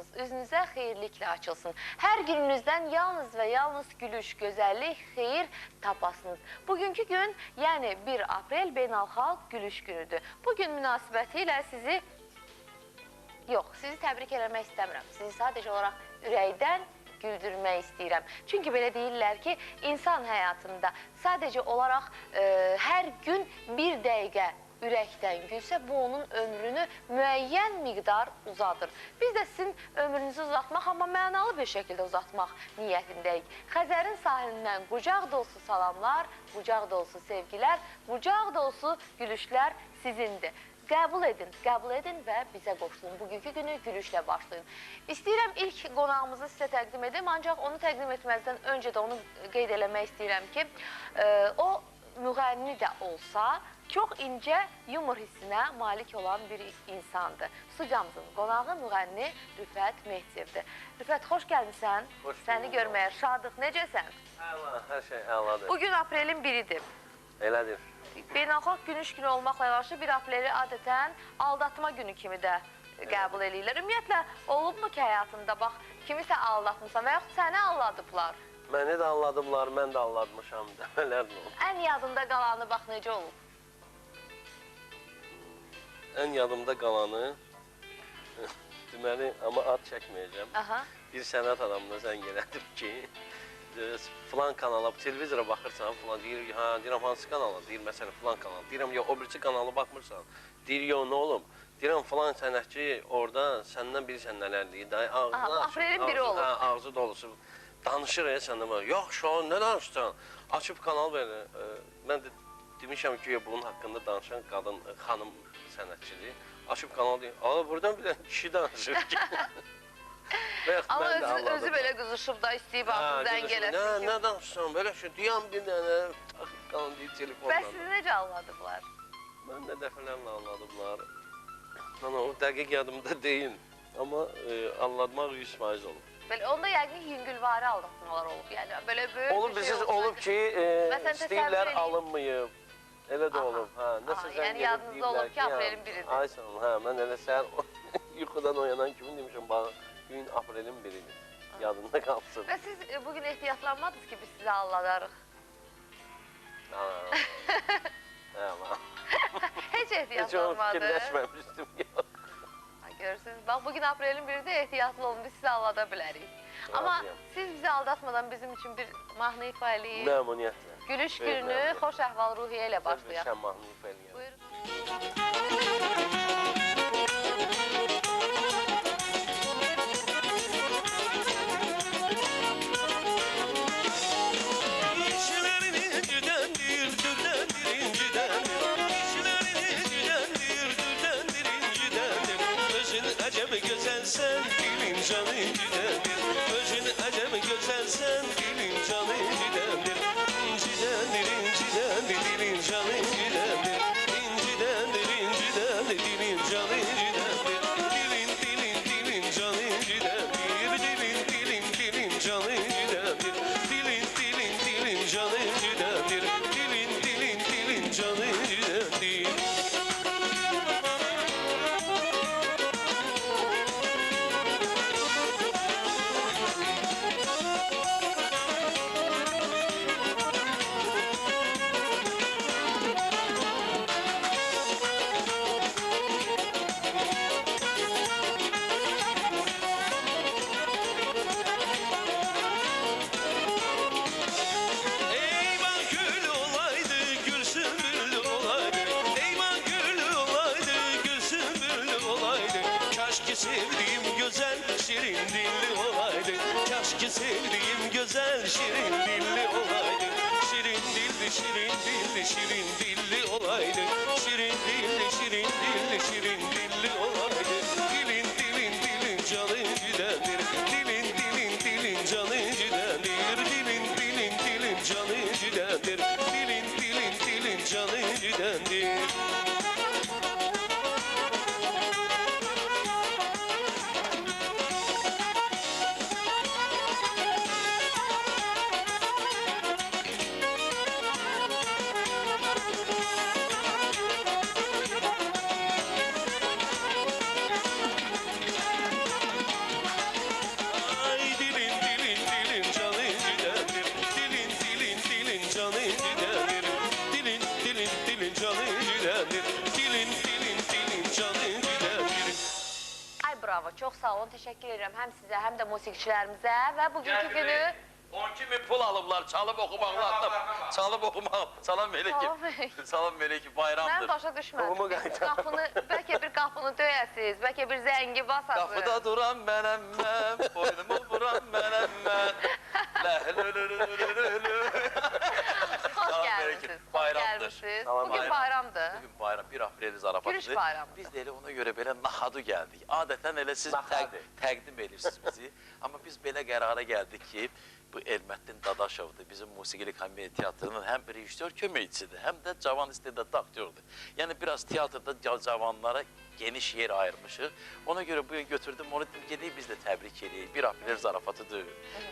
qapınız üzünüzə xeyirliklə açılsın. Hər gününüzdən yalnız və yalnız gülüş, gözəllik, xeyir tapasınız. Bugünkü gün, yəni 1 aprel Beynəlxalq Gülüş günüdür. Bugün münasibətilə sizi təbrik eləmək istəmirəm. Sizi sadəcə olaraq ürəkdən güldürmək istəyirəm. Çünki belə deyirlər ki, insan həyatında sadəcə olaraq hər gün 1 dəqiqə ürəkdən gülsə, bu onun ömrünü müəyyən miqdar uzadır. Biz də sizin ömrünüzü uzatmaq, amma mənalı bir şəkildə uzatmaq niyyətindəyik. Xəzərin sahilindən qucaq dolusu salamlar, qucaq dolusu sevgilər, qucaq dolusu gülüşlər sizindir. Qəbul edin və bizə qoşulun. Bugünkü günü gülüşlə başlayın. İstəyirəm ilk qonağımızı sizə təqdim edim, ancaq onu təqdim etməzdən öncə də onu qeyd eləmək istəyirəm ki, o müğənni də olsa, çox incə yumor hissinə malik olan bir insandır. Studiyamızın qonağı müğənni Rüfət Mehdiyevdir. Rüfət, xoş gəlmişsən. Səni görməyə şadıq. Necəsən? Əla, hər şey əladır. Bugün aprelin 1-idir. Elədir. Beynəlxalq Gülüş günü olmaqla yanaşı 1 apreli adətən aldatma günü kimi də qəbul edirlər. Ümumiyyətlə, olubmu ki, həyatında bax, kimisə aldatmışsan və yaxud səni aldadıblar? Məni də aldadıblar, mən də aldatmışam, demələr nə olub? Ən yadında qalanı bax, necə olub? Ən yadımda qalanı, deməli, amma ad çəkməyəcəm. Bir sənət adamına zəng elədim ki, filan kanala, televizora baxırsan, deyirəm, hansı kanala, deyir, məsələn, filan kanal, deyirəm, yox, o birisi kanalı baxmırsan, deyir, yox, nə olub? Deyirəm, filan sənətçi orada səndən bilirsən nələr deyir, aprelin 1-i olub. Ağzı dolusu, danışır səndən, yox, şu an nə danışsan, açıb kanal verir. Mən də demişəm ki, bunun haqqında danışan qadın, xanım sənətçidir, açıb kanal deyir, buradan bir kişi danışır ki. Amma özü belə qızışıb da istəyib artıq zəng eləsin ki. Nə danışsan, belə şey, deyəm bir dənə, taxıb qalan deyir telefonla. Bəs sizi necə anladıblar? Mən də dəfələrlə anladıblar. O dəqiq yadımda deyil, amma anlatmaq 100% olub. Onda yəqin yüngülvari aldatmalar olub, yəni belə böyük bir şey olub. Olub ki, istəyirlər alınmayıb, elə də olub. Yəni yadınızda olub ki, aprelin 1-idir. Ay sağ olun, mən elə səhər yuxudan oyanan kimi demişim, gün aprelin 1-idir, yadında qalsın. Və siz bugün ehtiyatlanmadınız ki, biz sizi alladarıq? Heç ehtiyatlanmadı. Heç onu fikirləşməmişdim, yox. Görürsünüz, bax, bugün aprelin 1-də ehtiyatlı olun, biz sizi allada bilərik. Amma siz bizi aldatmadan bizim üçün bir mahnı ifa eləyin. Məmnuniyyətlə. Gülüş gününü xoş əhval ruhiyyə ilə başlayaq. Şən mahnı ifa eləyək. Buyurun. Sen dilin canı cidendir. Gözün acem güzel sen dilin canı cidendir. İncidendir, incidendir, dilin canı cidendir. İncidendir, incidendir, dilin canı cidendir. Dilin, dilin, dilin canı cidendir. Dilin, dilin, dilin canı cidendir. Dilin, dilin, dilin canı cidendir. Dilin, dilin, dilin canı cidendir. Sevdiğim güzel şirin dilli olaydı. Keşke sevdiğim güzel şirin dilli olaydı. Şirin dilli, şirin dilli, şirin dilli olaydı. Şirin dilli, şirin dilli, şirin dilli olaydı. Dilin, dilin, dilin canı cidendir. Dilin, dilin, dilin canı cidendir. Dilin, dilin, dilin canı cidendir. Dilin, dilin, dilin canı cidendir. Çox sağ olun, təşəkkür edirəm həm sizə, həm də musiqiçilərimizə və bugünkü günü... 12.000 pul alıblar, çalıb oxumaqlardan. Çalıb oxumaq. Salam Meleki. Salam Meleki, bayramdır. Mən başa düşmədim. Tohumu qaytar. Bəlkə bir qapını döyəsiz, bəlkə bir zəngi basasız. Qapıda duran mənəm mən, boynumu vuran mənəm mən. Ləlülülülülülü. Xoş gəlmişsiniz. Bayramdır. Bugün bayramdır. Bugün bayram, 1 aprel zarafatıdır. Gülüş bayramıdır. Biz də elə ona görə belə naxadu gəldik. Adətən elə siz təqdim edirsiniz bizi. Amma biz belə qərara gəldik ki, bu Elməddin Dadaşovdur, bizim musiqili komediya teatrının həm bir rejissor köməkçisidir, həm də cavan istedadlı aktyordur. Yəni biraz teatrda cavanlara geniş yer ayırmışıq. Ona görə bugün götürdüm, onu gedib biz də təbrik edəyik. 1 aprel zarafatıdır.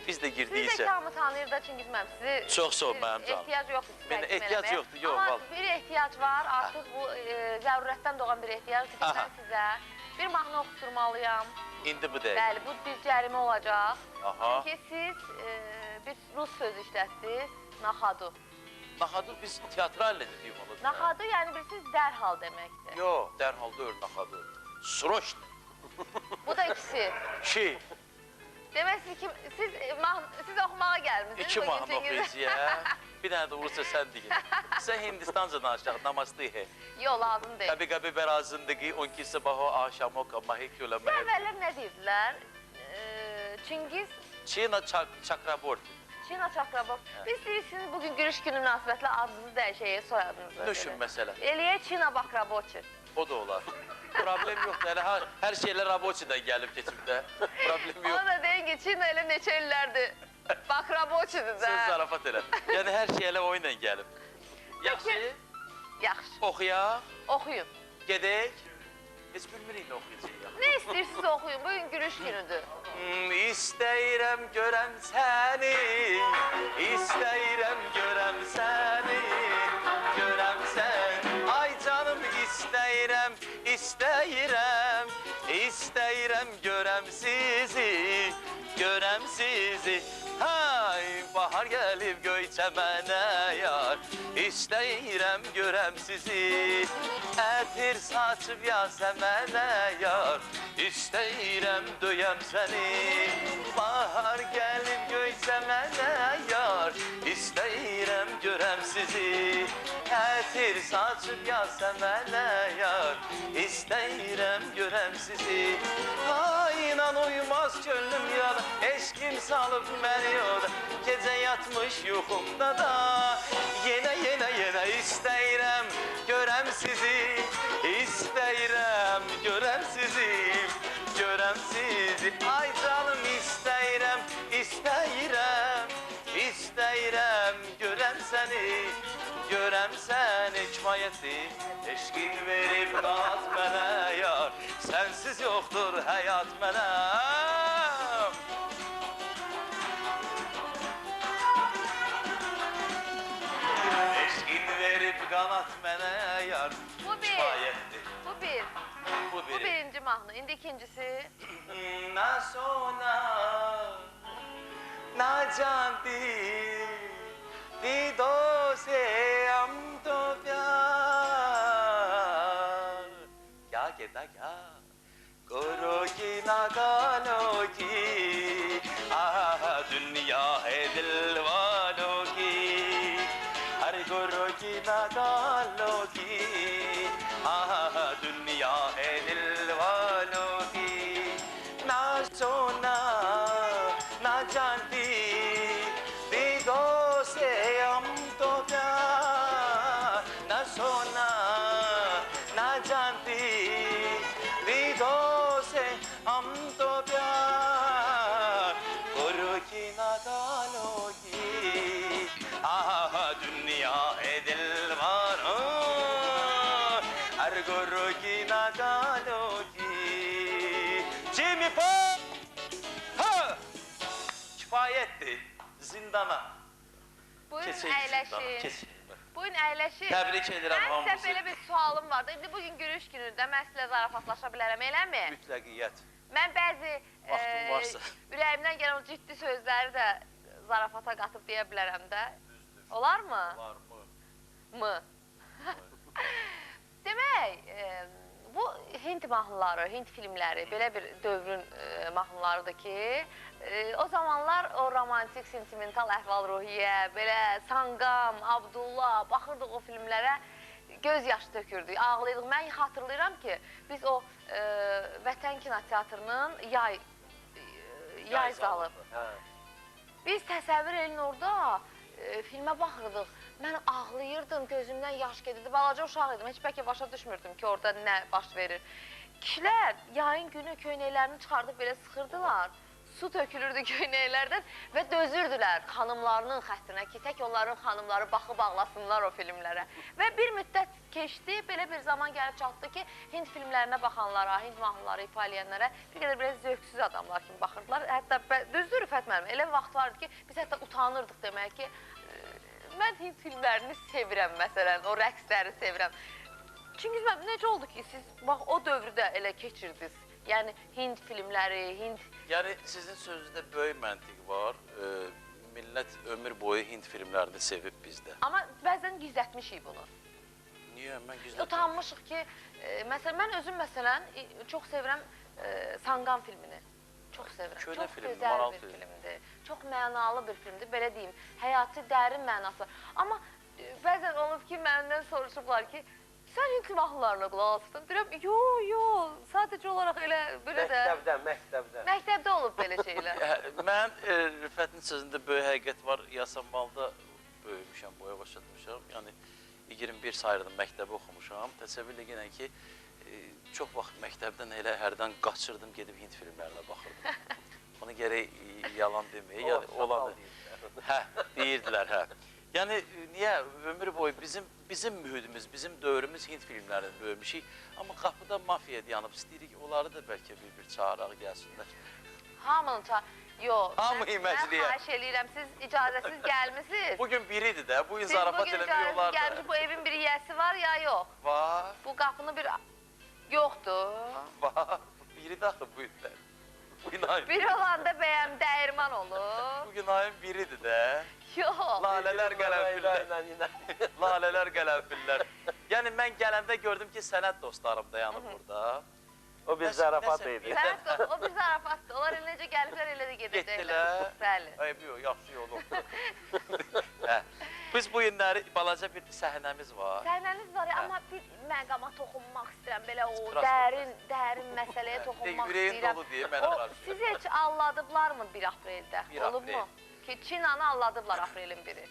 Biz də girdik Siz də isə... kamı tanıyır da Çingiz müəllim, sizi... Çox sağ ol mənim canım. Ehtiyac yoxdur sizi Mənə təqdim ehtiyac eləməyə. yoxdur, yox. Amma bir ehtiyac var, artıq bu zərurətdən doğan bir ehtiyacdır ki, mən sizə bir mahnı oxuturmalıyam. İndi bu dəqiq. Bəli, bu bir cərimə olacaq. Aha. Çünki siz bir rus sözü işlətdiniz, naxadu. Naxadu biz teatrallə dedik onu. Naxadu yəni bilirsiniz dərhal deməkdir. Yox, dərhal deyil naxadu. Sroşni. Bu da ikisi. Şey, Demək siz oxumağa gəlmişsiniz. iki bugün mahnı Çingiz. oxuyacaq. Bir dənə də olursa sən deyin. Sən Hindistanca danışaq, namaste he. Yox, lazım deyil. Qəbi bərazındagi, onki sabaho aşamok mahi kölə Bu əvvəllər nə deyirdilər? Çingiz Çina Chakraborti. Çina Çakrabov. Biz deyirsiniz bugün gülüş günü münasibətilə adınızı dəyişək, soyadınızı. Düşün məsələ. Eləyək Çina Bakraboçi. O da olar. Problem yoxdur. Hələ hər şeylər Raboçidən gəlib keçibdə. Problem yox. Ona da deyin ki, Çina elə neçə illərdir Bakraboçidir də. Söz zarafat elə. Yəni hər şey elə o ilə gəlib. Yaxşı, Yaxşı, oxuyaq, oxuyun. gedək. Heç bilmirik nə oxuyacaq. Nə istəyirsiniz oxuyun, bugün gülüş günüdür. İstəyirəm görəm səni, istəyirəm görəm səni, görəm səni. Ay canım istəyirəm, istəyirəm, istəyirəm görəm sizi, görəm sizi. Hay, bahar gəlib göy çəmənə yar, istəyirəm görəm sizi. Ətir saçıb yasəmənə yar, istəyirəm döyəm səni. Bahar gəlib göy çəmənə yar, istəyirəm görəm sizi. Ətir saçıb yasəmənə yar, istəyirəm görəm sizi. Ay, inan uymaz könlüm yada, eşkim salıb məni yoda. Gecə yatmış yuxumda da, yenə istəyirəm görəm sizi. İstəyirəm görəm sizi, görəm sizi. Ay canım istəyirəm, istəyirəm, istəyirəm görəm səni, görəm səni. Kifayətdir, eşqin verib qanat mənə yar, sənsiz yoxdur həyat mənə. Eşqin verib qanat mənə yar, Bu bir, kifayətdir. bu birinci mahnı. İndi ikincisi. Na sona, na janti, dido se hum to pyar. Kya kehta kya? Karo ki na kalo ki, ah dünya hai dil walon ki. हर गुरु की ना गालो की, आह दुनिया है दिल वालों की. ना सोना ना जानती, दीदों से हम तो प्यार. ना सोना ना जानती, दीदों से हम तो प्यार. गुरु की ना गालो की, आह दुनिया है दिलवाना, हर गुरु की ना गालो की. Jimmy Pop! Ha! Kifayettir. Zindana. Buyurun Keçək əyləşin. zindana, keçək. Buyurun əyləşin. Təbrik edirəm Mən sizə hamınızı. belə bir sualım vardı. İndi bugün gülüş günüdür. Mən sizlə zarafatlaşa bilərəm, eləmi? Mütləqiyyət. Mən bəzi Vaxtım varsa. ürəyimdən gələn o ciddi sözləri də zarafata qatıb deyə bilərəm də. Olarmı? Var mı? Mı? Demək, bu Hind mahnıları, Hind filmləri belə bir dövrün mahnılarıdır ki, o zamanlar o romantik, sentimental əhval-ruhiyyə, belə Sangam, Abdullah, baxırdıq o filmlərə, göz yaşı tökürdük, ağlayırdıq. Mən xatırlayıram ki, biz o Vətən Kinoteatrının yay zalı. Biz təsəvvür edin orada filmə baxırdıq. Mən ağlayırdım, gözümdən yaş gedirdi. Balaca uşaq idim, heç bəlkə başa düşmürdüm ki, orada nə baş verir. Kişilər yayın günü köynəklərini çıxardıb belə sıxırdılar. Su tökülürdü köynəklərdən və dözürdülər xanımlarının xətrinə ki, tək onların xanımları baxıb ağlasınlar o filmlərə. Və bir müddət keçdi, belə bir zaman gəlib çatdı ki, Hind filmlərinə baxanlara, Hind mahnıları ifa eləyənlərə bir qədər belə zövksüz adamlar kimi baxırdılar. Hətta düzdür Rüfət müəllim, elə vaxt vardı ki, biz hətta utanırdıq demək ki, mən Hind filmlərini sevirəm məsələn, o rəqsləri sevirəm. Çünki necə oldu ki, siz bax o dövrdə elə keçirdiniz? Yəni Hind filmləri, Hind... Yəni sizin sözünüzdə böyük məntiq var. Millət ömür boyu Hind filmlərini sevib bizdə. Amma bəzən gizlətmişik bunu. Niyə? Mən gizlətmişim. Utanmışıq ki, məsələn, mən özüm məsələn çox sevirəm Sangam filmini. Çox sevirəm. Köhnə Çox film, gözəl maral bir film. filmdir. Çox mənalı bir filmdir, belə deyim. Həyatı dərin mənası var. Amma bəzən olub ki, məndən soruşublar ki, sən Hind mahnılarına qulaq asdın? Deyirəm, yox, sadəcə olaraq elə belə də... Məktəbdən. Məktəbdə olub belə şeylər. Mən Rüfətin sözündə böyük həqiqət var. Yasamalda böyümüşəm, boya başlatmışam. Yəni 21 sayırdım məktəbi oxumuşam. Təsəvvür edin ki, çox vaxt məktəbdən elə hərdən qaçırdım, gedib Hind filmlərinə baxırdım. Bunu gərək yalan deməyə, yəni olanı. Hə, deyirdilər, hə. Yəni, niyə? Ömür boyu bizim mühitimiz, bizim dövrümüz Hind filmlərində böyümüşük. Amma qapıda mafiya dayanıb, istəyirik, onları da bəlkə bir çağıraq gəlsinlər. Hamının yox. Hamı iməcliyə. Mən xahiş eləyirəm, siz icazəsiz gəlmisiniz. Bugün biridir də, bu gün zarafat eləmək olar da. Gəlmiş, bu evin bir yiyəsi var ya yox? Var. Bu qapını bir... Yoxdur. Var. Biri də axı bu illər. Bugün ayın. Bir olanda bəyəm dəyirman olur. Bugün ayın biridir də. Yox. Lalələr qələmfillər. Lalələr qələmfillər. Yəni mən gələndə gördüm ki, sənət dostlarım dayanıb burada. O bir zarafat idi. O bir zarafatdır. Onlar necə gəliblər, elə də gedəcəklər. Getdilər. Bəli. Ayıb yox, yaxşı yol oldu. Biz bu günləri balaca bir səhnəmiz var. Səhnəniz var ya, amma bir məqama toxunmaq istəyirəm. Belə o Biraz dərin məsələyə toxunmaq Ürəyim istəyirəm. dolu deyə mənə qarşı. Sizi heç alladıblarmı 1 apreldə? 1 Olub mu? aprel. Ki Çinanı alladıblar aprelin 1-i.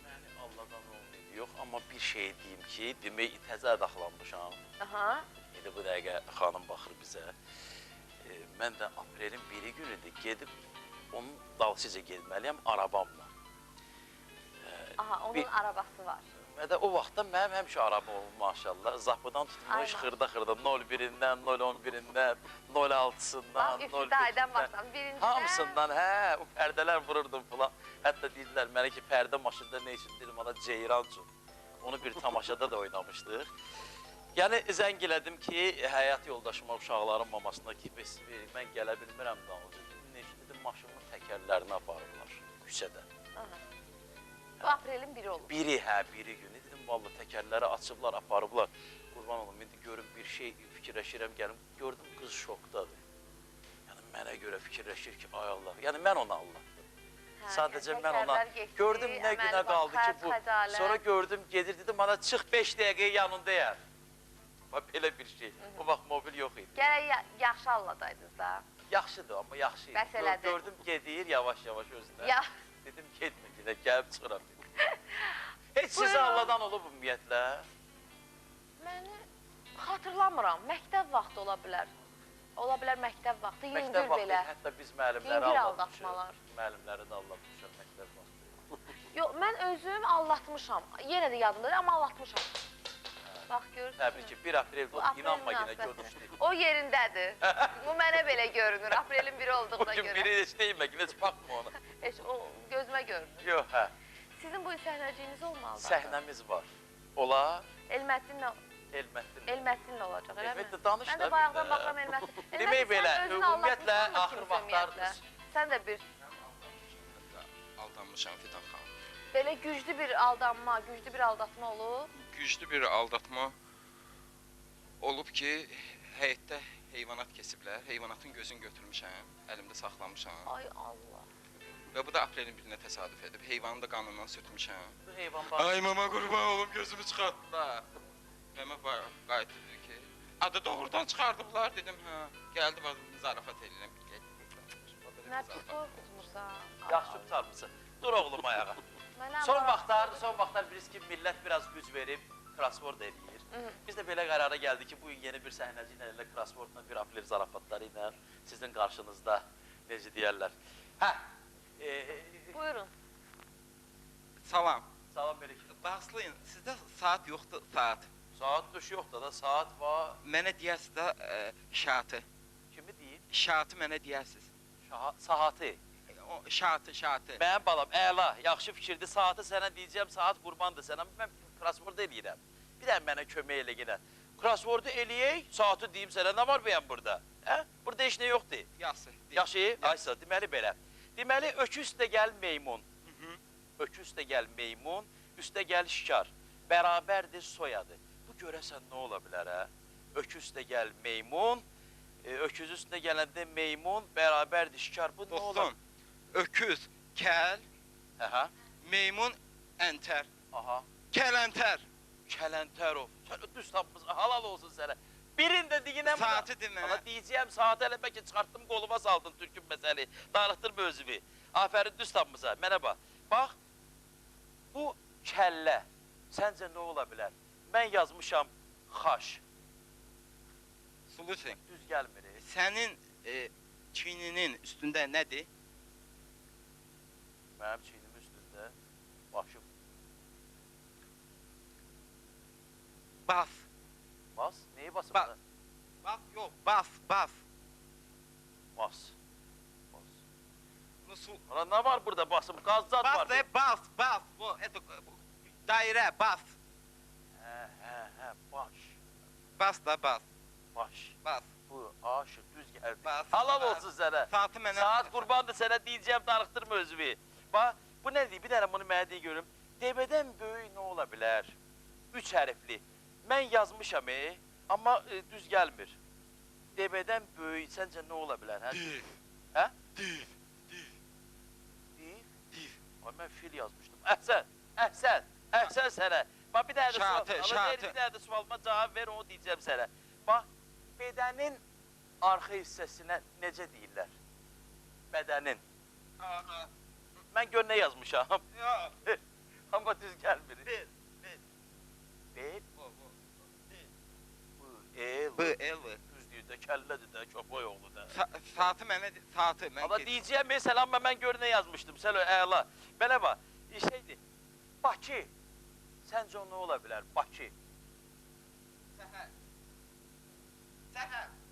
Məni Allahdan olmayıb yox, amma bir şey deyim ki, demək təzə adaxlanmışam. Aha. İndi bu dəqiqə xanım baxır bizə. Mən də aprelin 1-i günüdür gedib onun dalsıca getməliyəm arabamla. Aha, onun arabası var. Və də o vaxtda mənim həmişə arabam olub maşallah. Zapıdan tutmuş xırda-xırda 0-1-dən, 0-11-dən, 0-6-sından, 0-5-dən başdan birincidən. Hamısından, hə, o pərdələr vururdum falan. Hətta dedilər mənə ki, pərdə maşında nə üçün dedim, ana Ceyran üçün. Onu bir tamaşada da oynamışdıq. Yəni zəng elədim ki, həyat yoldaşıma, uşaqların mamasına ki, mən gələ bilmirəm dalınca. Dedim, maşının təkərlərini aparırlar küçədə. Bu aprelin 1-i olur. Biri günü. Dedim, vallahi təkərləri açıblar, aparıblar. Qurban olum, indi görüm bir şey fikirləşirəm, gəlim. Gördüm, qız şokdadır. Yəni mənə görə fikirləşir ki, ay Allah. Yəni mən onu anlattım. Sadəcə mən ona gördüm, nə günə qaldı ki bu. Sonra gördüm, gedir, dedim, bana çıx 5 dəqiqəyə yanındayam. Belə bir şey. O vaxt mobil yox idi. Gərək yaxşı alladaydınız da. Yaxşıdır, amma yaxşı idi. Bəs elədir. Gördüm, gedir yavaş-yavaş özünə. Ya. Dedim, getmə, yenə gəlib çıxıram. Heç sizə Allahdan olub ümumiyyətlə? Məni xatırlamıram. Məktəb vaxtı ola bilər. Ola bilər məktəb vaxtı, yüngül belə. Hətta biz müəllimləri Yüngül aldatmışıq. aldatmalar. Müəllimləri də aldatmışıq məktəb vaxtı. Yox, mən özüm aldatmışam. Yenə də yadımdadır, amma aldatmışam. Bax, görürsünüz. Təbii ki, 1 aprel bu, inanma yenə görmüşdük. O yerindədir. Bu mənə belə görünür, aprelin 1-i olduğuna Bugün görə. biri heç deyilmə, heç baxma ona. Heç o gözümə görünür. Yox, hə. Sizin bu səhnəciyiniz olmalıdır. Səhnəmiz var. Ola, Elməddinlə olacaq, eləmi? Elbette danış Mən da də bayaqdan baxıram Elməddin. Demək belə, ümumiyyətlə, axır vaxtlar... Sən də bir... Aldanmışam Fidan xanım. Belə güclü bir aldanma, güclü bir aldatma olub. Güclü bir aldatma olub ki, həyətdə heyvanat kesiblər. Heyvanatın gözünü götürmüşəm, əlimdə saxlamışam. Ay Allah. Və bu da aprelin 1-nə təsadüf edib. Heyvanı da qanından sürtmüşəm. Bu heyvan bax. Ay mama qurban olum, gözümü çıxartdılar. Mama qayıtdı dedi ki, adı doğrudan çıxardıblar. Dedim, hə, gəldi var, zarafat edirəm. Nə pis qorxutmursan. Yaxşı tutarmısın. Dur oğlum ayağa. Mənəm Son var. vaxtlar bilirsiniz ki, millət biraz güc verib crossword eləyir. Biz də belə qərara gəldik ki, bu gün yeni bir səhnəci ilə crosswordla bir aprel zarafatları ilə sizin qarşınızda necə deyərlər. Hə. Buyurun. Salam. Salam aleyküm. Bağışlayın, sizdə saat yoxdur, saat. Saat düş yoxdur da, saat var. Mənə deyəsiz də şaatı. Kimi deyir? Şaatı mənə deyəsiz. Saatı. Şaatı. Mənim balam, əla, yaxşı fikirdir. Saatı sənə deyəcəm, saat qurbandır sənə. Mən crossword eləyirəm. Bir də mənə kömək elə yenə. Crossword eləyək, saatı deyim sənə. Nə var bəyəm burada? Hə? Burada heç nə yoxdur. Yaxşı, aysa, deməli belə. Deməli, öküz də gəl meymun. Öküz də gəl meymun, üstə gəl şikar. Bərabərdir soyadı. Bu görəsən nə ola bilər, hə? Öküz də gəl meymun, öküz üstünə gələndə meymun, bərabərdir şikar. Bu nə ola? Öküz, kəl, meymun, əntər. Aha. Kələntər. Kələntərov. Sən düz tapmısın, halal olsun sənə. Birində deyinəm. Saatı demə. Ama deyəcəyəm, saatı elə bəlkə çıxartdım, qoluma saldın türkün məsəli. Darıxdırma özümü. Afərin düz tapmısan, mənə bax. Bax, bu kəllə, səncə nə ola bilər? Mən yazmışam xaş. Sulusin, Düz gəlmir. sənin çiyninin üstündə nədir? Mənim çiynimin üstündə başım. Bas. Bas? Neyi basım? Bas. Bas yox, bas. Bas. Nasıl? Ana nə var burada basım? Qazzad var. Bas. Bu, dairə, bas. Hə, baş. Bas da bas. Baş. Bu aşıq düz gəldi. Bas. Halal olsun sənə. Saatı mənə... Saat qurbandır sənə deyəcəm, darıxdırma özümü. Bax, bu nə deyir? Bir dənə bunu mənə deyə görüm. Dəbədən böyük nə ola bilər? 3 hərfli. Mən yazmışam, amma düz gəlmir. Dəbədən böyük, səncə nə ola bilər? Div. Hə? Div. Ay, mən fil yazmışdım. Əhsən sənə. Bax, bir dənə də sualıma cavab ver, onu deyəcəm sənə. Bax, bədənin arxa hissəsinə necə deyirlər? Bədənin. Mən gör nə yazmışam. Amma düz gəlmir. Bel. Bu, el. Düz deyir də, kəllədir də, köpək oğlu da. Saatı mənə... Saatı mən... Amma deyəcəyəm, məsələn, amma mən gör nə yazmışdım. Sən əla. Belə bax, şeydir. Bakı. Səncə o nə ola bilər? Bakı. Səhər.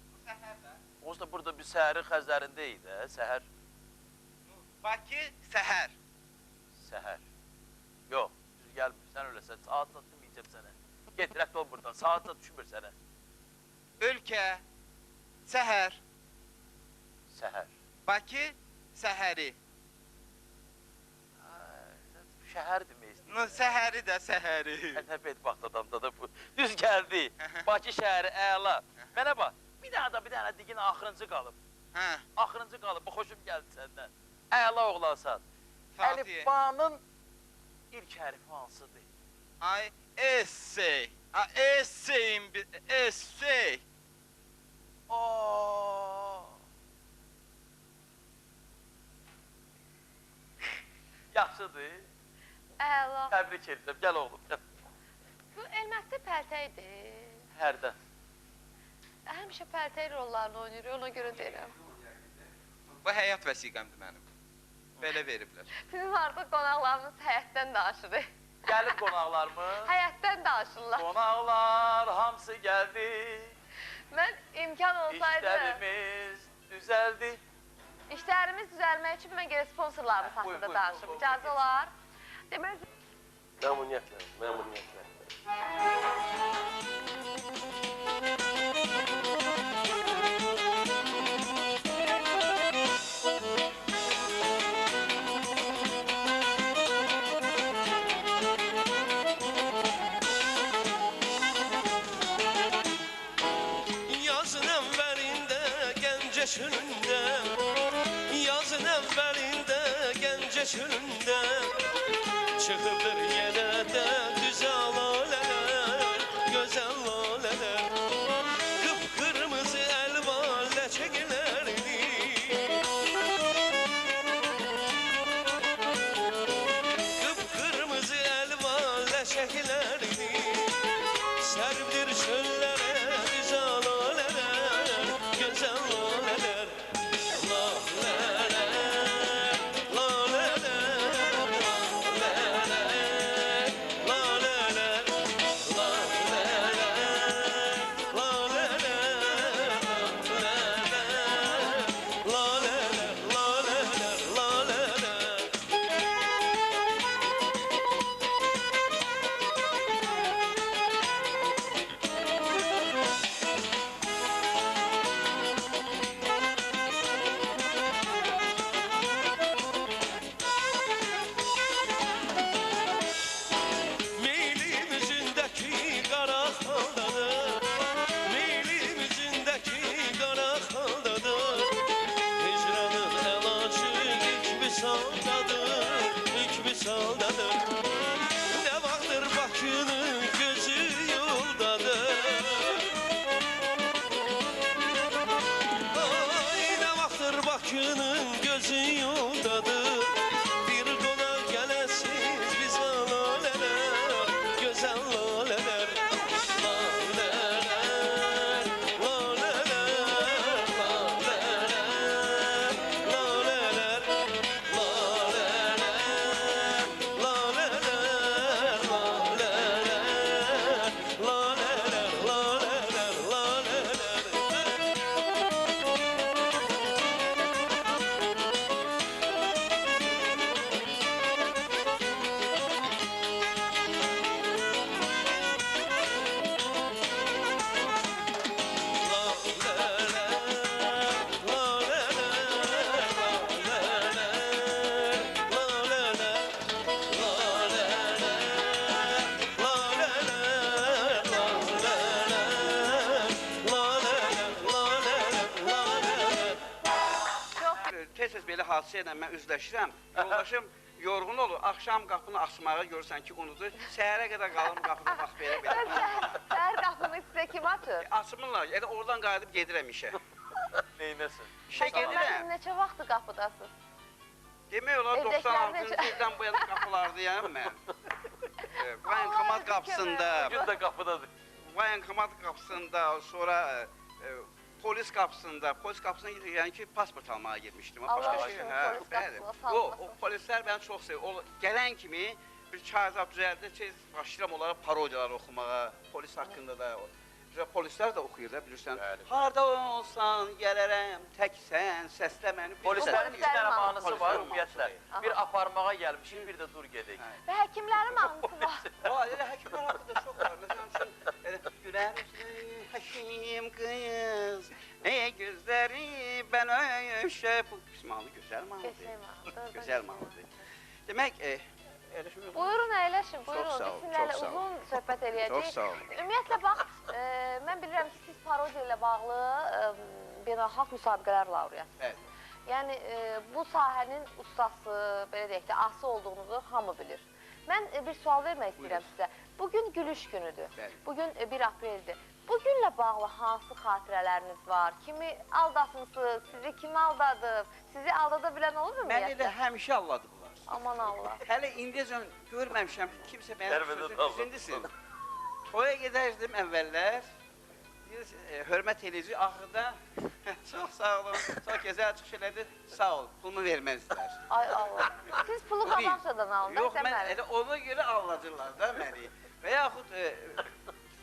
Bu səhər də. Onsuz da burada bir səhərin xəzərində idi, səhər. Bakı, səhər. Səhər. Yox, düz gəlmir. Sən öləsən, saat da deməyəcəm sənə. Get, rədd ol buradan, saat da düşmür sənə. Ölkə, səhər. Səhər. Bakı, səhəri. Şəhər demək istəyir. Səhəri də səhəri. Nə bedbaxt adamda da bu. Düz gəldi. Bakı şəhəri, əla. Mənə bax, bir dənə digin axırıncı qalıb. Axırıncı qalıb, bu xoşum gəldi səndən. Əla oğlansan. Əlifbanın ilk hərfi hansıdır? Ay, essay. Essayim, essay. Yaxşıdır. Əla. Təbrik edirəm, gəl oğlum, gəl. Bu elmətli pəltəydir. Hərdən. Həmişə pəltəy rollarını oynayır, ona görə deyirəm. Bu həyat vəsiqəmdir mənim. Belə veriblər. Bizim artıq qonaqlarımız həyətdən danışırıq. Gəlib qonaqlarımız. Həyətdən danışırlar. Qonaqlar hamısı gəldi. Mən imkan olsaydı... İşlərimiz düzəldi. İşlərimiz düzəlmək üçün mən gərək sponsorlarımız haqqında danışım. İcazə olar. Demək... Məmnuniyyətlə. Çıxıbdır yenə də düzə lalələr, gözəl lalələr. Qıpqırmızı əlvan ləçəklərdi. Qıpqırmızı əlvan ləçəklərdi. Sərvdir çöllərə düzə lalələr, gözəl lalələr. Lalələr, lalələr, lalələr, lalələr, lalələr, lalələr, lalələr, lalələr. Meylim üzündəki qara xaldadır, meylim üzündəki qara xaldadır. Hicranın əlacı ilk visaldadır, ilk visaldadır. Nə vaxtdır Bakının gözü yoldadır. Ay, nə vaxtdır Bakının gözü yoldadır. Bir qonaq gələsiz biz lalələr, gözəl lalələr. Lalələr, lalələr, lalələr, lalələr, lalələr, lalələr, lalələr, lalələr, lalələr, lalələr. Tez-tez belə hadisə ilə mən üzləşirəm. Yoldaşım yorğun olur. Axşam qapını açmağa görürsən ki, unudur. Səhərə qədər qalım qapını bax belə. Səhər qapını sizə kim açır? Açmırlar. Yəni oradan qayıdıb gedirəm işə. Neynəsin? İşə gedirəm. Siz neçə vaxtı qapıdasınız? Demək olar Evdəkilərin 96-cı necə? ildən bu yana qapılardayam mən. Vayenkomat qapısında, Bugün də qapıdadır. vayenkomat qapısında, sonra polis qapısında yəni ki, pasport almağa getmişdim. Allah Başqa aşkına, şey, polis bəli. qapısına O salmasın. polislər məni çox sevir. O gələn kimi bir kağızat düzəldir, tez başlayıram onlara parodiyalar oxumağa, polis haqqında da. Polislər də oxuyur da, bilirsən. Bəli. Harda olsan, gələrəm, təksən, səslə məni. Polislərin iki dənə mahnısı var Polislərin ümumiyyətlə. Aha. Bir aparmağa gəlmişik, bir də dur gedək. Və həkimlərin mahnısı var. Elə həkimlər haqqında çox var. Məsələn üçün, elə gülər üzlü həkim qız, ey gözləri mən öşə. Bu mahnı gözəl mahnıdır. Gözəl mahnıdır. Gözəl mahnıdır. Demək, elə şu Buyurun, əyləşin, buyurun. Çox sağ ol, Biz sizinlə çox sağ ol. uzun söhbət eləyəcəyik. Çox sağ ol. Ümumiyyətlə, bax, mən bilirəm ki, siz parodiya ilə bağlı beynəlxalq müsabiqələr laureatsınız. Bəli. Yəni, bu sahənin ustası, belə deyək də, ası olduğunuzu hamı bilir. Mən bir sual vermək istəyirəm sizə. Bugün gülüş günüdür. Bəli. Bugün 1 apreldir. Bugünlə bağlı hansı xatirələriniz var? Kimi aldasınız, sizi kim aldadıb? Sizi aldada bilən olur mu Məni ümumiyyətlə? elə həmişə alladıblar. Aman Allah. Hələ indiyəcən görməmişəm ki, kimsə mənim Tərvədə sözü dallasın. düzündüsün. Toya gedərdim əvvəllər. Hörmət edici axırda çox sağ olun, çox gözəl çıxış elədi, sağ ol, pulumu verməzdilər. Ay Allah. Siz pulu qabaqcadan alın da Yox, mən deməli. elə ona görə alladırlar da məni. Və yaxud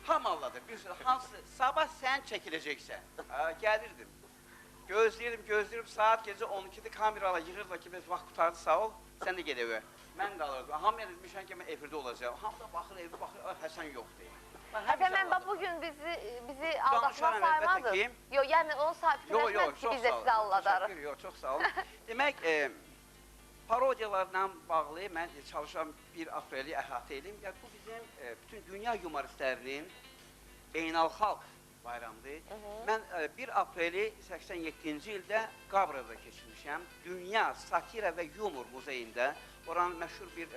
ham alladır. Bir sürü hansı sabah sən çəkiləcəksən. Gəlirdim. Gözləyirdim, saat gecə 12-də kameralar yığırlar ki, biz vaxt qutardı, sağ ol, sən də ged evə. Mən qalırdım. Hamıya demişəm ki, mən efirdə olacağam. Hamı da baxır, evi baxır, Həsən yoxdur. Həsən bax bugün bizi aldatma Danışaram əlbəttə saymadınız. ki. Yox, yəni o fikirləşməz ki, biz də sizi aldadarıq. Yox, çox sağ olun. Demək, parodiyalarla bağlı mən çalışan 1 apreli əhatə edeyim. Yəni, bu bizim bütün dünya humoristlərinin beynəlxalq bayramıdır. Mən 1 apreli 87-ci ildə Qabrada keçirmişəm. Dünya Satira və Yumor muzeyində oranın məşhur bir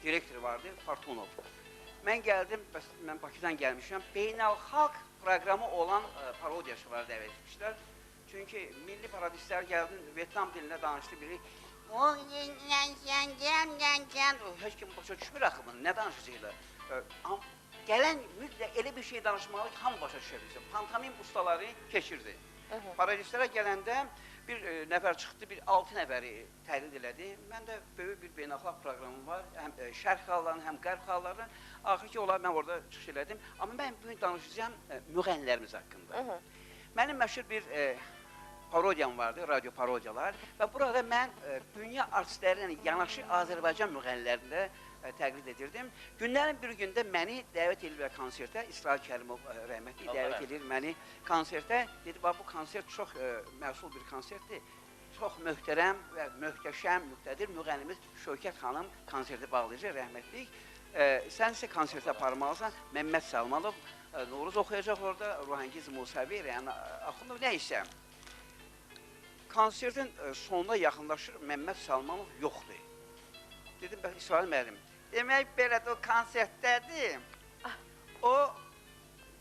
direktoru vardı, Fortunov. Mən gəldim, mən Bakıdan gəlmişəm. Beynəlxalq proqramı olan parodiyaçıları dəvət etmişlər. Çünki milli parodistlər gəldi, Vyetnam dilində danışdı biri. Heç kim başa düşmür axı bunu, nə danışacaqlar? Gələn mütləq elə bir şey danışmalı ki, hamı başa düşə bilsin. Pantomim ustaları keçirdi. Parodistlərə gələndə bir nəfər çıxdı, bir 6 nəfəri təqlid elədi. Mən də böyük bir beynəlxalq proqramım var, həm şərq xalqlarının, həm qərb xalqlarının. Axır ki, olar mən orada çıxış elədim. Amma mən bugün danışacağım müğənnilərimiz haqqında. Mənim məşhur bir parodiyam vardı, radyo parodiyalar. Və burada mən dünya artistlərlə yanaşı Azərbaycan müğənnilərində təqlid edirdim. Günlərin bir gündə məni dəvət edirlər konsertə. İsrail Kərimov rəhmətli dəvət edir məni konsertə. Dedi, bu konsert çox məsul bir konsertdir. Çox möhtərəm və möhtəşəm, müqtədir müğənnimiz Şövkət xanım konserti bağlayacaq, rəhmətlik. Sən isə konsertə aparmalısan. Məmməd Salmanov, Novruz oxuyacaq orada, Ruhangiz Musavi, Rəyan Axundov, nə isə. Konsertin sonuna yaxınlaşır, Məmməd Salmanov yoxdur. Dedim, bəs İsrail müəllim, demək belədir, o konsertdədir. O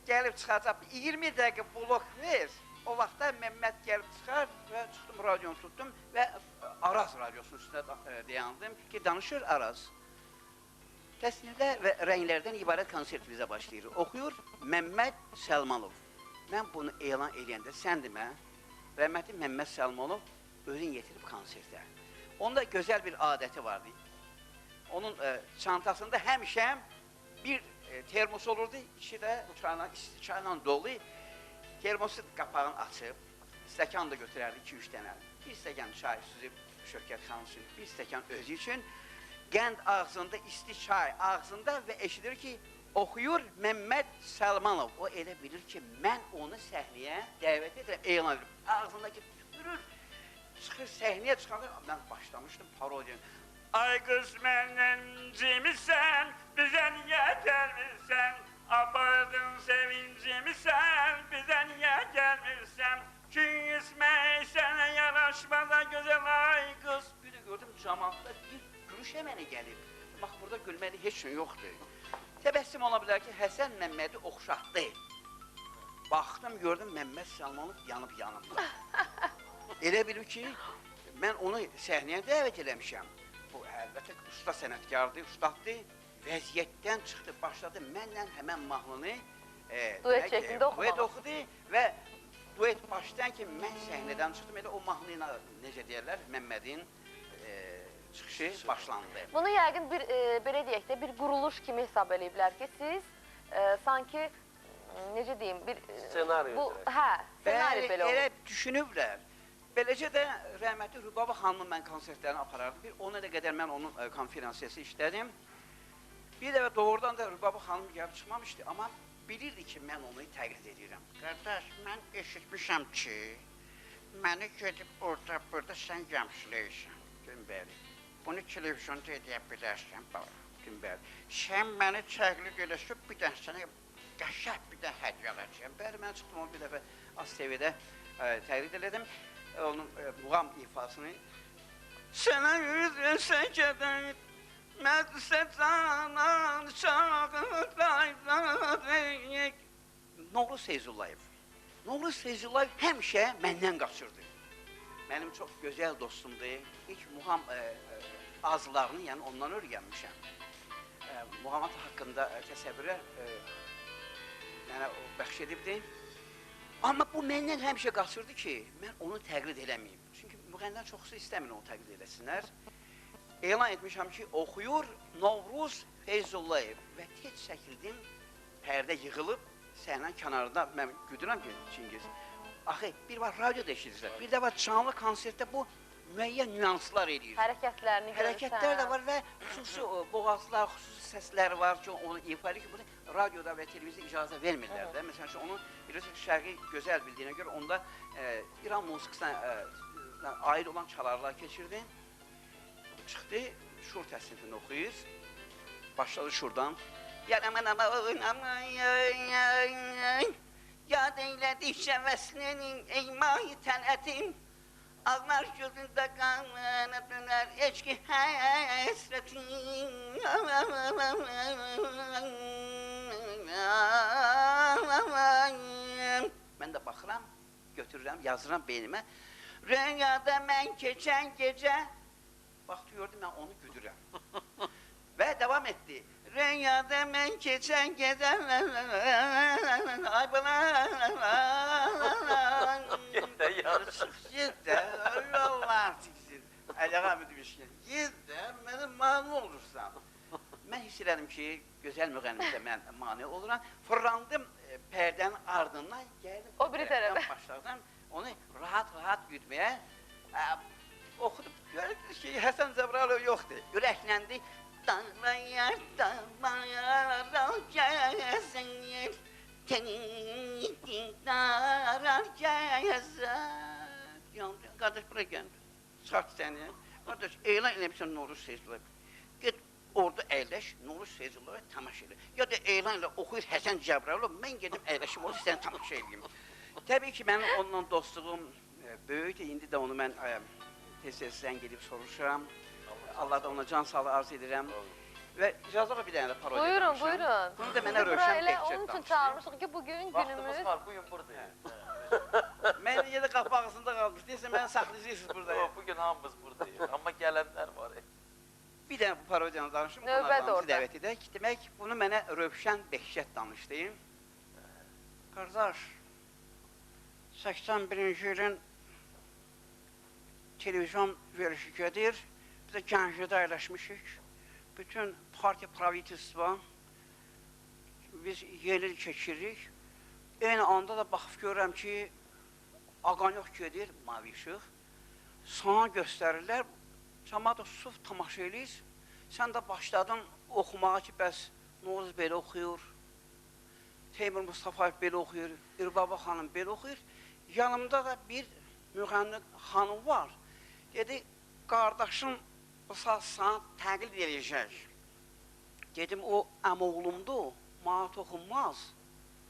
gəlib çıxacaq, 20 dəqiqə blok ver. O vaxtda Məmməd gəlib çıxar və çıxdım, radyonu tutdum və Araz radyosunun üstündə dayandım ki, danışır Araz. Təsniflər və rənglərdən ibarət konsert bizə başlayır. Oxuyur Məmməd Səlmanov. Mən bunu elan edəndə sən demə, rəhmətli Məmməd Səlmanov özün yetirib konsertə. Onda gözəl bir adəti vardı. Onun çantasında həmişə bir termos olurdu, içi də isti çayla dolu. Termosu qapağını açıb, stəkan da götürərdi 2-3 dənə. Bir stəkan çay süzüb Şövkət xanım üçün, bir stəkan özü üçün. Qənd ağzında, isti çay ağzında və eşidir ki, oxuyur Məmməd Səlmanov. O elə bilir ki, mən onu səhnəyə dəvət edirəm, elan edirəm. Ağzındakı tüpürür, çıxır səhnəyə çıxandır. Mən başlamışdım parodiyanı. Ay qız məndən cimisən, bizə niyə gəlmirsən? Apardın sevincimisən, bizə niyə gəlmirsən? Gün ismək sənə yaraşmada gözəl ay qız. Bir də gördüm cəmaatda bir gülüşə mənə gəlib. Bax, burada gülməli heç şey yoxdur. Təbəssüm ola bilər ki, Həsən Məmmədi oxşatdı. Baxdım, gördüm Məmməd Səlmanov yanıb yanımda. Elə bilir ki, mən onu səhnəyə dəvət eləmişəm. Bu, əlbəttə, usta sənətkardır, ustaddır. Vəziyyətdən çıxdı, başladı mənlə həmən mahnını duet şəklində oxudu və duet başlayan ki, mən səhnədən çıxdım, elə o mahnı ilə, necə deyərlər, Məmmədin çıxışı başlandı. Bunu yəqin bir, belə deyək də, bir quruluş kimi hesab eləyiblər ki, siz sanki, necə deyim, bir... Senaryo üzrə. Hə, senaryo belə olur. Elə düşünüblər. Beləcə də rəhmətli Rübabə xanımın mən konsertlərini aparardım. Bir 10 ilə qədər mən onun konferansiyası işlədim. Bir dəfə doğrudan da Rübabə xanım gəlib çıxmamışdı, amma bilirdi ki, mən onu təqlid edirəm. Qardaş, mən eşitmişəm ki, məni gedib orada, burada sən gəmşiləyirsən. Gün bəli, Bunu televizyonda edə bilərsən, baba. gün bəli. Sən məni təqlid edəsən, bir dənə sənə qəşəng bir dənə hədiyyə alacağım. Bəli, mən çıxdım onu bir dəfə ASTV-də təqlid elədim. Onun muğam ifasını. Sənə üzrən səkədən, mədsə canan çağırlayır. Novruz Feyzullayev. Novruz Feyzullayev həmişə məndən qaçırdı. Mənim çox gözəl dostumdur. İlk muğam azlarını, yəni ondan öyrənmişəm. Muğamat haqqında təsəvvürə mənə bəxş edibdi. Amma bu məndən həmişə qaçırdı ki, mən onu təqlid eləməyim. Çünki müğənnilər çoxsu istəmir onu təqlid eləsinlər. Elan etmişəm ki, oxuyur Novruz Feyzullayev və tez çəkildim, pərdə yığılıb, səhnənin kənarında, mən güdürəm ki, Çingiz. Axı, bir var radyoda eşidirlər, bir də var canlı konsertdə bu müəyyən nüanslar eləyir. Hərəkətlərini görürsən. Hərəkətlər də var və xüsusi boğazlar, xüsusi səslər var ki, onu ifa edir ki, bunu radioda və televiziyada icazə vermirlər də. Məsələn, onun bilirsiniz, şərqi gözəl bildiyinə görə onda İran musiqisine aid olan çalarlar keçirdi. Çıxdı, şur təsnifini oxuyur, başladı şurdan. Yad eylədi şəvəslinin eymahi tənətin, Ağlar gözünde kanına döner eşki hasretin. Ben de bakıram, götürürüm, yazıram beynime. Rüyada ben geçen gece, bak diyordum ben onu güdürəm. Ve devam etti. Rüyada ben geçen gece, ay bana, Yeter yarışık. Yeter, Allah tiksin. Əli abi demişken, yeter, benim mani olursan. Ben hiss elədim ki, gözəl müğənnimdə mən mani oluram. Fırlandım pərdenin ardından, gəldim. O biri tərəfə. Başladım onu rahat güdməyə. Oxudum, gördüm ki, Həsən Cəbralov yoxdur. Ürəkləndi. Dağlayar, gəzir, tenin darar gəzir. Yandı, qardaş bura gəl, çart səni. Qardaş, elan eləmişsən Novruz Seyidullah. Get orada əyləş, Novruz Seyidullah tamaşa elə. Ya da elan ilə oxuyur Həsən Cəbralov, mən gedim əyləşim, onu səni tamaşa eləyim. Təbii ki, mənim onunla dostluğum böyükdür, indi də onu mən tez-tez zəng edib soruşuram. Allah da ona can sağlığı arz edirəm. Və icazə bir dənə də parodiya Buyurun, buyurun. Bunu da mənə Rövşən Burayla Behçət onun için danışdı. çağırmışıq ki, bugün Vaxtımız günümüz. var, bugün buradayız. Mən yenə qapı ağzında qalmış. Deyəsən, məni saxlayacaqsınız burada. Bugün hamımız buradayız. Amma gələnlər var. Bir dənə bu parodiyanı danışım. Növbə də qonaqlarımızı orada. dəvət edək. Demək, bunu mənə Rövşən Behçət danışdı. Qardaş, 81-ci ilin televizyon verişi gedir. Biz də Gəncədə əyləşmişik. Bütün partiya pravительstva, biz yeni il keçiririk. Eyni anda da baxıb görürəm ki, Aqanyok gedir, mavi işıq. Sana göstərirlər, cəmaat susub tamaşa eləyir. Sən də başladın oxumağa ki, bəs Novruz belə oxuyur, Teymur Mustafayev belə oxuyur, İrbaba xanım belə oxuyur. Yanımda da bir müğənni xanım var. Dedi, qardaşım bu saat sana təqlid edəcək. Dedim, o əmoğlumdur, mənə toxunmaz.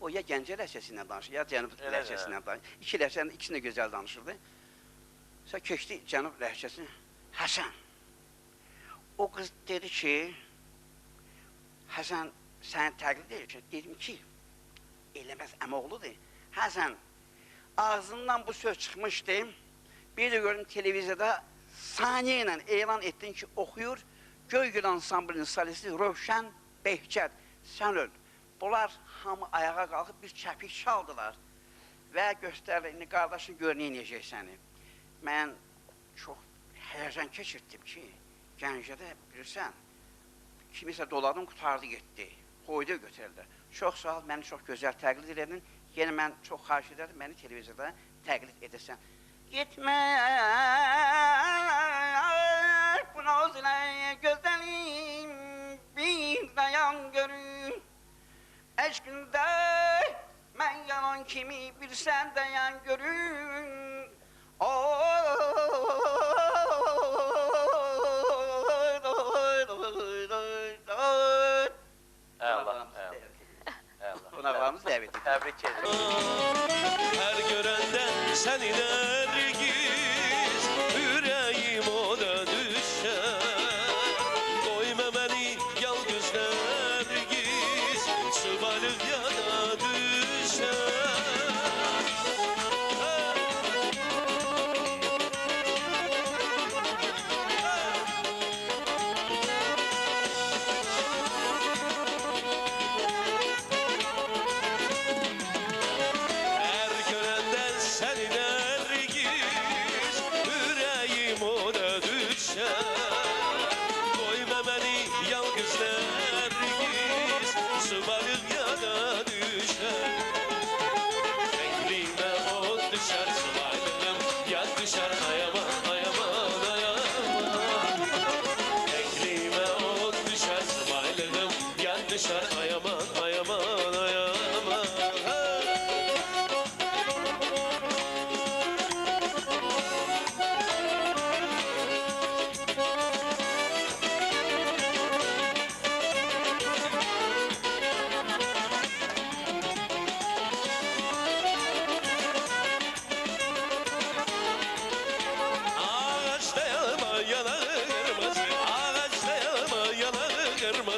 O ya Gəncə ləhcəsindən danışır, ya Cənub ləhcəsindən danışır. İki ləhcənin ikisini də gözəl danışırdı. Sonra keçdi Cənub ləhcəsini. Həsən, o qız dedi ki, Həsən, səni təqlid edəcək. Dedim ki, eləməz əmoğludur. Həsən, ağzından bu söz çıxmışdı. Bir də gördüm televiziyada saniyə ilə elan etdin ki, oxuyur. Göygül ansamblinin solisti Rövşən Behçət, sən öl. Bunlar hamı ayağa qalxıb bir çəpik çaldılar və göstərdi, indi qardaşın gör neynəyəcək səni. Mən çox həyəcan keçirtdim ki, Gəncədə bilirsən, kimisə doladım, qutardı getdi, qoydu götürəldilər. Çox sağ ol, məni çox gözəl təqlid edin, yenə mən çox xahiş edərdim, məni televiziyada təqlid edəsən. Getmə, bu nazlə gözəlim, bir dayan görüm. Eşkində mən yalan kimi bir sən dayan görüm. Qonaqlarımız dəvət edir. Təbrik edirəm. Her görende seni nergiz, yüreğim ona düşer. Koyma beni yalnız nergiz, sıvalık yana düşer. Her görende seni nergiz, yüreğim ona düşer. Koyma beni yalnız nergiz, sıvalık yana düşer. Renklime ot düşer sıvaylığım, yan düşer ayaman ayaman ayaman. Renklime ot düşer sıvaylığım, yan düşer ayaman ayaman ayaman.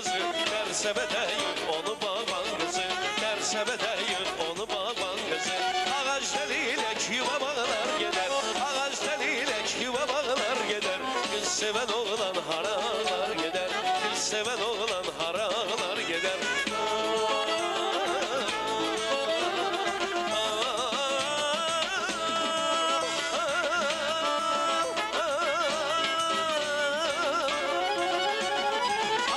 kızı, Dərsəbədə yut onu baban kızı, Dərsəbədə yut onu baban kızı. Ağac dəlilək yuva bağlar gedər, ağac dəlilək yuva bağlar gedər. Kız sevən oğlan haralar gedər, kız sevən oğlan haralar gedər.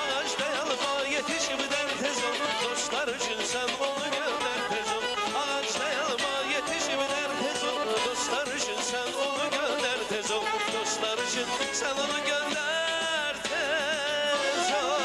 Ağaç dayanma yetişmeden tez ol, dostlar üçün sen onu gönder tez ol. Ağaç dayanma yetişmeden tez ol, dostlar için sen onu gönder tez ol. Dostlar için sen onu gönder tez ol.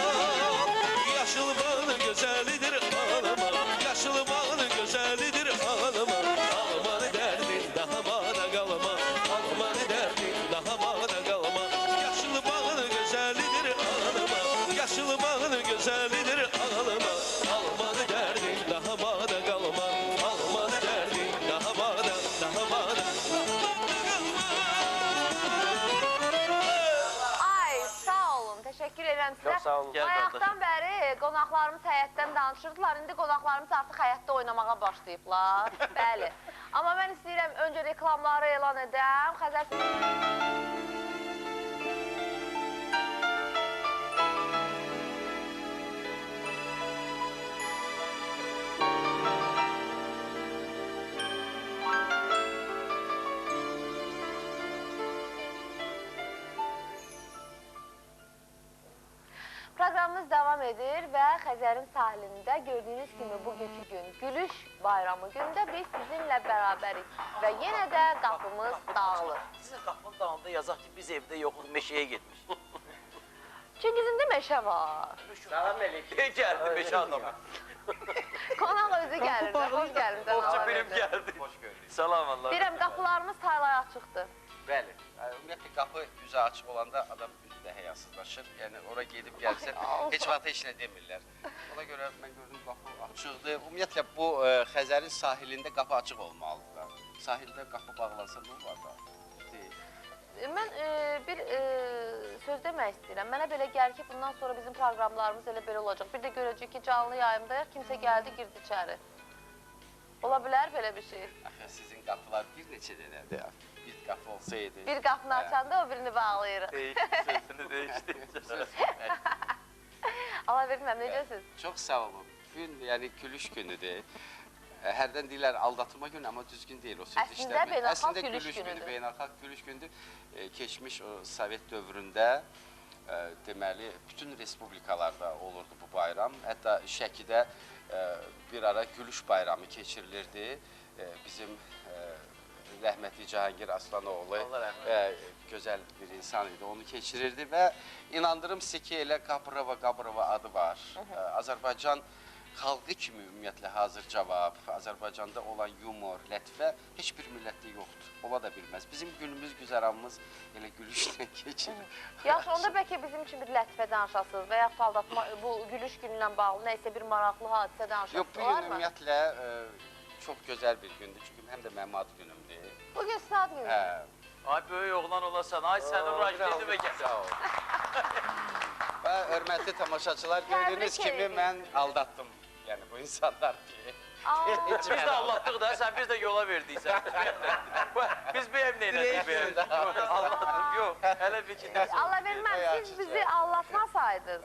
Yaşıl bağlı güzellidir ağlama, yaşıl bağlı güzellidir ağlama. Ağlama derdin daha bana kalma, ağlama derdin daha bana kalma. Yaşıl bağlı güzellidir ağlama, yaşıl bağlı güzellidir ağlama. Ağlama derdin daha bana kalma, ağlama derdin daha bana, daha bana. Ay, sağ olun. Təşəkkür edirəm sizə. Çox sağ olun. Gəl Bayaqdan bəri qonaqlarımız həyətdən danışırdılar. İndi qonaqlarımız artıq həyətdə oynamağa başlayıblar. Bəli. Amma mən istəyirəm öncə reklamları elan edəm. Xəzər Proqramımız davam edir və Xəzərin sahilində gördüyünüz kimi bugünkü gün Gülüş bayramı gündə biz sizinlə bərabərik və yenə də qapımız dağılır. Sizin qapının dalında yazaq ki, biz evdə yoxuq, meşəyə getmiş. Çingizində meşə var. Salam əleykum. Gəldi meşə adamı. Qonaq özü gəlir də, xoş gəlmişsən. Ovçu Allah birim versin. gəldi. Hoş gördük. Salam Allah. Deyirəm, qapılarımız taylaya açıqdır. Bəli. Ümumiyyətlə qapı üzə açıq olanda adam üzü də həyasızlaşır. Yəni ora gedib gəlsən Ay, heç vaxt heç nə demirlər. Ona görə mən gördüm qapı açıqdır. Ümumiyyətlə bu Xəzərin sahilində qapı açıq olmalıdır. Sahildə qapı bağlansa nə olar da? Deyil. Mən bir söz demək istəyirəm. Mənə belə gəlir ki, bundan sonra bizim proqramlarımız elə belə olacaq. Bir də görəcək ki, canlı yayımdayıq, kimsə gəldi, girdi içəri. Ola bilər belə bir şey. Axı sizin qapılar bir neçə dənədir. Bir qapı olsaydı. Bir qapını açanda o birini bağlayırıq. Değişdi, sözünü değişdi. Allah verməm, necəsiz? Çox sağ olun. Gün yəni gülüş günüdür. Hərdən deyirlər aldatılma günü, amma düzgün deyil o söz Əslində işləmək. beynəlxalq gülüş günüdür. Beynəlxalq gülüş gündür. Keçmiş o Sovet dövründə deməli bütün respublikalarda olurdu bu bayram. Hətta Şəkidə bir ara gülüş bayramı keçirilirdi. Bizim rəhmətli Cahangir Aslanoğlu gözəl bir insan idi, onu keçirirdi və inandırım sizə ki, elə Qabrova adı var. Azərbaycan xalqı kimi ümumiyyətlə hazır cavab, Azərbaycanda olan yumor, lətifə heç bir millətdə yoxdur. Ola da bilməz. Bizim günümüz, güzəranımız elə gülüşlə keçir. Yaxşı, onda bəlkə bizim üçün bir lətifə danışasınız və yaxud aldatma, bu gülüş günülə bağlı nəysə bir maraqlı hadisə danışasınız, Yox, bu gün ümumiyyətlə çox gözəl bir gündür. Çünki həm də mənim ad günümdür. Bugün sizin ad gününüz. Hə. Ay böyük oğlan olasan, ay sənin raketin və gəl. Sağ ol. Və hörmətli tamaşaçılar, gördüyünüz Təbrik kimi edirik. mən aldatdım. Yəni bu insanlar ki. Biz də anlatdıq da, sən biz də yola verdiysən. Biz bu ev neylədik bu ev? Anladım, yox. Hələ bir ki, nəsə. Allah verməm, siz bizi allatmasaydınız,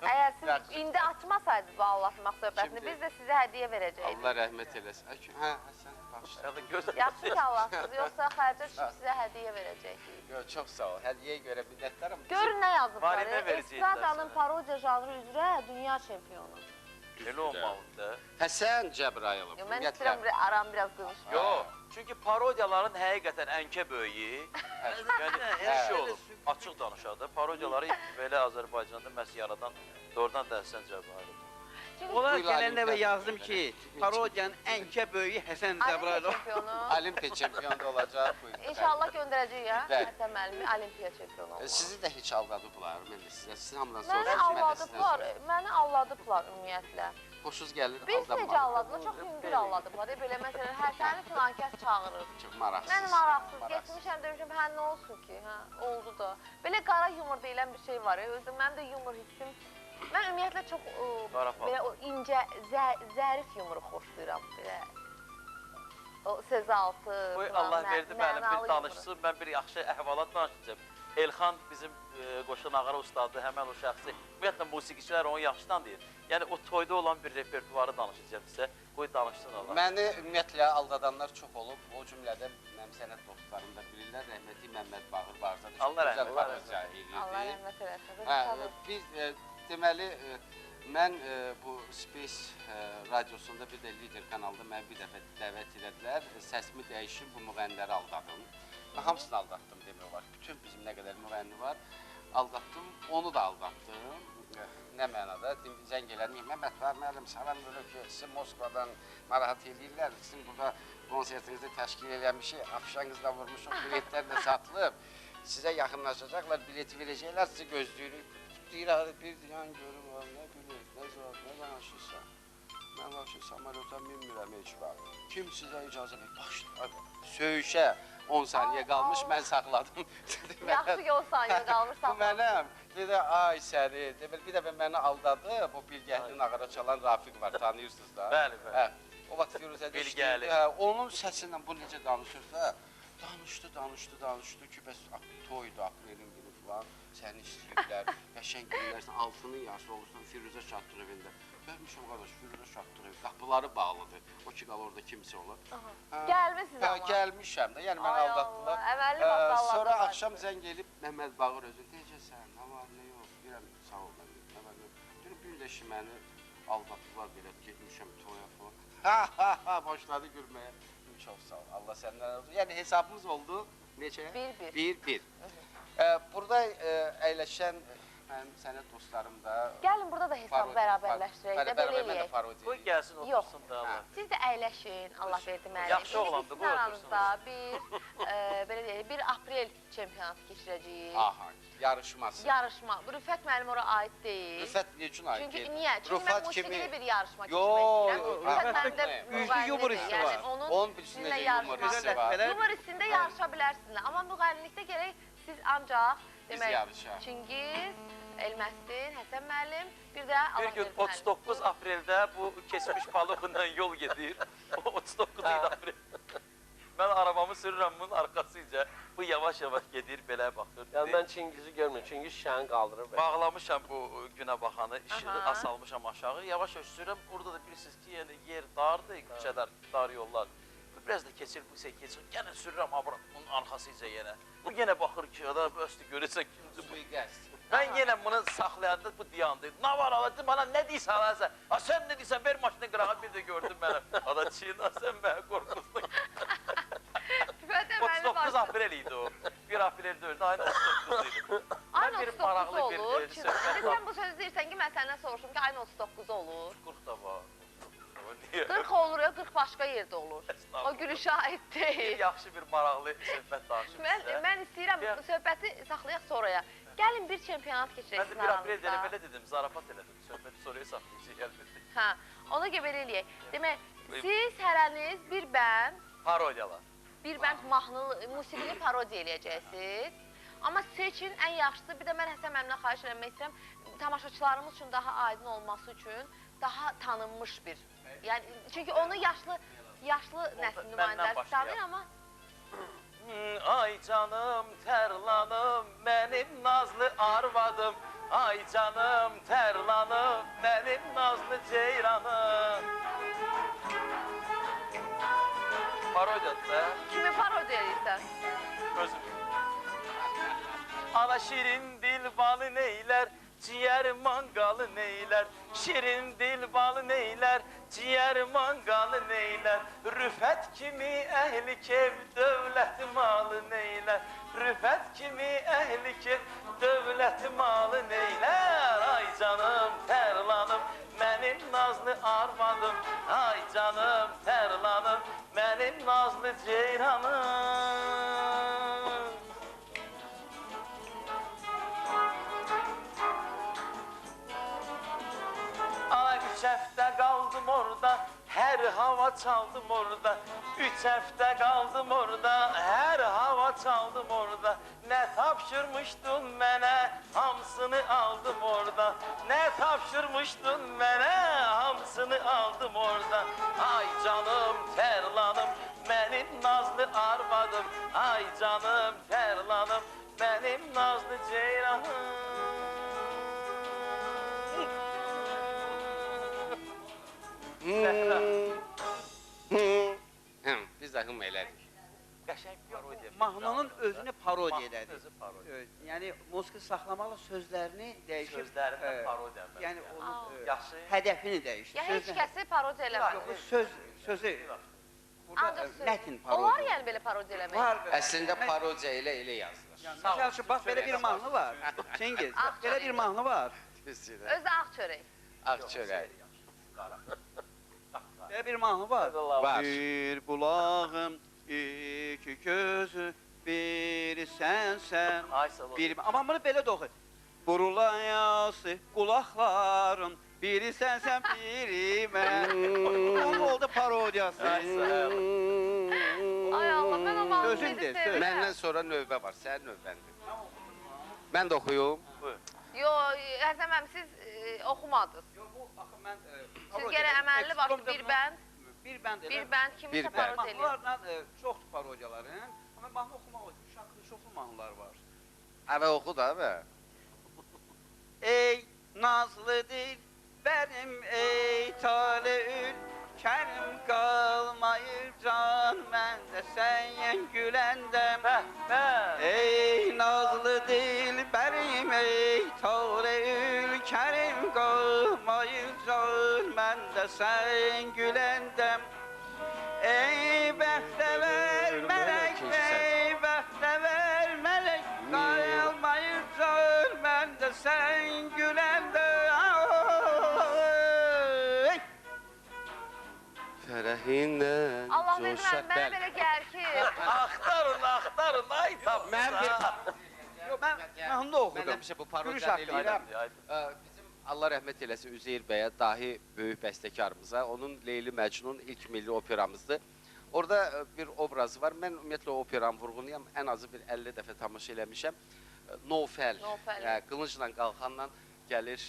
əgər siz indi açmasaydınız bu allatmaq söhbətini, biz də sizə hədiyyə verəcəkdik. Allah rəhmət eləsin. Hə, sən başla. Hələ göz Yaxşı ki Allahsınız, yoxsa xərcə düşüb sizə hədiyyə verəcəkdik. Çox sağ ol. Hədiyyəyə görə minnətdaram. Görün nə yazıblar, Varinə verəcəkdilər Estradanın sənə. parodiya janrı üzrə dünya çempionu. Elə olmalıdır. Həsən Cəbrayılov. Mən istəyirəm aram biraz qızışma. Yox, çünki parodiyaların həqiqətən ənkə böyüyü, yəni hər şey olur. Açıq danışadı. Parodiyaları belə Azərbaycanda məhz yaradan doğrudan da Həsən Cəbrayılov. Ona gələndə və yazdım ki, parodiyanın ənkə böyüyü Həsən Olimpiya Cəbrayılov. çempionu. Olimpiya çempionu olacaq. Buyurun. İnşallah göndərəcəyik ya, Bəli. Həsən müəllimi Olimpiya çempionu olmalı. Sizi də heç aldadıblar. Mən də sizə, sizin hamıdan Məni soruşum. alladıblar, məni alladıblar ümumiyyətlə. Xoşunuz gəlir, Biz necə aldanmalı. alladılar, çox hündür alladıblar. Belə məsələn, Həsəni üçün ankət çağırır. Çox maraqsız. Mən maraqsız getmişəm, demişəm, hə nə olsun ki, hə, oldu da. Belə qara yumor deyilən bir şey var ya, özüm, mənim də yumor hissim Mən ümumiyyətlə çox Qarapal. belə o incə, zərif yumru xoşlayıram. Belə o söz altı, Qoy falan, Allah verdi müəllim mənalı bir danışsın, mən bir yaxşı əhvalat danışacağım. Elxan bizim qoşu nağara ustadı, həmən o şəxsi. Ümumiyyətlə musiqiçilər onu yaxşı tanıyır. Yəni o toyda olan bir repertuarı danışacağım sizə. Qoy danışsın Allah. Məni ümumiyyətlə aldadanlar çox olub. O cümlədən mənim sənət dostlarım da bilirlər. Rəhmətli Məmməd Bağır Barzad Allah rəhmət Allah elədi. rəhmət eləsin. Hə, biz deməli mən bu Space radiosunda bir də Lider kanalında məni bir dəfə dəvət elədilər. Səsimi dəyişib bu müğənniləri aldadım. Mən hamısını aldatdım demək olar. Bütün bizim nə qədər müğənni var, aldatdım, onu da aldatdım. Nə mənada? Zəng elədim, Məmməd var, müəllim, salam verir ki, sizi Moskvadan narahat eləyirlər, sizin burada konsertinizi təşkil eləmişik, afişanızda vurmuşuq, biletlər də satılıb, sizə yaxınlaşacaqlar, bileti verəcəklər, sizi gözləyirik. Deyir, bir yan görüm, nə bilir, nə zor, nə danışırsan? Mən vəbşə samarota minmirəm heç vaxt. Kim sizə icazə verir? Başlayır, söyüşə 10 saniyə qalmış, mən saxladım. Yaxşı ki 10 saniyə qalmış Bu mənəm. Bir də ay səni, bir dəfə məni aldadı, bu Bilgəhli nağara çalan Rafiq var, tanıyırsınız da. Bəli, bəli. Hə, o vaxt Firuzədə Bilgəhli. Onun səsindən bu necə danışırsa, danışdı ki, bəs toydu, aprelin günü falan, səni istəyirlər, qəşəng günlərsən, altının yaşı olursan Firuzə Şatdırov evində. Görmüşəm qardaş, Firuzə Şatdırov, qapıları bağlıdır, o ki, qal orada kimsə olur. Gəlmişsiniz amma. Gəlmişəm də, yəni məni aldatdılar. Əməlli masallar. Sonra axşam zəng elib Məmməd Bağır özü, necəsən, nə var, nə yox, deyirəm, sağ ol, nə var, deyirəm, bir də ki, məni aldatdılar belə, getmişəm toya falan. Ha, başladı gülməyə. Çox sağ ol, Allah səndən olsun. Yəni hesabımız oldu, neçə? 1-1. 1-1. Burada əyləşən mənim sənət dostlarım da... Gəlin burada da hesabı bərabərləşdirək də, belə Mən də eləyək. parodiya Qoy eləyək. gəlsin otursun da Allah. Siz də əyləşin, Allah verdi müəllim. Yaxşı oğlandı, İndi qoy sizin aranızda belə deyək, 1 aprel çempionatı keçirəcəyik. Aha, yarışması. Yarışma. Bu Rüfət müəllim ora aid deyil. Rüfət ne üçün aid Çünki deyil? niyə? Çünki mən Rüfət musiqili bir yarışma Yo, keçirmək istəyirəm. Rüfət Rüfət müğənnidir. mənim də Üzlü yumor müğənnidir. hissi Yəni var. onun Onun birisində sizinlə də yumor yarışmaq- hissi var. Yumor hissində yarışa bilərsiniz. Amma müğənnilikdə gərək siz ancaq Biz demək yarışaq. Çingiz, Elməstin, Həsən müəllim, bir də Bir Allah gün verdi müəllim. 39 apreldə bu keçmiş Palıqla yol gedir. O 39 aprel. Mən arabamı sürürəm bunun arxasınca. Bu yavaş-yavaş gedir, belə baxır. Yəni mən Çingizi görmürəm. Çingiz şişəni qaldırır. Bağlamışam bu günə baxanı, işığı Aha. asalmışam aşağı. Yavaş-yavaş sürürəm. Orada da bilirsiniz ki, yəni yer dardır, küçələr, dar yollar. Biraz da keçir, bu şey keçir. Yenə sürürəm abra bunun arxasınca yenə. Bu yenə baxır ki, ya da bəsdir görürsən kimdir bu. Suiqəst. Mən yenə bunu saxlayanda bu dayandı. Nə var ala, bana nə deyirsən ala sən? Ha sən nə deyirsən? Ver maşını qırağa bir də gördüm mənim. Ada çiğna sən mənə qorxusun. Rüfət 39 aprel idi o. 1 aprel deyildi, ayın 39 idi. Ayın Mən bir 39 maraqlı bir olur. söhbət İndi sən bu sözü deyirsən ki, mən səndən soruşum ki, ayın 39 olur. 40 da var. O niyə? 40 olur ya, 40 başqa yerdə olur. Estağfurullah. O gülü şahid Bir deyil. yaxşı bir maraqlı söhbət danışım sizə. Mən istəyirəm Ya. bu söhbəti saxlayaq sonraya. Gəlin bir çempionat keçirək Mən də sizin 1 aprel aranızda. belə dedim, zarafat elədim. Söhbəti sonraya saxlayacaq gəlmədi. Hə, ona görə belə eləyək. Demək, siz hərəniz bir bənd, Parodiyalar. bir bənd mahnı, musiqili parodiya eləyəcəksiniz. Amma seçin ən yaxşısı. Bir də mən Həsən müəllimdən xahiş eləmək istəyirəm. Tamaşaçılarımız üçün daha aydın olması üçün daha tanınmış bir. Yəni çünki onu yaşlı nəsil nümayəndələri başlayaq. tanıyır amma Ay canım tərlanım, mənim nazlı arvadım. Ay canım tərlanım, mənim nazlı ceyranım. Parodiyadır da, kimi parodiya edirsən? özüm. Ana şirin dil balı neyler, ciğer mangalı neyler. Şirin dil balı neyler, ciğer mangalı neyler. Rüfət kimi ehli kev, dövlət malı neyler. Rüfət kimi ehli kev, dövlət malı neyler. Ay canım tərlanım, mənim nazlı arvadım. Ay canım tərlanım, mənim nazlı ceyranım. Ana 3 həftə qaldım orada, Her hava çaldım orada, 3 hafta kaldım orada. Her hava çaldım orada. Ne tapşırmıştın mene, hamsını aldım orada. Ne tapşırmıştın mene, hamsını aldım orada. Ay canım terlanım, benim nazlı arvadım. Ay canım terlanım, benim nazlı ceylanım. Biz de hım elədik. Qəşəng parodiya. Mahnının özünü parodiya Mahnının elədik. özü parodiya. Yəni musiqi saxlamaqla sözlərini dəyişib. Sözlərindən parodiya. Yəni onun Yaxşı. hədəfini dəyişdi. Ya heç kəsi parodiya eləmir. Yox, bu sözü burada Ancaq söz. mətn Olar parodiya. yəni belə parodiya eləmək. Var. Əslində parodiya elə yazılır. Məsəl üçün bax belə bir mahnı var. Çingiz, bax belə bir mahnı var. Özü də ağ çörək. Ağ çörək. Belə bir mahnı var. Var. Bir bulağım, iki gözü, biri sensen. Ay sağ ol. Bir, amma bunu belə də oxu. Burulayası qulaqlarım, biri sensen, biri mən. Onun oldu parodiyası. Ay sağ ol. Ay Allah, mən o mahnını Sözümdür, sevirəm. söz. Məndən sonra növbə var, sənin növbəndir. Mən də oxuyum. Yo, Həsən müəllim, siz oxumadınız. Yox, bu axı mən Siz gərək əməlli başlı bir bənd, bir bənd bir bənd kiminsə Bir bənd. parodiya eləyir. Mahnılarla çoxdur parodiyaların. Amma mahnı oxumaq üçün şarkılı çoxlu mahnılar var. Əvə oxu da, əvə. Ey nazlı dil benim ey talihül kerim kalmayır can mende sen gülendem. Ey nazlı dil benim ey talihül kerim kalmayır can mende sen gülendem. Ey bəxtəvər mələk, ey bəxtəvər mələk, qayılmayır can məndə sən güləndə. Fərəhindən Allah vermən, mənə belə gəlir ki, Axtarın, ay tapmışlar. Mən mahnı Mən oxudum. həmişə bu Gülüş parodiyanı haqqı eləyirəm. ilə. Bizim Allah rəhmət eləsin Üzeyir bəyə, dahi böyük bəstəkarımıza, onun Leyli Məcnun ilk milli operamızdır. Orada bir obrazı var. Mən ümumiyyətlə o operanı vurğunuyam. Ən azı bir 50 dəfə tamaşa eləmişəm. Nofəl, qılıncla qalxanla gəlir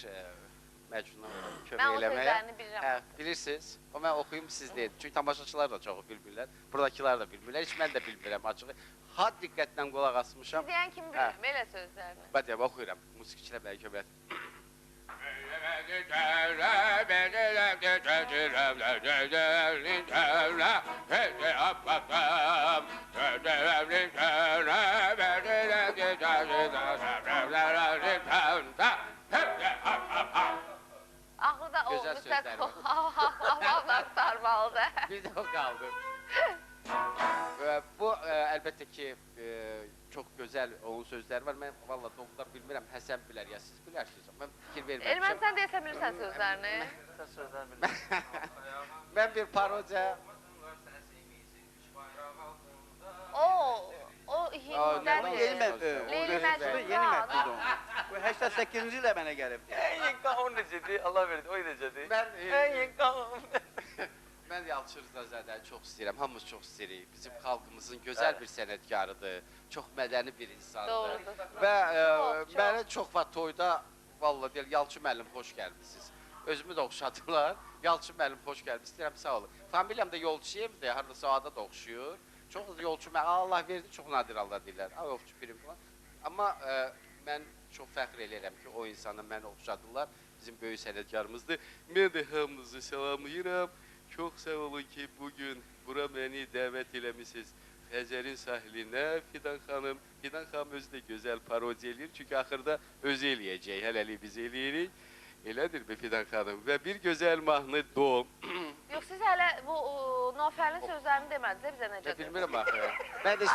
Məcnuna mən kömək o eləməyə. sözlərini bilirəm. Bilirsiniz. O mən oxuyum, siz deyin. Çünki tamaşaçılar da çoxu bilmirlər. Buradakılar da bilmirlər. Heç mən də bilmirəm açığı. Had diqqətlə qulaq asmışam. Siz deyən kimi bilirəm, elə sözlərini. Bədiyyə oxuyuram. Musiqiçilər bəlkə bilər. Axırda o Gözəl mütləq sözləri var. havamla sarmalıdır. Bir də o qaldı. Bu əlbəttə ki, çox gözəl onun sözləri var. Mən valla doğrudan bilmirəm, Həsən bilər ya siz bilərsiniz. Mən fikir verməmişəm. Ermən, sən deyəsən bilirsən sözlərini. Sən sözlərini bilmirsən. Mən bir parodiya... O hindədir. Yeni mətn. Leyli Məcnun. Yeni mətndir o. Bu 88-ci ildə mənə gəlibdi. Yenqahun necədir? Allah verdi, o necədir? Mən, Yenqahun. mən Yalçın Rızadəni çox istəyirəm, hamımız çox istəyirik. Bizim xalqımızın gözəl bir sənətkarıdır, çox mədəni bir insandır. Doğrudur. Və Çox. mənə çox vaxt toyda, valla deyil, Yalçın müəllim xoş gəlmişsiniz. Özümü də oxşadılar, Yalçın müəllim xoş gəlmişsiniz, deyirəm sağ olun. Familiyam da Yolçuyevdir, hardasa o ada da oxşuyur. Çox yolçu, Allah verdi, çox nadir Allah deyirlər, yolçu birim falan. Amma mən çox fəxr eləyirəm ki, o insana məni oxşadılar, bizim böyük sənətkarımızdır. Mən də hamınızı salamlayıram. Çox sağ olun ki, bugün bura məni dəvət eləmişsiniz. Xəzərin sahilinə Fidan xanım. Fidan xanım özü də gözəl parodiya eləyir, çünki axırda özü eləyəcək, hələlik biz eləyirik. Elədir be Fidan xanım və bir gözəl mahnı Doğum. Yox, siz hələ bu Nofəlin sözlərini demədiniz, bizə necədir? Bilmirəm axı. Mən də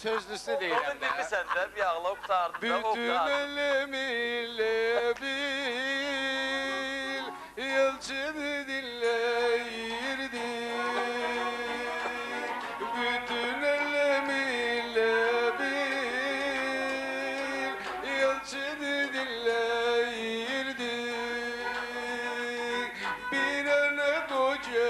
sözlüsü Onu deyirəm. bilmirsən də, bir ağla qurtardı da, o Bütün qurtardı. elemiyle bil, yalçını dinleyirdi. Bütün elemiyle bil, yalçını dinleyirdi. Bir ana koca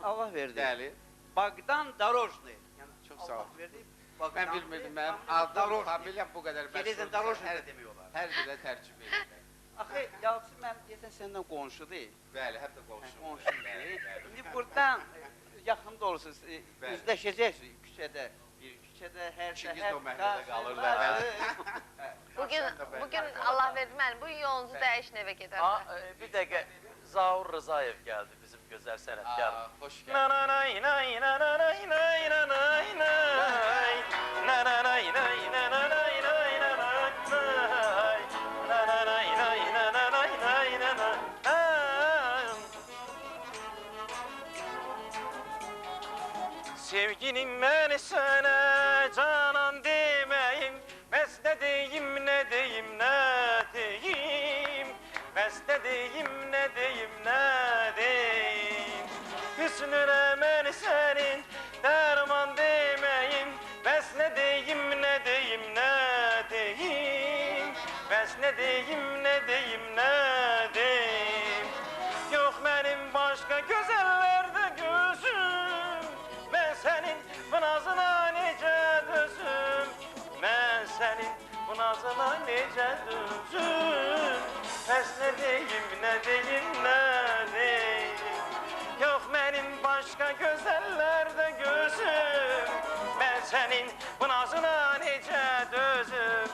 Allah verdi. Bəli. Bagdan Darojny. Yəni Çox sağ ol. Allah verdi. Mən bilmirdim, mənim adım, familiyam bu qədər Gelizin məşhur. Darojny da demək olar. Hər dilə tərcümə edirlər. Axı Yalçın mənim deyəsən səndən qonşudur. Bəli, həm də qonşum. Qonşudur. İndi buradan yaxın da olursunuz, Bəli. üzləşəcəksiniz küçədə. Bir küçədə hər İkiniz səhər də o məhəllədə qalırlar, Bugün Allah verdi mən bu yolunuzu dəyişin evə gedərsiniz. Bir dəqiqə Zaur Rızayev gəldi bizim gözəl sənətkar. Xoş gəldin. Sevgilim ben sana canan demeyim, Bəs ne deyim, ne deyim, ne deyim, Bəs ne deyim, ne deyim, ne deyim. Hüsnüne ben senin derman demeyim, Bəs ne deyim, ne deyim, ne deyim, Bəs ne deyim, ne deyim, ne deyim. Yok benim başka gözellerde gözüm, Ben senin bu nazına nece dözüm, Ben senin bu nazına nece dözüm. Pes ne deyim, ne deyim, ne deyim. Yok benim başka gözellerde gözüm, Ben senin bu nazına nece dözüm,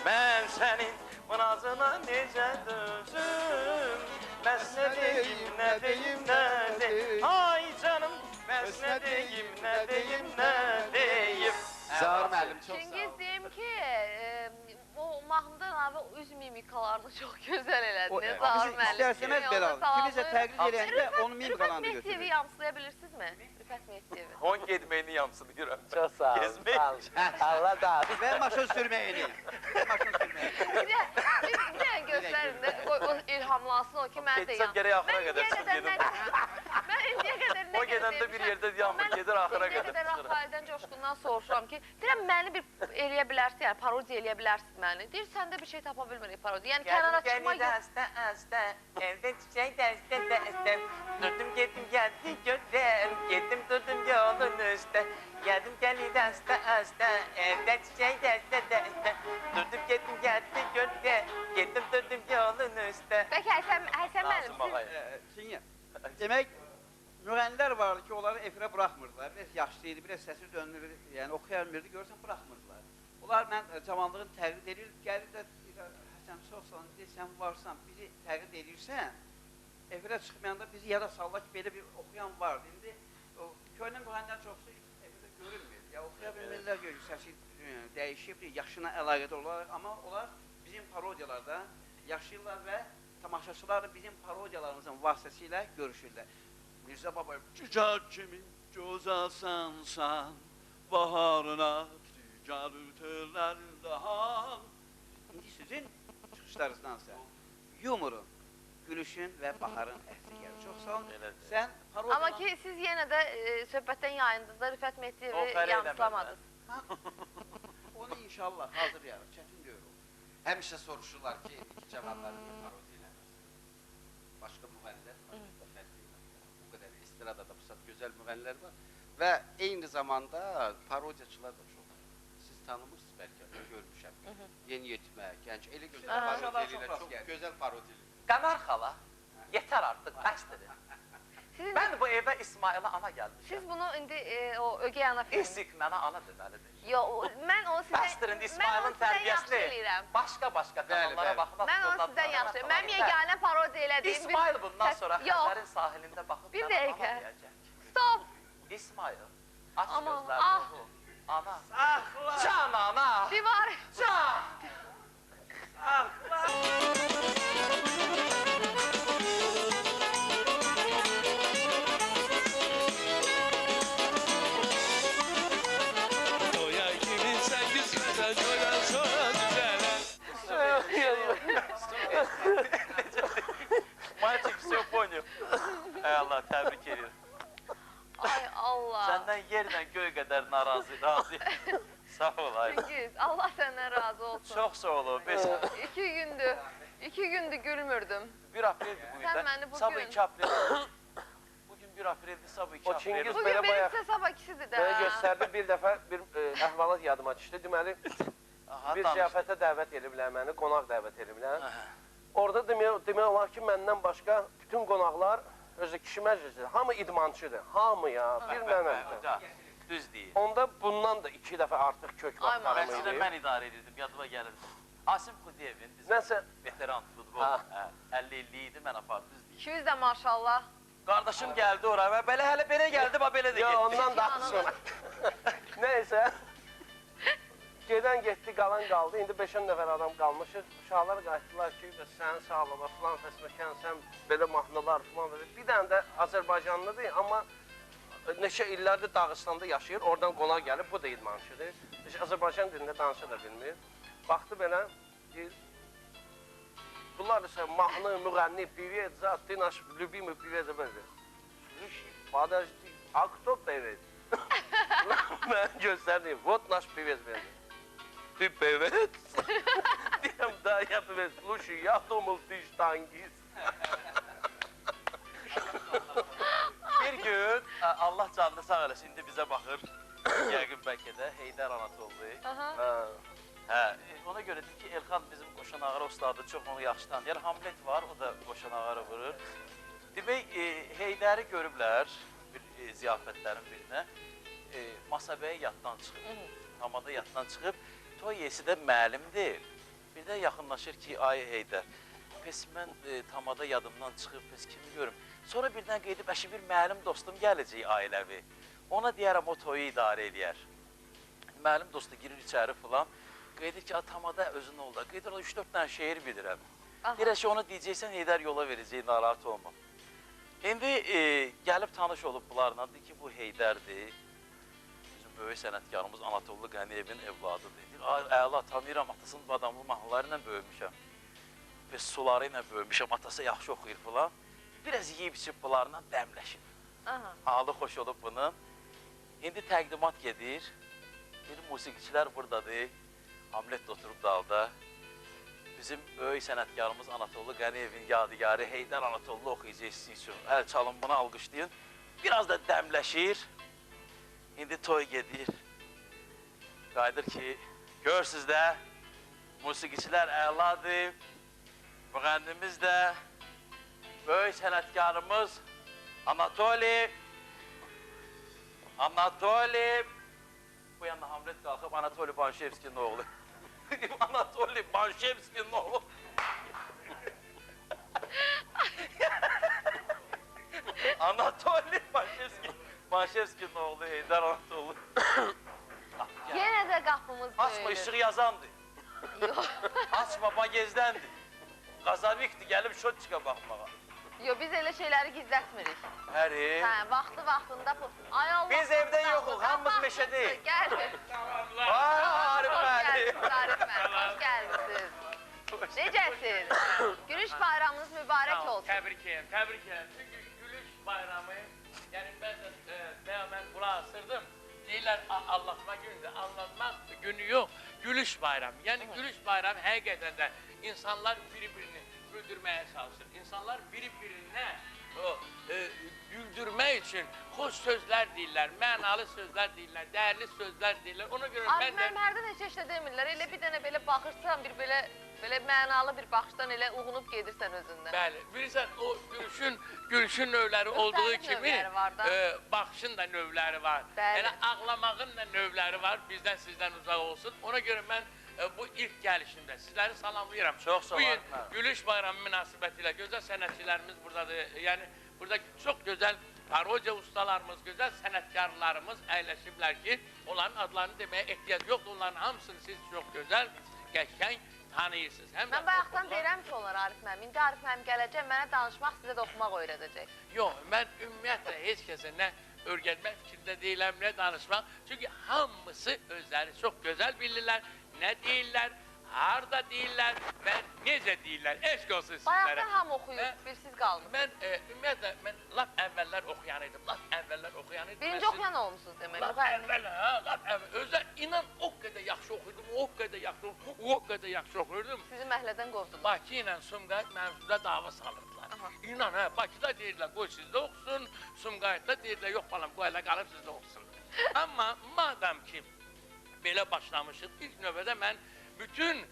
Ben senin bu nazına nece dözüm. Pes ne deyim, ne deyim, ne deyim. Ay canım, pes ne deyim, ne deyim, ne deyim. Zaur müəllim, çox sağ Çingiz ol. deyim ki, bu mahnıdan abi üz mimikalarını çox gözəl O, elədiniz. bizi Zaur müəllim. istərsəməz belə alın. Kimizə təqlid eləyəndə onun mimikalarını Rüfət götürür. Mehdiyevi yamsılayabilirsiniz mi? Rüfət Mehdiyevi. On getməyini yamsınıyorum. Çox sağ ol. Gezmək. Sağ ol. Allah da. Və maşın sürməyini. Maşın sürməyini. Bir dənə göstərin də, o ilhamlansın o ki, mən də Getsəm gərək axıra qədər mən indiyə qədər nə O gedəndə bir yerdə yanmır, gedir axıra qədər. İndiyə qədər Rafaeldən Coşqundan soruşuram ki, deyirəm məni bir eləyə bilərsiniz, yəni parodiya eləyə bilərsiniz məni. Deyir, səndə bir şey tapa bilmirik parodiya. Yəni kənara çıxma yox. Asta, evde çiçek de, Durdum geldim geldi gördüm, Gittim durdum yolun üstte. Geldim geldi asta, evde çiçek de, Durdum geldim geldi gördüm, Gittim durdum yolun üstte. Bəlkə Həsən müəllim, siz Sinya. Demək, müğənnilər vardı ki, onları efirə buraxmırdılar. Biraz yaşlı idi, biraz səsi dönmür, yəni oxuya bilmirdi, görürsən buraxmırdılar. Onlar mən cavanlığın təqlid edir, gəlir də Həsən çoxsan, sən varsan, bizi təqlid edirsən, efirə çıxmayanda bizi yada sallar ki, belə bir oxuyan vardı. İndi o köhnə müğənnilər çoxsu efirə görünmür. Ya oxuya bilmirlər, görür, səsi dəyişib, yaşına əlaqədə olaraq, amma onlar bizim parodiyalarda yaşayırlar və tamaşaçılar da bizim parodiyalarımızın vasitəsilə görüşürlər. Mirzə Babayev, Cücək kimi gözəlsənsən, baharına tüccar ütürlərində ham. İndi sizin çıxışlarınızdansa yumorun, gülüşün və baharın əhsi gəlir. Çox sağ olun. Sən parodiyalar... Amma ki, siz yenə də söhbətdən yayındınızda Rüfət Mehdiyevi yamsılamadınız. Onu inşallah hazırlayarıq, çətin deyil o. Həmişə soruşurlar ki, iki cavanları niyə parodiya eləmir? Başqa müğənnilər var, bu qədər estradada bu saat gözəl müğənnilər var və eyni zamanda parodiyaçılar da çoxdur. Siz tanımırsınız bəlkə, görmüşəm. Yeniyetmə, gənc, elə gözəl parodiya eləyirlər, çox gözəl parodiya eləyirlər. Qəmər xala, yetər artıq, bəsdir. Ben bu evə İsmail'a ana gəlmişəm. Siz bunu indi o Ögey Ana filmi... İzik mənə ana deməlidir. Yo, mən onu sizdən... Bəsdir indi İsmail'ın tərbiyəsini başqa kanallara baxmaq. Mən onu sizdən yaxşı eləyirəm. Mənim yeganə parodiya elədiyim... İsmail bundan sonra Xəzərin sahilində baxıb bir mənə ana dəqiqə. deyəcək. Stop! İsmail, aç Aman, gözlərini. Ana. Saxla! Can ana. Divar! Can. Doya kimin sen güzel, doya sonra düzeler. Mальчик все понял. Ey Allah, təbrik edirəm. Ay Allah! Səndən yerlə göy qədər razıyım. Sağ ol ay. Çingiz, Allah səndən razı olsun. Çox sağ ol. İki gündür gülmürdüm. 1 apreldir bugün. Sən məni bugün- Sabah 2 aprel. Bugün 1 apreldir, sabah 2 O apreldir. Çingiz Bugün belə benim bayaq size sabah ikisidir de. mənə göstərdi bir dəfə bir əhvalat yadıma düşdü. Deməli, Aha, bir danışdı. ziyafətə dəvət ediblər məni, qonaq dəvət ediblər. Aha. Orada demək olar ki, məndən başqa bütün qonaqlar özü kişi məclisidir. Hamı idmançıdır. Hamı ya, bir mənəm. Hocam, düz deyil. Onda bundan da 2 dəfə artıq kök Ay, vaxtlarım Ben sizden idi. ben idare edildim, yadıma gelir. Asim Kudiyev'in bizim Nəsə veteran futbol, Ha. 50-50 idi, mən apardım, düz deyil. 200 de maşallah. Kardeşim geldi oraya ve böyle hele bana geldi, bak böyle de ya gitti. ondan daha sonra. Nəysə. Gedən getdi, qalan qaldı. İndi 5-10 nəfər adam qalmışıq. Uşaqlar qayıtdılar ki, sən sağlama filan fəsməkan, sən belə mahnılar filan dedi. Bir dənə də Azərbaycanlıdır, amma neçə illərdir Dağıstanda yaşayır. Oradan qonaq gəlib, bu da idmançıdır. Heç Azərbaycan dilində danışa da bilmir. Baxdı belə, deyir, bunlar ise mahnı, müğənni, привет, za, ты наш любимый привет, böyle. Подожди, а кто привет? Mən göstərdim, вот наш привет verdi. Ты привет? Deyəm, да, я привет. Слушай, я думал, ты штангист. Bir gün, Allah canını sağ eləsin, indi bizə baxır. Yəqin bəlkə də Heydər Anatollu. Aha. Hə. Ona görədir ki, Elxan bizim qoşan ağara ustadı, çox onu yaxşı tanıyır. Hamlet var, o da qoşan ağara vurur. Demək, Heydəri görüblər bir ziyafətlərin birinə. Masabəyə yaddan çıxıb, tamada yaddan çıxıb. Toy yesi də müəllimdir. Bir də yaxınlaşır ki, ay Heydər, pes mən tamada yadımdan çıxıb, pes kimi görüm. Sonra birdən qeydib, əşi bir müəllim dostum gələcək ailəvi. Ona deyərəm, o toyu idarə eləyər. Müəllim dostu girir içəri filan. Qeydir ki, tamada özün oldu. Qeydir, 3-4 dənə şeir bilirəm. Deyirək ki, onu deyəcəksən, Heydər yola verəcək, narahat olma. İndi gəlib tanış olub bunlarla, deyir ki, bu Heydərdir. Bizim böyük sənətkarımız Anatollu Qəniyevin evladıdır. Deyir, əla, tanıyıram, atasının badamlı mahnıları ilə böyümüşəm. Ve suları ilə böyümüşəm, atası yaxşı oxuyur filan. Biraz yeyib içib bunlarla dəmləşib. Halı xoş olub bunun. İndi təqdimat gedir. Bir musiqiçilər buradadır. Hamlet oturub dalda. Bizim böyük sənətkarımız Anatollu Qəniyevin yadigarı Heydər Anatollu oxuyacaq sizin üçün. Əl çalın, bunu alqışlayın. Biraz da dəmləşir. İndi toy gedir. Qayıdır ki, görsünüz də, musiqiçilər əladır. Müğənnimiz də, böyük sənətkarımız Anatoli. Bu yana Hamlet qalxıb Anatoli Banşevskinin oğlu. Anatoli Banşevskinin oğlu. Anatoli Banşevskinin oğlu Heydər Anatoli. Yine de kapımız Açma, böyüdür. işığı yazandı. Yok. Açma, bagezdendi. Qazavikdi, gəlib şotçika baxmağa. Yo, biz öyle şeyleri gizletmirik. Həri. Ha, vaxtında bu. Ay Allah. Biz evdə Allah, yoxuq, Allah, hamımız Allah, meşədəyik. Gel. Arif Hoş müəllim. geldiniz Arif müəllim. Hoş geldiniz. Necəsiz? Gülüş bayramınız mübarək olsun. Təbrik edirəm, təbrik edirəm. Çünki gülüş bayramı, yəni bəzən mən qulaq asırdım. Deyirlər, anlatma günüdür, anlatmaq günü yox, gülüş bayramı. Yəni gülüş bayramı həqiqətən də insanlar bir-birini güldürməyə çalışır. İnsanlar bir-birinə güldürmək üçün xoş sözlər deyirlər, mənalı sözlər deyirlər, dəyərli sözlər deyirlər. Ona görə Arif mən də... müəllim hərdən heç də demirlər. Elə bir dənə belə baxırsan, bir belə mənalı bir baxışdan elə uğunub gedirsən özündən. Bəli, bilirsən o gülüşün növləri olduğu Müxtəlif kimi növləri var da. baxışın da növləri var. Bəli. Yəni ağlamağın da növləri var, bizdən sizdən uzaq olsun. Ona görə mən bu ilk gəlişimdə sizləri salamlayıram. Çox sağ olun. Bu gün Gülüş bayramı münasibətilə gözəl sənətçilərimiz buradadır. Yəni burada çox gözəl parodiya ustalarımız, gözəl sənətkarlarımız əyləşiblər ki, onların adlarını deməyə ehtiyac yoxdur. Onların hamısını siz çox gözəl, qəşəng tanıyırsınız. Mən bayaqdan deyirəm ki onlara Arif müəllim, indi Arif müəllim gələcək, mənə danışmaq, sizə də oxumaq öyrədəcək. Yox, mən ümumiyyətlə heç kəsə nə öyrətmək fikrində deyiləm, nə danışmaq. Çünki hamısı özləri çox gözəl bilirlər, nə deyirlər, harda deyirlər və necə deyirlər. Eşq olsun sizlərə. Bayaqdan hamı oxuyur, bir siz qalmısınız. Mən ümumiyyətlə, mən lap əvvəllər oxuyan idim, Birinci oxuyan olmuşsunuz demək. Lap əvvəl, lap əvvəl. Özə inan o qədər yaxşı oxuyurdum, o qədər yaxşı oxuyurdum. Sizi məhəllədən qovdular. Bakı ilə Sumqayıt mənim üstümdə dava salırdılar. İnan hə, Bakıda deyirlər qoy sizdə oxusun, Sumqayıtda deyirlər yox balam qoy elə qalıb sizdə oxusun. Amma madam ki belə başlamışıq, ilk növbədə mən bütün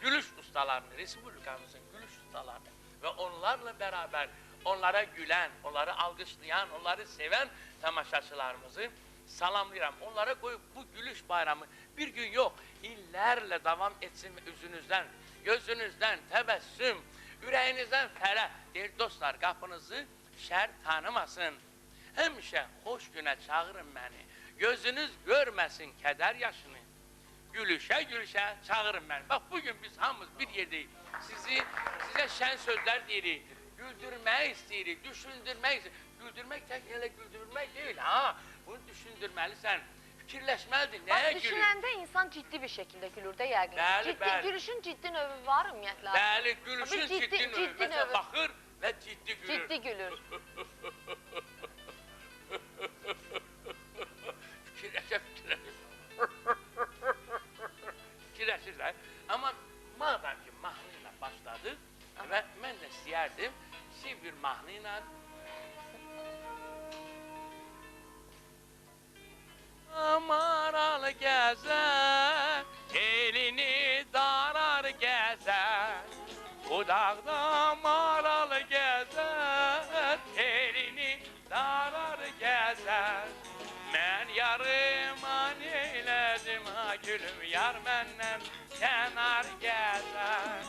gülüş ustalarını, Respublikamızın gülüş ustalarını və onlarla bərabər onlara gülən, onları alqışlayan, onları sevən tamaşaçılarımızı salamlayıram. Onlara qoyub bu gülüş bayramı bir gün yox, illərlə davam etsin üzünüzdən, gözünüzdən təbəssüm, ürəyinizdən fərəh. Deyir dostlar, qapınızı şər tanımasın. Həmişə xoş günə çağırın məni. Gözünüz görməsin kədər yaşını. Gülüşə çağırın məni. Bax, bugün biz hamımız bir yerdəyik. Sizə şən sözlər deyirik. Güldürmək istəyirik, düşündürmək istəyirik. Güldürmək tək elə güldürmək deyil, ha? Bunu düşündürməlisən, fikirləşməlidir, nəyə gülür? Düşünəndə insan ciddi bir şəkildə gülür də yəqin. Bəli. Gülüşün ciddi növü var ümumiyyətlə? Bəli, gülüşün ciddi növü. Məsələn, baxır və ciddi gülür. Ciddi gülür. Fikirləşirlər. Amma madem ki mahnı ilə başladıq və mən də istəyərdim bir mahnı ilə Maralı gəzər, elini darar gəzər, bu dağda maralı gəzər, elini darar gəzər. Mən yarıman eylədim, ha gülüm, yar məndən kənar gəzər.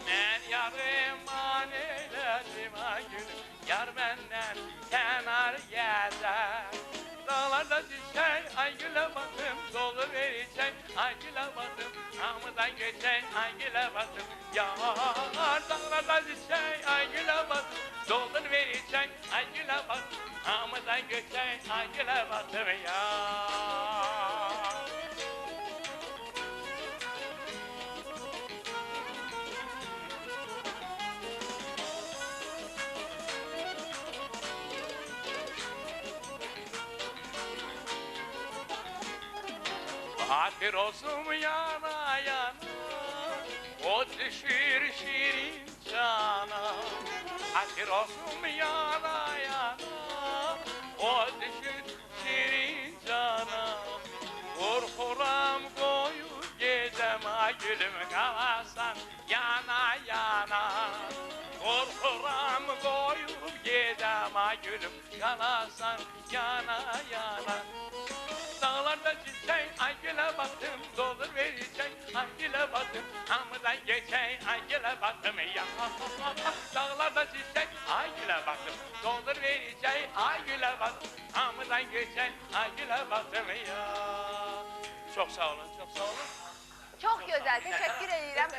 Mən yarıman eylədim, ha gülüm, yar məndən kənar gəzər. Dağlarda düşək, ay gülə batım, dolu verəcək, ay gülə batım, hamıdan geçək, ay gülə batım. Yar, dağlarda düşək, ay gülə batım, dolu verəcək, ay gülə batım, hamıdan geçək, ay gülə batım, yar. Hatır olsun yana yana, o düşür şirin cana. Hatır olsun yana yana, o düşür şirin cana. Korkuram koyup gecem, ha gülüm kalasan yana yana. Korkuram koyup gecem, ha gülüm kalasan yana yana. Dağlarda çiçek, ay güle batım, dolur verecek, ay güle batım, hamıdan geçek, ay güle batım ya. Dağlarda çiçek, ay güle batım, dolur verecek, ay güle batım, hamıdan geçek, ay güle batım ya. Çok sağ olun, çok sağ olun. Çok güzel, teşekkür ederim.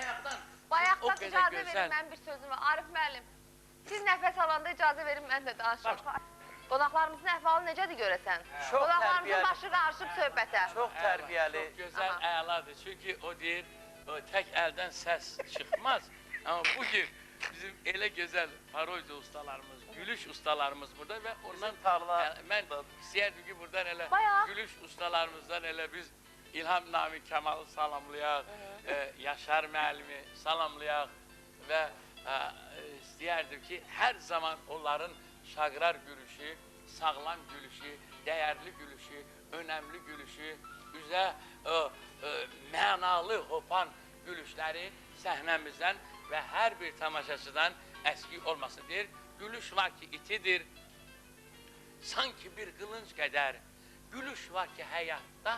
Bayaqdan icazə verin, mən bir sözüm var. Arif müəllim, siz nəfəs alanda icazə verin, mən də danışım. Qonaqlarımızın əhvalı necədir görəsən? Qonaqlarımızın başı qarışıb söhbətə. Çox tərbiyəli. Çok güzel, əladır. Çünki o deyir, tək əldən səs çıxmaz. Amma bugün bizim elə gözəl parodiya ustalarımız, gülüş ustalarımız burada və ondan mən istəyərdim ki, buradan elə gülüş ustalarımızdan elə biz İlham Nami Kemalı salamlayaq, Yaşar müəllimi salamlayaq və istəyərdim ki, hər zaman onların şaqrar gülüşü, sağlam gülüşü, dəyərli gülüşü, önəmli gülüşü, üzə mənalı hopan gülüşləri səhnəmizdən və hər bir tamaşaçıdan əski olmasıdır. Gülüş var ki itidir, sanki bir qılınc qədər. Gülüş var ki həyatda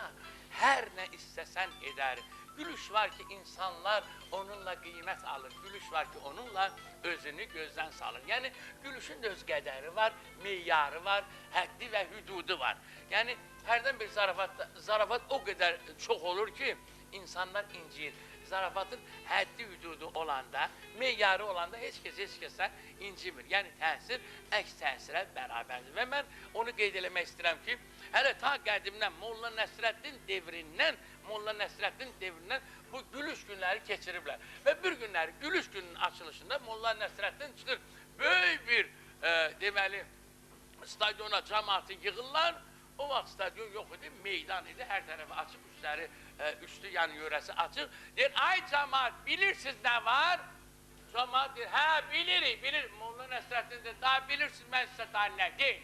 hər nə istəsən edər. Gülüş var ki insanlar onunla qiymət alır. Gülüş var ki onunla özünü gözdən salır. Yəni gülüşün də öz qədəri var, meyarı var, həddi və hüdudu var. Yəni hərdən bir zarafat o qədər çox olur ki insanlar inciyir. Zarafatın həddi hüdudu olanda, meyarı olanda heç kəsə incimir. Yəni təsir əks təsirə bərabərdir. Və mən onu qeyd eləmək istəyirəm ki, hələ ta qədimdən Molla Nəsrəddin devrindən bu gülüş günləri keçiriblər. Və bir günləri gülüş gününün açılışında Molla Nəsrəddin çıxır, böyük bir deməli stadiona cəmaatı yığırlar. O vaxt stadion yox idi, meydan idi, hər tərəfi açıq, üstü yan yörəsi açıq. Deyir, ay cəmaat, bilirsiniz nə var? cemaat deyir, hə bilirik, bilir. Molla Nəsrəddin deyir, daha bilirsiniz, mən sizə daha nə deyim.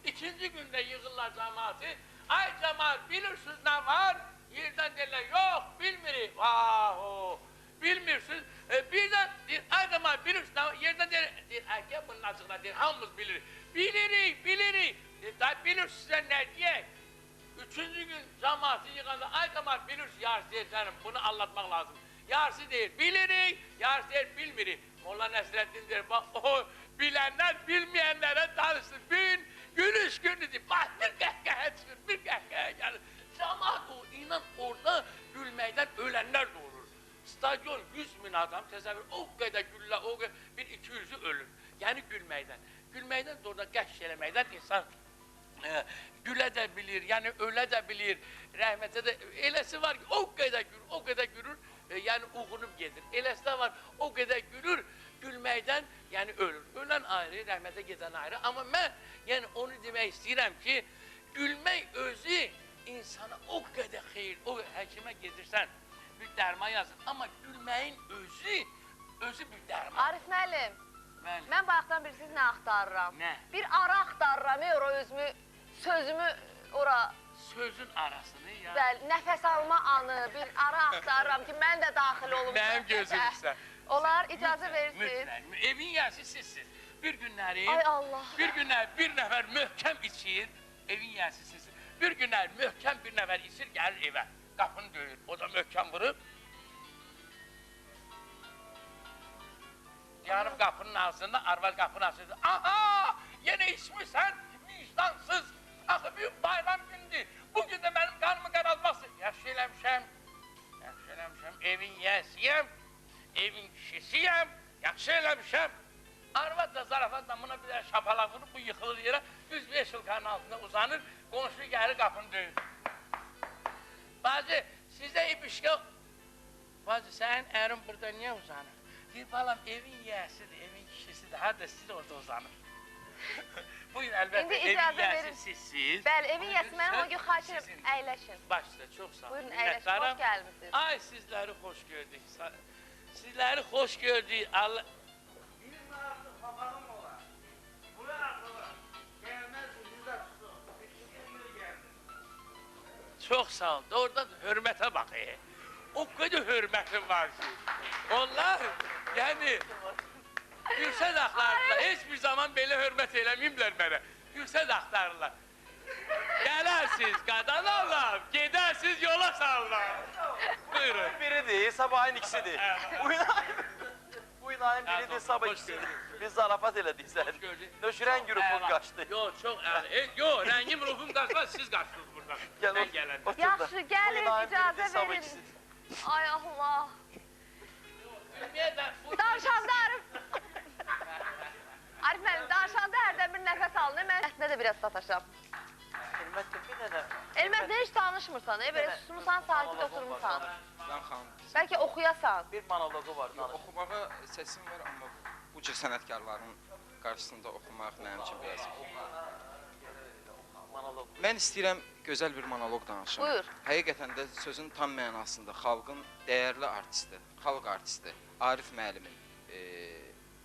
İkinci gündə yığırlar cemaatı, ay cemaat bilirsiniz nə var? Yerdən deyirlər, yox bilmirik, bilmirsiniz. Birdən deyir, ay cemaat bilirsiniz nə var? Yerdən deyir, gəl bunun acıqla deyir, hamımız bilirik. Bilirik. Daha bilirsiniz sizə nə deyək? Üçüncü gün cemaatı yığanda, ay cemaat bilirsiniz, yarısı deyir canım, bunu anlatmaq lazım. Yarısı deyir, bilirik, yarısı deyir, bilmirik. Molla Nəsrəddin deyir, bax, o bilənlər bilməyənlərə danışsın. Gülüş günüdür, bax, bir qəhqəhə çıxır, bir qəhqəhə gəlir. Cemaat o, inan orada gülməkdən ölənlər də olur. Stadion 100 min adam, təsəvvür, o qədər güllə, o qədər, bir 200'ü ölür. Yəni gülməkdən. Gülməkdən də orada qəşş eləməkdən insan gülə də bilir, yəni ölə də bilir, rəhmətə də, eləsi var ki, o qədər gülür, yəni uğunub gedir. Eləsi də var, o qədər gülür, gülməkdən, yəni ölür. Ölən ayrı, rəhmətə gedən ayrı. Amma mən, yəni onu demək istəyirəm ki, gülmək özü insana o qədər xeyir, o həkimə gedirsən, bir dərman yazır. Amma gülməyin özü bir dərman. Arif müəllim, Bəli. mən bayaqdan bilirsiniz nə axtarıram? Nə? Bir ara axtarıram, ora özümü, sözümü ora... Sözün arasını ya. Bəli, nəfəs alma anı, bir ara axtarıram ki, mən də daxil olum. Mənim gözümsə. Onlar icazə verirsiniz. Mütləq. Evin yəsi sizsiz. Bir günləri, Ay Allah. bir günlər bir nəfər möhkəm içir, evin yəsi sizsiz. Bir günlər möhkəm bir nəfər içir, gəlir evə. Qapını döyür, o da möhkəm vurub. Yanım qapının ağzında, arvad qapının ağzında. Aha! Yenə içmirsən, vicdansız. Axı büyük bayram gündür. Bugün də mənim qanımı qaralmaqsın. Yaxşı eləmişəm, evin yəsiyəm, evin kişisiyəm, yaxşı eləmişəm. Arvad da zarafatla buna bir də şapalaq vurub, bu yıxılır yerə, düz beşilkanın altında uzanır, qonşu gəlir qapını döyür. Bacı, sizdə ibişqə... Bacı, sənin ərin burada niyə uzanır? Deyir, balam, evin yəsidir, evin kişisidir, hadi siz orada uzanır. Buyurun, əlbəttə, evin yəsi sizsiz. Bəli, evin yəsi mənim o gün xahiş edirəm, əyləşin. Başda, çox sağ olun. Buyurun, əyləşin, xoş gəlmişsiniz. Ay, sizləri xoş gördük. Sizləri xoş gördük. Allah... Bizim artıq papağım olar. Bura artıq gəlməzsiniz də Çox sağ olun. Orada hörmətə bax. O qədər hörmətim var ki. Onlar, yəni, yüksək axtarırlar. Heç bir zaman belə hörmət eləməyiblər mənə. Yüksək axtarırlar. Gələrsiniz, qadan Allah, gedərsiniz, yola sallar. Buyurun. Biridir, sabahın ikisidir. Bu inayın biridir, sabah ikisidir. Biz zarafat elədik sən. Nöşürən grubun qaçdı. Yox, çox əla. Yox, rəngim ruhum qaçmaz, siz qaçdınız buradan. Mən gələndə. Yaxşı, gəlin, icazə verin. Ay Allah. Danışanda Arif... Arif müəllim, danışanda hərdən bir nəfəs alın, mən mətnə də biraz sataşam. Elmətdə bir dənə... Elmətdə heç danışmırsan, belə susmusan, sakit oturmursan. Mən xanım. Bəlkə oxuyasan. Bir monologu var. Oxumağa səsim var, amma bu cür sənətkarların qarşısında oxumaq mənim üçün biraz... Mən istəyirəm gözəl bir monoloq danışım. Buyur. Həqiqətən də sözün tam mənasında xalqın dəyərli artisti, xalq artisti Arif müəllimin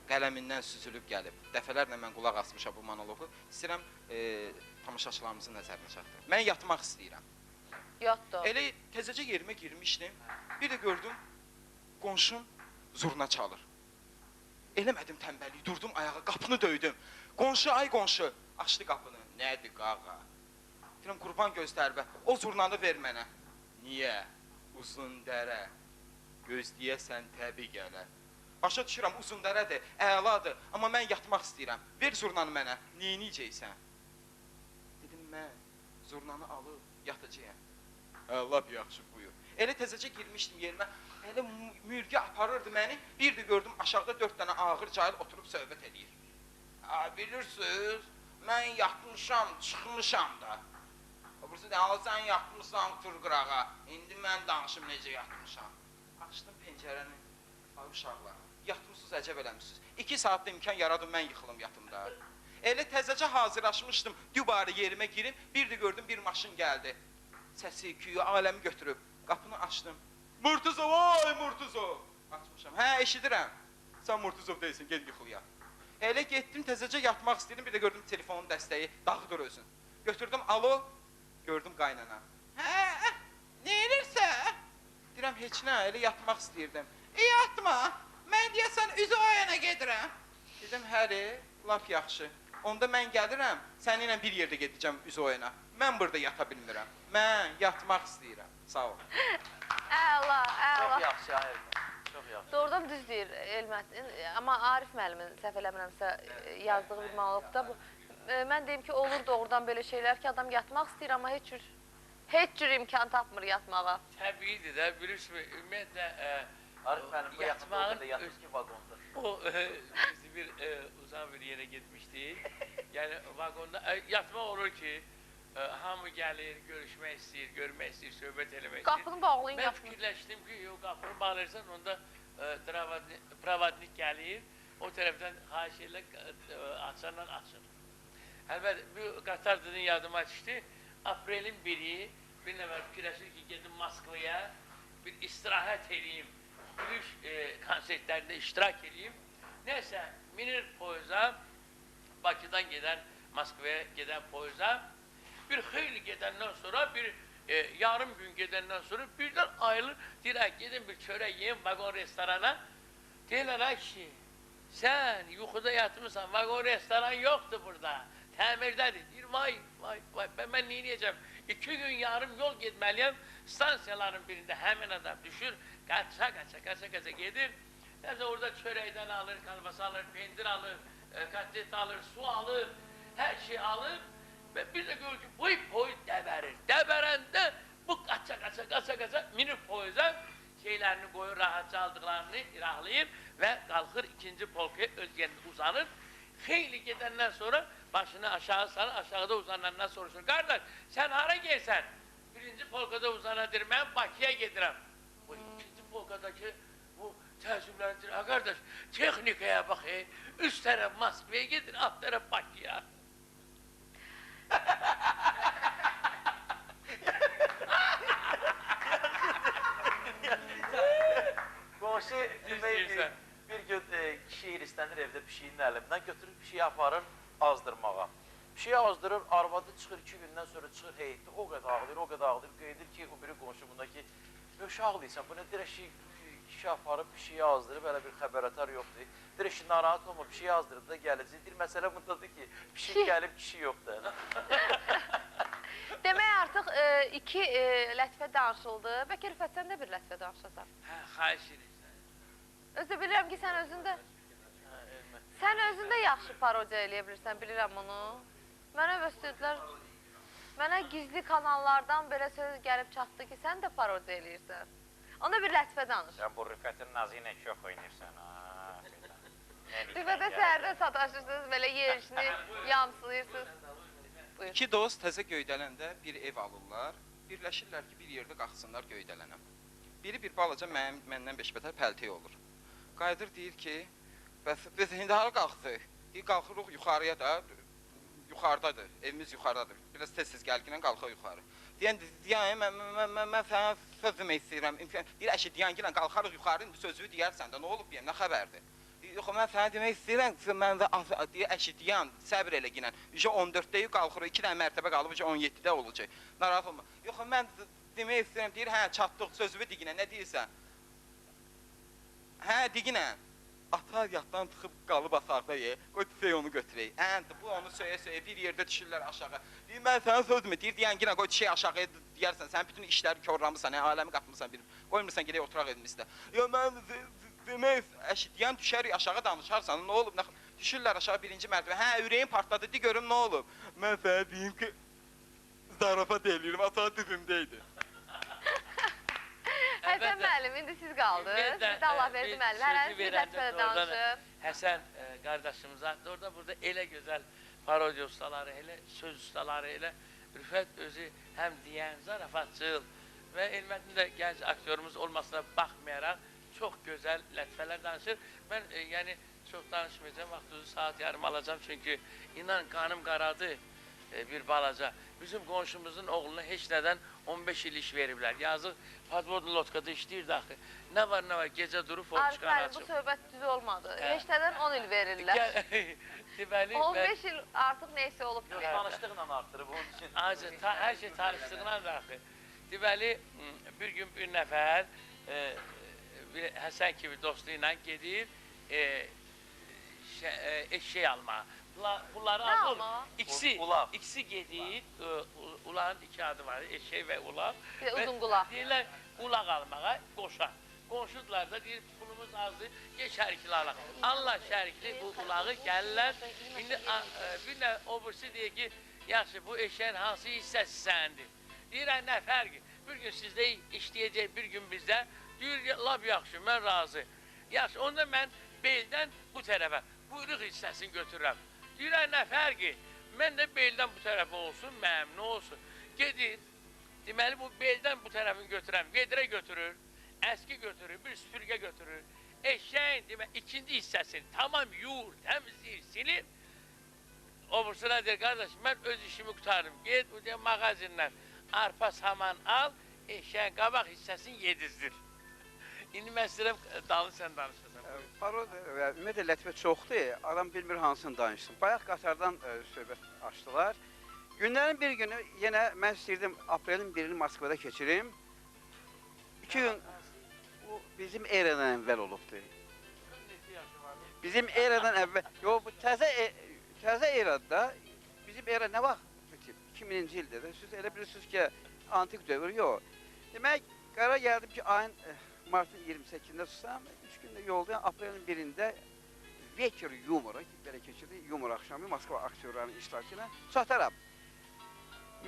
qələmindən süzülüb gəlib. Dəfələrlə mən qulaq asmışam bu monoloqu. İstəyirəm tamaşaçılarımızın nəzərinə çatdırım. Mən yatmaq istəyirəm. Yatdı. Elə təzəcə yerimə girmişdim. Bir də gördüm qonşum zurna çalır. Eləmədim tənbəllik, durdum ayağa, qapını döydüm. Qonşu, ay qonşu, açdı qapını. Nədir qağa? Deyirəm, qurban göstərbə, o zurnanı ver mənə. Niyə? Uzun dərə, gözləyəsən təbi gələ. Başa düşürəm, uzun dərədir, əladır, amma mən yatmaq istəyirəm. Ver zurnanı mənə, neyniyəcəksən? Dedim, mən zurnanı alıb yatacağım. Lap yaxşı, buyur. Elə təzəcə girmişdim yerimə, elə mürgə aparırdı məni, bir də gördüm aşağıda 4 dənə ağır cahil oturub söhbət edir. Bilirsiniz, mən yatmışam, çıxmışam da. Burası da, sən yatmışsan, tur qırağa, indi mən danışım necə yatmışam. Açdım pəncərəni, ay uşaqlar, yatmışsınız, əcəb eləmişsiniz. 2 saatda imkan yaradım, mən yıxılım yatımda. Elə təzəcə hazırlaşmışdım, dübarə yerimə girim, bir də gördüm bir maşın gəldi. Səsi, küyü, aləmi götürüb, qapını açdım. Murtuzo, vay Murtuzo! Açmışam, hə, eşidirəm. sən Murtuzov deyilsin, ged yuxuya. Elə getdim, təzəcə yatmaq istəyirdim, bir də gördüm telefonun dəstəyi dağıdır özün. Götürdüm, alo, gördüm qaynana. Hə, nə edirsən? Deyirəm, heç nə, elə yatmaq istəyirdim. Yatma, mən deyəsən üzü o yana gedirəm. Dedim, həri, lap yaxşı. Onda mən gəlirəm, səninlə bir yerdə gedəcəm üzü o yana. Mən burada yata bilmirəm. Mən yatmaq istəyirəm. Sağ ol. Əla, əla. Çox yaxşı, Elmət. Çox yaxşı. Doğrudan düz deyir Elmət. Amma Arif müəllimin səhv eləmirəmsə yazdığı bir monoloqda bu. Mən deyim ki, olur doğrudan belə şeylər ki, adam yatmaq istəyir, amma heç cür imkan tapmır yatmağa. Təbiidir də, bilirsiniz, ümumiyyətlə Arif müəllim, bu yaxında o qədər yatır ki, vaqonda. O biz bir uzaq bir yerə getmişdik. Yəni vaqonda yatmaq olur ki, hamı gəlir, görüşmək istəyir, görmək istəyir, söhbət eləmək istəyir. Qapını bağlayın, Mən yatmır. fikirləşdim ki, yox, qapını bağlayırsan, onda pravadnik gəlir, o tərəfdən xahiş elə açarla açır. Əlbəttə, bu qatardının yadıma düşdü. Aprelin 1-i, bir nəfər fikirləşir ki, gedim Moskvaya, bir istirahət edeyim, gülüş konsertlərində iştirak edeyim. Nəysə, minir poyuza, Bakıdan gedən, Moskvaya gedən poyuza, bir xeyli gedəndən sonra, bir yarım gün gedəndən sonra birdən ayrılır, deyirək, gedin bir çörək yiyin vaqon restorana. Deyirlər ki, sən yuxuda yatmışsan, vaqon restoran yoxdur burada, təmirdədir. Deyir, vay, mən neyəcəm? 2 gün yarım yol getməliyəm, stansiyaların birində həmin adam düşür, qaça gedir. Nəsə orada çörəkdən alır, kalbasa alır, pendir alır, katlet alır, su alır, hər şey alır. Və bir də görür ki, boy dəbərir. Dəbərəndə bu qaça minir poyuza, şeylərini qoyur, rahatça aldıqlarını iraqlayır və qalxır ikinci polkaya öz yerində uzanır. Xeyli gedəndən sonra başını aşağı salır, aşağıda uzanandan soruşur. Qardaş, sən hara gelsən? Birinci polkada uzanadır, mən Bakıya gedirəm. Bu ikinci polkadakı bu təəssübləndir. Ha qardaş, texnikaya bax, üst tərəf Moskvaya gedir, alt tərəf Bakıya. Qonşu bir gün kişi hirslənir evdə pişiyinin əlindən, götürür pişiyi aparır azdırmağa. Pişiyi azdırır, arvadı çıxır 2 gündən sonra çıxır heyətdə, o qədər ağlayır, qeydir ki, o biri qonşu bundakı, "Yox, ağlayırsan, bu nə deyir ki, kişi aparıb pişiyi azdırıb, elə bir xəbərətar yoxdur. Deyir ki, narahat olma, pişiyi azdırıb da gələcək. Deyir, məsələ bundadır ki, pişik gəlib, kişi yoxdur. Demək artıq 2 lətifə danışıldı. Bəlkə Rüfət, sən də bir lətifə danışasan. Hə, xahiş edirsən. Özü bilirəm ki, sən özündə yaxşı parodiya eləyə bilirsən, bilirəm bunu. Mənə göstərdilər, mənə gizli kanallardan belə söz gəlib çatdı ki, sən də parodiya eləyirsən. Onda bir lətifə danış. Sən bu Rüfətin nazı ilə çox oynayırsan, ha. Rüfətə səhərdə sataşırsınız, belə yerişini yamsılayırsınız. Buyur. 2 dost təzə Göydələndə bir ev alırlar. Birləşirlər ki, bir yerdə qalxsınlar Göydələnə. Biri bir balaca məndən 5 bətər pəltək olur. Qayıdır deyir ki, bəs biz indi hara qalxdıq? Deyir, qalxırıq yuxarıya da, yuxarıdadır, evimiz yuxarıdadır. Biraz tez-tez gəlginən qalxır yuxarı. Deyən, mən sənə söz demək istəyirəm. Deyir, əşi, deyən qalxarıq yuxarı, indi sözü deyərsən də, nə olub deyəm, nə xəbərdir? Yox, mən sənə demək istəyirəm ki, mən də deyir, əşi, deyən, səbr elə ginən. 14-dəyi qalxırıq, 2 dənə mərtəbə qalıb, 17-də olacaq. Narahat olma. Yox, mən demək istəyirəm, deyir, hə, çatdıq, sözümü diginən, nə deyirsən? Hə, diginən. Atar yatdan çıxıb qalıb aşağıda ye, qoy tüfeyi onu götürək. Bu onu söyə-söyə bir yerdə düşürlər aşağı. Deyir, mən sənə sözümü, deyir, deyən ginə qoy tüfeyi aşağıya deyərsən, sən bütün işləri korlamısan, aləmi qatmısan, qoymursan gedək oturaq evimizdə. Yox, mən demək, deyən düşərik aşağı danışarsan, nə olub? Düşürlər aşağı 1-ci mərtəbə, hə, ürəyim partladı, de görüm, nə olub? Mən sənə deyim ki, zarafat eləyirəm, aşağı düzümdəydi. Həsən müəllim, indi siz qaldınız. Siz də Allah verdi müəllim. Hərəniz bir lətifədə danışıb. Həsən qardaşımıza, orada burada elə gözəl parodiya ustaları, elə söz ustaları, elə Rüfət özü həm deyən, zarafatçıl və Elmətin də gənc aktyorumuz olmasına baxmayaraq çox gözəl lətifələr danışır. Mən yəni çox danışmayacağım, vaxtınızı saat yarım alacağım çünki inan qanım qaradı bir balaca. Bizim qonşumuzun oğluna heç nədən 15 il iş veriblər. Yazıq podvodlu lotkada işləyir daxı. Nə var, gecə durub forçuqanı Arif açıb. bu söhbət düz olmadı. Hə. Reştədən 10 il verirlər. Deməli, 15 il artıq neysə olub. Yox, tanışlıqla artırıb onun üçün. hər şey tanışdığına daxı. Deməli, bir gün bir nəfər bir Həsən kimi dostu ilə gedir eşək almağa. Bunları Nə alır. almağa? İkisi gedir, ulağın iki adı var, eşək və ulaq. Bir də uzun qulaq. Deyirlər, ulaq almağa qoşar. Qonşudular da deyir, pulumuz azdır, gel şərikli alaq. Allah şərikli bu ulağı gəlirlər. İndi bir də o birisi deyir ki, yaxşı bu eşəyin hansı hissəsi səndir? Deyirəm, nə fərqi? Bir gün sizdə işləyəcək, bir gün bizdə. Deyir, lap yaxşı, mən razı. Yaxşı, onda mən beldən bu tərəfə, buyruq hissəsini götürürəm. Deyirəm, nə fərqi? Mən də beldən bu tərəfə olsun, məmnun olsun. Gedir, deməli bu beldən bu tərəfini götürəm, vedrə götürür, əski götürür, bir süpürgə götürür. Eşəyin ikinci hissəsini tamam yuyur, təmizləyir, silir. O bursuna deyir, qardaş, mən öz işimi qutarım. Ged, mağazindən arpa saman al, eşəyin qabaq hissəsini yedizdir. İndi mən istəyirəm, dalı sən danışırsan. Parod və ümumiyyətlə lətifə çoxdur, adam bilmir hansını danışsın. Bayaq qatardan söhbət açdılar. Günlərin bir günü yenə mən istəyirdim aprelin 1-ini Moskvada keçirim. 2 gün bu bizim eradan əvvəl olubdur. Bizim eradan əvvəl, yox bu təzə erada bizim era nə vaxt bitib? 2000-ci ildə də siz elə bilirsiniz ki, antik dövr yox. Demək, qərar gəldim ki, ayın martın 28-də tutsam, 3 gündə yoldayım, aprelin 1-də Veker Yumora, ki, belə keçirdi, Yumor axşamı Moskva aktyorlarının iştirakı ilə çataram.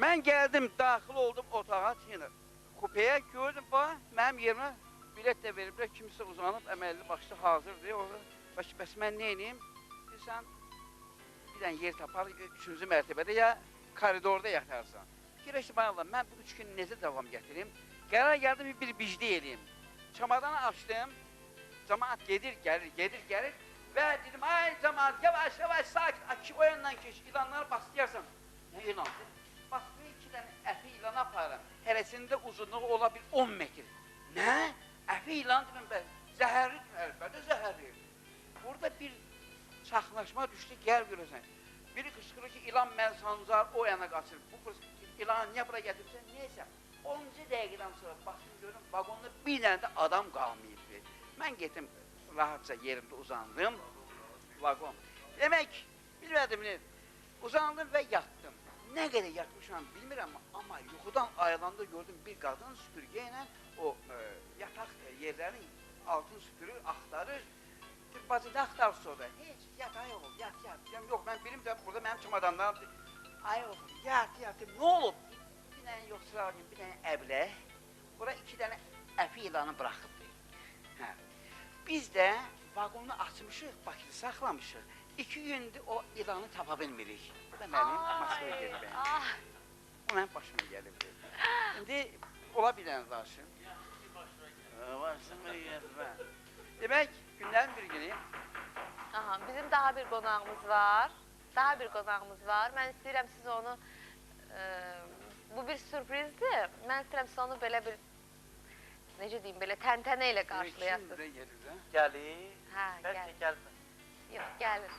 Mən gəldim, daxil oldum otağa, yenə kupeye gördüm, mənim yerimə bilet də veriblər, kimsə uzanıb, əməlli başda hazırdır. Bəs mən neyniyim? Sən bir dənə yer tapar, 3-cü mərtəbədə ya koridorda yatarsan. Fikirləşdim, Allah, mən bu 3 gün necə davam gətirim? Qərar gəldim, bir bicdi eləyim. Çamadanı açdım, cəmaat gedir, gəlir və dedim, ay cəmaat, yavaş, sakit, o yandan keç, ilanları bastıyarsan. Nə ilandır? Bastıyı 2 dənə əfi ilanı aparıram. Hərəsində uzunluğu ola bir 10 metr. Nə? Əfi ilan dedim mən, zəhərlidir, əlbəttə zəhərlidir. Burada bir çaxlaşma düşdü, gəl görəsən. Biri qışqırır ki, ilan mən sancar, o yana qaçır. Bu ilanı niyə bura gətirsən? Neysə, 10-cu dəqiqədən sonra baxdım, görüm, vagonda bir dənə də adam qalmayıb. Mən getdim, rahatca yerimdə uzandım, vagon. Demək, bilmədim, uzandım və yatdım. Nə qədər yatmışam bilmirəm, amma yuxudan ayılanda gördüm bir qadın süpürgə ilə o yataq yerlərini altın süpürür, axtarır. Bacı, nə axtar sonra? Heç, yat, ay oğul, yat. Yox, mən bilim də burada mənim çamadanlardır. Ay oğul, yat, nə olub? Bir dənə yox sırağın, bir dənə əbləh. Bura 2 dənə əfi ilanı bıraxıbdır. Biz də vaqonu açmışıq, Bakıda saxlamışıq. 2 gündür o ilanı tapa bilmirik. Bu da mənim Moskvaya gedib. O mənim başıma gəlibdir. İndi ola bir dənə daşım. Başıma gəlib. Demək, günlərin bir günü. Aha, bizim daha bir qonağımız var. Mən istəyirəm siz onu, bu bir sürprizdir. Mən istəyirəm siz onu belə bir, necə deyim, belə təntənə ilə qarşılayasınız. Kimdə gəlir, hə? Gəlir. Hə, Bəlkə gəlir. gəlmir. Yox, gəlir.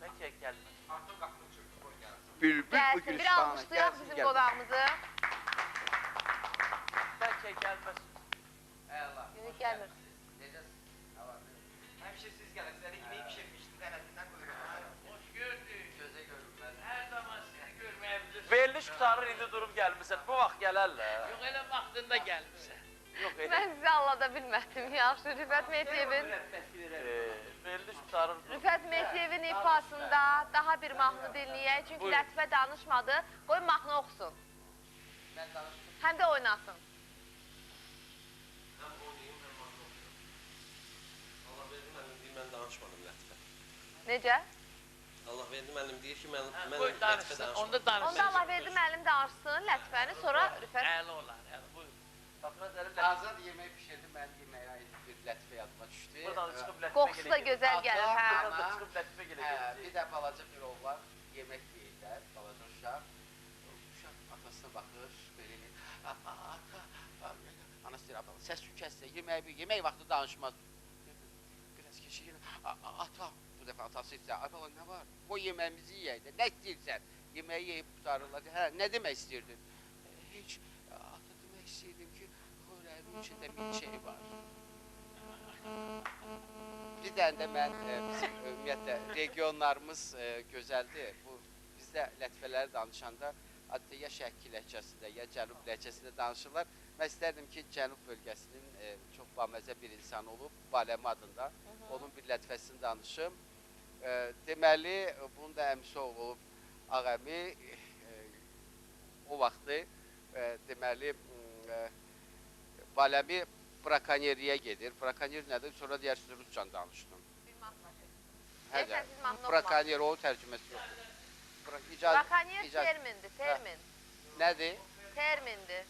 Bəlkə gəlmir. Artıq qapını çökdü, qoy gəlsin. Bülbül bu Gəlsin, bir Gülüstan'a almışlayaq gəlsin, bizim gəlsin. qonağımızı. Bəlkə gəlməsin. Əla. Yox, gəlmir. Necəsiz? Həmişə siz gələsiniz, yeməyi pişirmişdim, dənəsindən qoyuram. Hoş gördük. Gözə görünməz. Hər zaman sizi görməyə bilirsiniz. Veriliş qutarır, indi durub gəlmirsən. Bu vaxt gələrlər. Yox, elə vaxtında gəlmirsən. Yox, elə. Mən sizi anlada bilmədim. Yaxşı, Rüfət Mehdiyevin Veriliş qutarır. Rüfət Mehdiyevin ifasında daha bir mahnı dinləyək. Çünki Buyurun. Lətifə danışmadı. Qoy mahnı oxusun. Mən danışdım. Həm də oynasın. Həm oynayım, həm mahnı oxuyum. Allah verdi müəllim deyir, mən danışmadım Lətifə. Necə? Allah verdi müəllim deyir ki, mən Qoy Lətifə danışsın, danışmadım. onda danışsın. Onda Allah verdi müəllim danışsın Lətifəni, sonra Rüfət. Əli olar, əli, buyur. Azad yemək pişirdim, mən yeməyə aid bir lətifə yadıma düşdü. Buradan çıxıb Lətifə Qoxusu da gözəl gəlir, hə. Buradan da çıxıb Lətifə Hə, gələcək. bir də balaca bir oğlan yemək yeyirlər, balaca uşaq. Uşaq atasına baxır, belə eləyir. Anası deyir, abla, səs kəssə, yemək vaxtı danışmaz. Biraz keçir, ata, bu dəfə atası isə, abla, nə var? O yeməyimizi yeyək də, nə istəyirsən? Yeməyi yeyib tutarırlar, hə, nə demək istəyirdin? Heç, ata demək istəyirdim ki, xörəyin içində bir şey var. Bir dənə də mən, bizim ümumiyyətlə, regionlarımız gözəldir. Bizdə lətifələri danışanda, adətə ya Şərqi ləhcəsində, ya Cənub ləhcəsində danışırlar. Mən istərdim ki, Cənub bölgəsinin çox baməzə bir insan olub, Baləmi adında, onun bir lətifəsini danışım. Deməli, bunun da əmisi olub Ağəmi, o vaxtı, deməli, Baləmi brakonyeriyə gedir. Brakonyer nədir? Sonra deyərsiniz, Ruscan danışdım. Brakonyer, o tərcüməsi yoxdur. Brakonyer termindir, termin. Nədir? Termindir.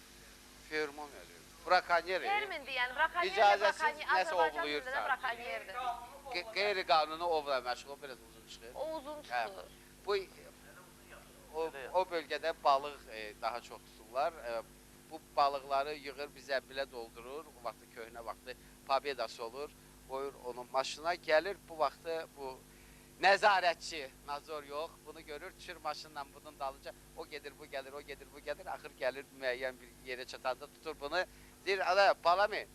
Fermon nədir? Brakonyer. Termindir, yəni brakonyer İcazəsiz nəsə Azərbaycan ovluyursa. dilində brokonyerdir. Qeyri-qanuni ovla məşğul, o biraz uzun çıxır. O uzun çıxır. O bölgədə balıq daha çox tuturlar. Bu balıqları yığır, bir zəmbilə doldurur. O vaxtı köhnə vaxtı pabedası olur. Qoyur onun maşına, gəlir bu vaxtı bu nəzarətçi, nazor yox, bunu görür, düşür maşınla bunun dalınca, o gedir, bu gəlir, o gedir, bu gəlir, axır gəlir müəyyən bir yerə çatanda tutur bunu, deyir, ada, Balami,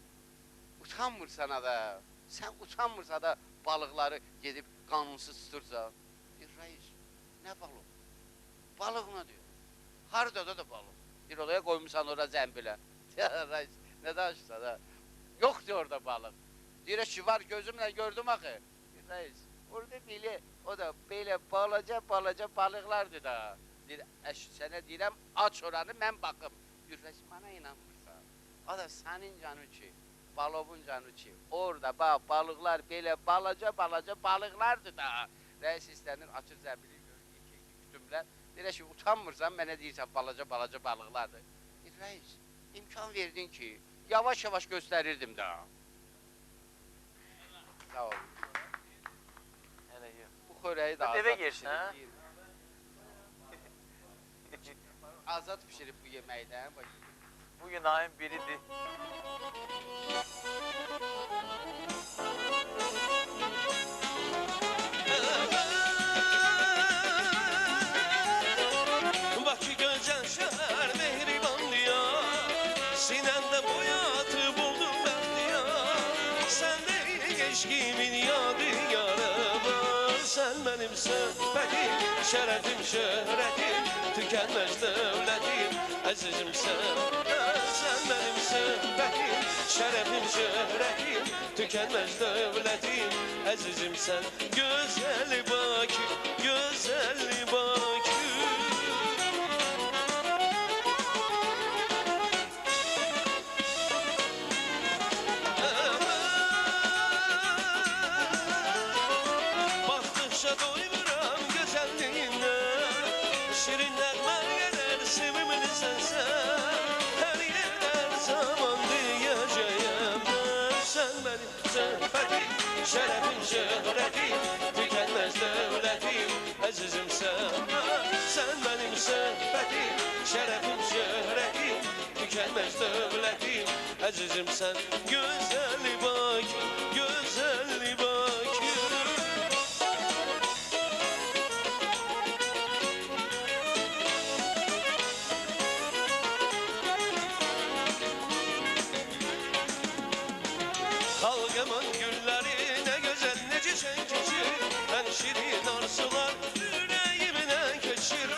utanmırsan ada, sən utanmırsan da balıqları gedib qanunsuz tutursan. Deyir, reis, nə balıq? Balıq nə diyor? Harada da balıq? Deyir, oraya qoymuşsan ora zəmbilə. Reis, nə danışsan da? Yox diyor orada balıq. Deyir ki, var gözümlə gördüm axı. Deyir, reis, orada belə, o da belə balaca balıqlardır da. Deyir, sənə deyirəm, aç oranı, mən baxım. Deyir, reis, mənə inanmırsan. O da sənin canı ki, balovun canı ki, orada balıqlar belə balaca balıqlardır da. Reis istənir, açır zəmbili, görür, kütümlər. Deyir ki, utanmırsan, mənə deyirsən, balaca balıqlardır. Deyir, reis, imkan verdin ki, yavaş-yavaş göstərirdim da. Sağ olun. Bu xörəyi də azad pişirib. Azad pişirib bu yeməkdən. Bugün ayın biridir. Bakı gözəl şəhər mehriban diya, sinəndə boyatı buldum mən diya. Sən deyil keşkimin yadigarımı, sən mənim söhbətim, şərəfim, şöhrətim, tükənməz dövlətim, əzizimsən. Sən mənim söhbətim, şərəfim, şöhrətim, tükənməz dövlətim, əzizimsən. Gözəl Bakı, gözəl Bakı. Baxdıqca doymuram gözəlliyinə, şirin nəğmər gələr sevimli sənsən. Hər yerdən zaman deyəcəyəm mən. Sən mənim söhbətim, şərəfim, şöhrətim, tükənməz dövlətim, əzizimsən. Sən mənim söhbətim, şərəfim, şöhrətim, tükənməz dövlətim, əzizimsən. Gözəl Bakı, gözəl Bakı. Halqımın gülləri nə gözəl, necə şən keçir, ən şirin arzular ürəyimdən keçir.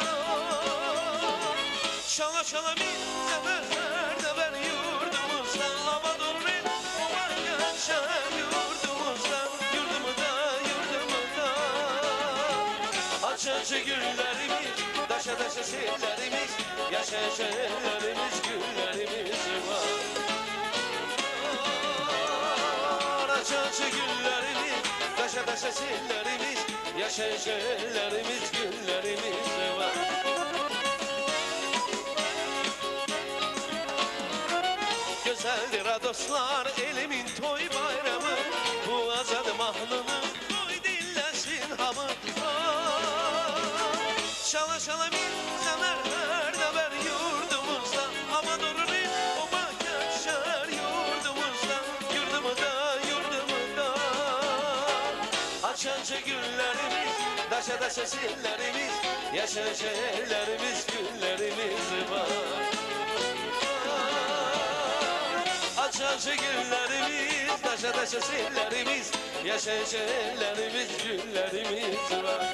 Şala bir zəfər nəvər yurdumuzdan, Amadurri, o var yaşar yurdumuzdan, yurdumuzda. Açıcı güllərimiz, daşa sellərimiz, yaşayışlarımız, güllərimiz var. Açıcı güllərimiz, daşa sellərimiz, yaşayışlarımız, güllərimiz var. Gözəldir ha dostlar, elimin toy bayramı, bu azad mahnının toy dinləsin hamı. Şala bir zəmər hər nəvər yurdumuzda, Amadurri, Açarca güllerimiz, daşa daşa sillerimiz, yaşarca ellerimiz, güllerimiz var. Açarca güllerimiz, daşa daşa sillerimiz, yaşarca ellerimiz, güllerimiz var.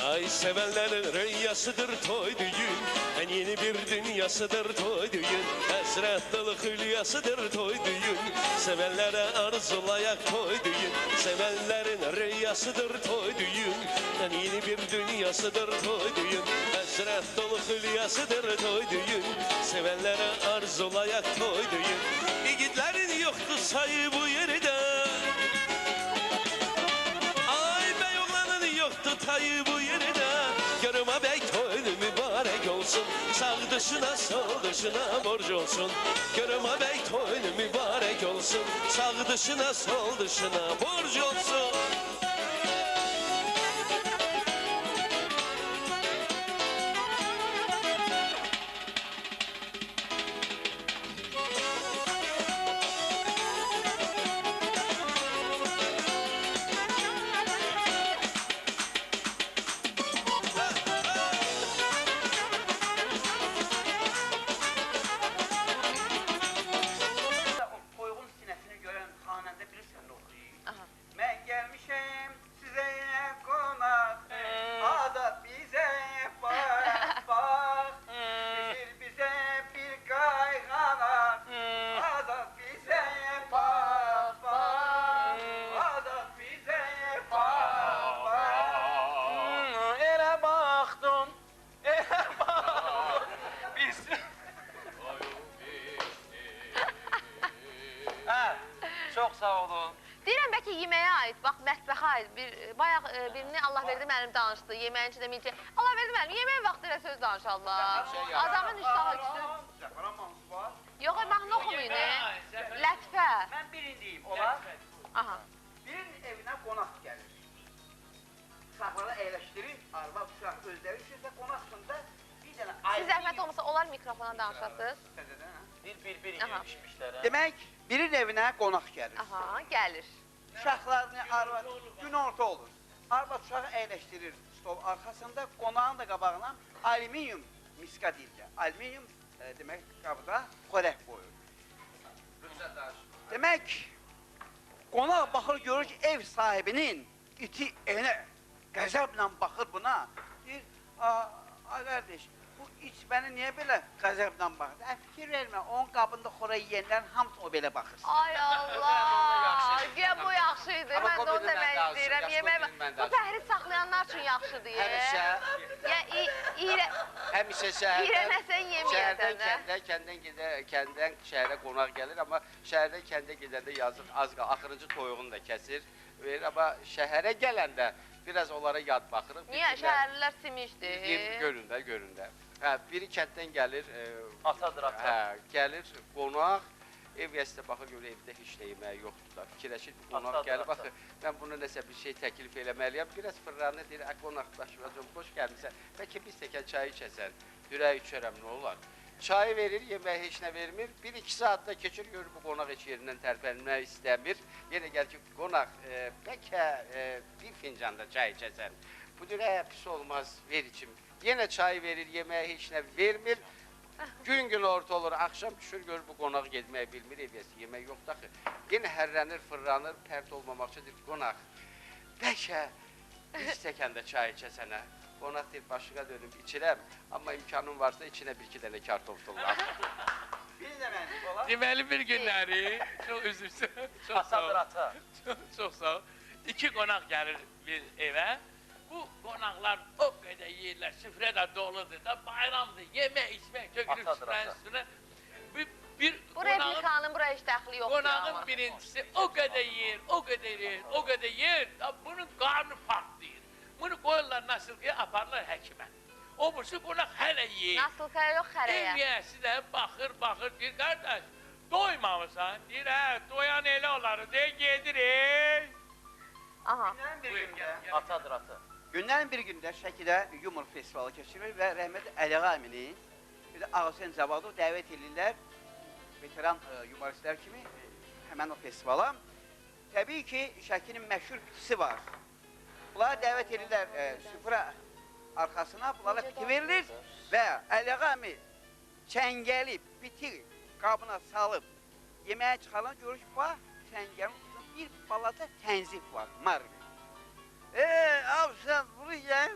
Ay sevenlerin rüyasıdır toy düğün, en yeni bir dünyasıdır toy düğün. Hasret dolu hülyasıdır toy düğün, sevenlere arzulayak toy düğün. Sevenlerin rüyasıdır toy düğün, en yeni bir dünyasıdır toy düğün. Hasret dolu hülyasıdır toy düğün, sevenlere arzulayak toy düğün. Yiğitlerin yoktu sayı bu yerde, tayı bu yerine, görüme bey toylu mübarek olsun. Sağ dışına sol dışına borcu olsun. Görüme bey toylu mübarek olsun. Sağ dışına sol dışına borcu olsun. Toyğun sinəsini görən xanəndə bilirsən nə oxuyur? Mən gəlmişəm sizə qonaq, azad bizə bax, bax. Bilir bizə bir qayğanaq, azad bizə bax, bax. Azad bizə bax, bax. Elə baxdım, biz... Hə, çox sağ olun. Deyirəm bəlkə yeməyə aid, bax mətbəxə aid. Bayaq birini Allah verdi müəllim danışdı, yeməyin içində milçə. Allah verdi müəllim, yemək vaxtı ilə söz danışarlar. Adamın iştahı küsür. Zəfəran mahnısı var. Yox, mahnı oxumayın, Lətifə. Mən birini deyim, olar. Aha. Birinin evinə qonaq gəlir. Uşaqları əyləşdirir, arvad uşaq özləri üçün də qonaqsında bir dənə Siz zəhmət olmasa onlar mikrofona danışasınız. Bir yemişmişlər, hə? Demək, birinin evinə qonaq gəlir. Aha, gəlir. Uşaqlarını arvad, gün orta olur. Arvad uşağı əyləşdirir stol arxasında, qonağın da qabağına alüminium miska deyirlər. Alüminium demək qabda xörək qoyur. Demək, qonaq baxır, görür ki, ev sahibinin iti elə qəzəblə baxır buna. Deyir, ay qardeş, bu iç məni niyə belə qəzəblə baxır? Fikir vermə, onun qabında xora yeyənlərin hamısı o belə baxır. Ay Allah, ya bu yaxşıydı. Amma Mən də onu Covid-lə demək danışır, istəyirəm. yaşlı Yemək Covid-lə bu danışır. pəhriz saxlayanlar üçün yaxşıdır. Həmişə, Ya həmişə İrənəsən yeməyəsən, kənddən şəhərə qonaq gəlir, amma şəhərdən kəndə gedəndə yazıq az qal, axırıncı toyuğunu da kəsir, verir, amma şəhərə gələndə biraz onlara yad baxırıq. niyə şəhərlilər simişdir? Göründə. Hə, biri kənddən gəlir, Atadır, ata. hə, gəlir qonaq, ev yəsdə baxır, görə evdə heç də yeməyi yoxdur da. Fikirləşir, bu qonaq Atadır, gəlir, ata. baxır, mən buna nəsə bir şey təklif eləməliyəm. Biraz fırlanır, deyir, qonaqdaşımacım, xoş gəlmişsən. Bəlkə bir stəkan çay içəsən, ürək içərəm, nə olar? Çayı verir, yeməyi heç nə vermir. 1-2 saatda keçir, görür bu qonaq heç yerindən tərpənmək istəmir. Yenə gəl ki, qonaq, bəlkə bir fincan da çay içəsən. Bu deyir, pis olmaz, ver içim. Yenə çay verir, yeməyə heç nə vermir. Gün orta olur, axşam düşür, görür bu qonaq getməyə bilmir, evyəsi, yemək yoxdur axı. Yenə hərlənir, fırlanır, pərt olmamaq üçün deyir, qonaq, bəlkə bir stəkanda çay içəsənə. Qonaq deyir, başına dönüm, içirəm, amma imkanım varsa içinə bir-iki dənə kartoftular. Bir də mənim olar. Deməli bir günləri, çox üzrsən, çox sağ ol. Atadır, ata. Çox sağ ol. 2 qonaq gəlir bir evə. Bu qonaqlar o qədər yeyirlər, süfrə də doludur da, bayramdır, yemək, içmək, tökülüb Atadır, süfrənin ata. üstünə. Bir Bu replikanın buraya heç dəxli yoxdur. qonağın birincisi o qədər yer, o qədər yer, o qədər yer, da bunun qarnı partlayır. Bunu qoyurlar nasılqaya, aparırlar həkimə. O bursu qonaq hələ yeyir. Nasılkaya yox, xərəyə. Ev yiyəsi də baxır, deyir, qardaş, doymamısan? Deyir, hə, doyan elə olar. Deyir, gedirik. Aha. Günlərin bir Buyur, gündə, gel, gel. Atadır ata. günlərin bir gündə Şəkidə yumor festivalı keçirilir və rəhmətli Əliağa əmini bir də Ağasen Zavadov dəvət edirlər veteran yumoristlər kimi həmən o festivala. Təbii ki, Şəkinin məşhur pitisi var. Bunları dəvət edirlər süfrə arxasına, bunlara piti verilir və Əliağa əmi çəngəli, piti qabına salıb yeməyə çıxaran görür ki, bax, çəngəlin ucunda bir balaca tənzif var, marvi. Absan, bunu yer.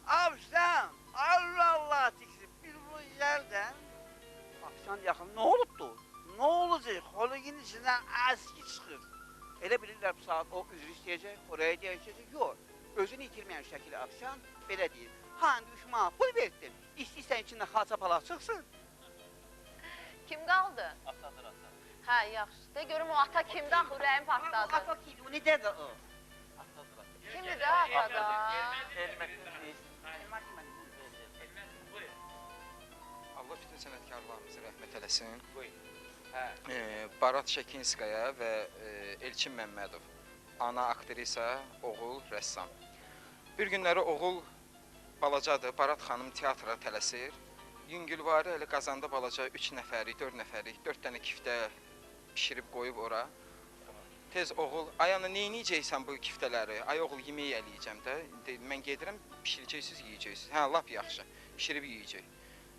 Absan, Allah Allah tiksin, bir bunu yerden. Absan yaxın, nə olubdu? Nə olacaq? Xologin içindən əski çıxır. Elə bilirlər bu saat o üzr istəyəcək, oraya deyəcək. Yox, özünü itirməyən şəkildə Absan belə deyir. Hani düşman, pul verdim. İstəyirsən içində xalça palaq çıxsın. Kim qaldı? Atadır ata. Hə, yaxşı. De görüm o ata kimdə axı ürəyim partladı. Ata kimdir, o necədir o? Atadır ata. Kimdir də atada? Allah bütün sənətkarlarımızı rəhmət eləsin. Buyur. Barat Şekinskaya və Elçin Məmmədov. Ana aktrisa, oğul rəssam. Bir günləri oğul balacadır, Barat xanım teatra tələsir. Yüngülvarı elə qazanda balaca 3 nəfərlik, 4 nəfərlik, 4 dənə kiftə pişirib qoyub ora. Tez oğul, ay ana, neyniyəcəksən bu kiftələri? Ay oğul, yemək eləyəcəm də. Mən gedirəm, pişirəcəksiniz, yeyəcəksiniz. Hə, lap yaxşı, pişirib yeyəcək.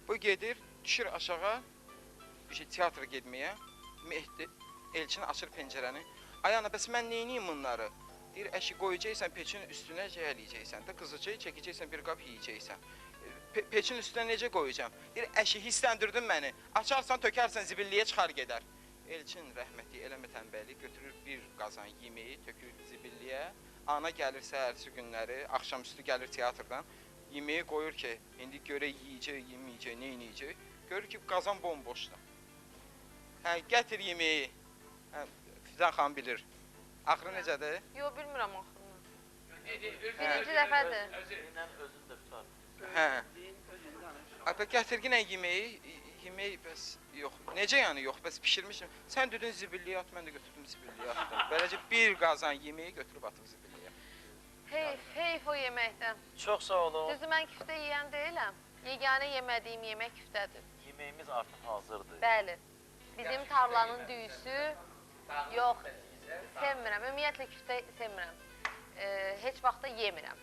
Bu gedir, düşür aşağı, teatra getməyə. Elçin açır pəncərəni. Ay ana, bəs mən neyniyim bunları? Deyir, əşi qoyacaqsan, peçin üstünə eləyəcəksən də, qızıcayı çəkəcəksən, bir qab yeyəcəksən. Peçin üstünə necə qoyacam? Deyir, əşi hisləndirdin məni, açarsan, tökərsən, zibilliyə çıxar gedər. Elçin rəhmətli eləmə tənbəllik götürür bir qazan yeməyi, tökür zibilliyə. Ana gəlir səhərsi günləri, axşamüstü gəlir teatrdan. Yeməyi qoyur ki, indi görə yeyəcək, yeməyəcək, neyniyəcək. Görür ki, qazan bomboşdur. Hə, gətir yeməyi. Hə, Fidan xan bilir. Axırı necədir? Yox, bilmirəm axırını. Birinci dəfədir. Özündən özün də tutar. Hə. Ata gətir yenə yeməyi. Yemək bəs yox. Necə yəni yox? Bəs bişirmişəm. Sən dedin zibilliyə at, mən də götürdüm zibilliyə atdım. Beləcə bir qazan yeməyi götürüb atıb zibilliyə. Heyf o yeməkdən. Çox sağ olun. Düzdür, mən küftə yeyən deyiləm. Yeganə yemədiyim yemək küftədir. Yeməyimiz artıq hazırdır. Bəli. Bizim tarlanın düyüsü yox. Sevmirəm. Ümumiyyətlə küftə sevmirəm. Heç vaxt da yemirəm.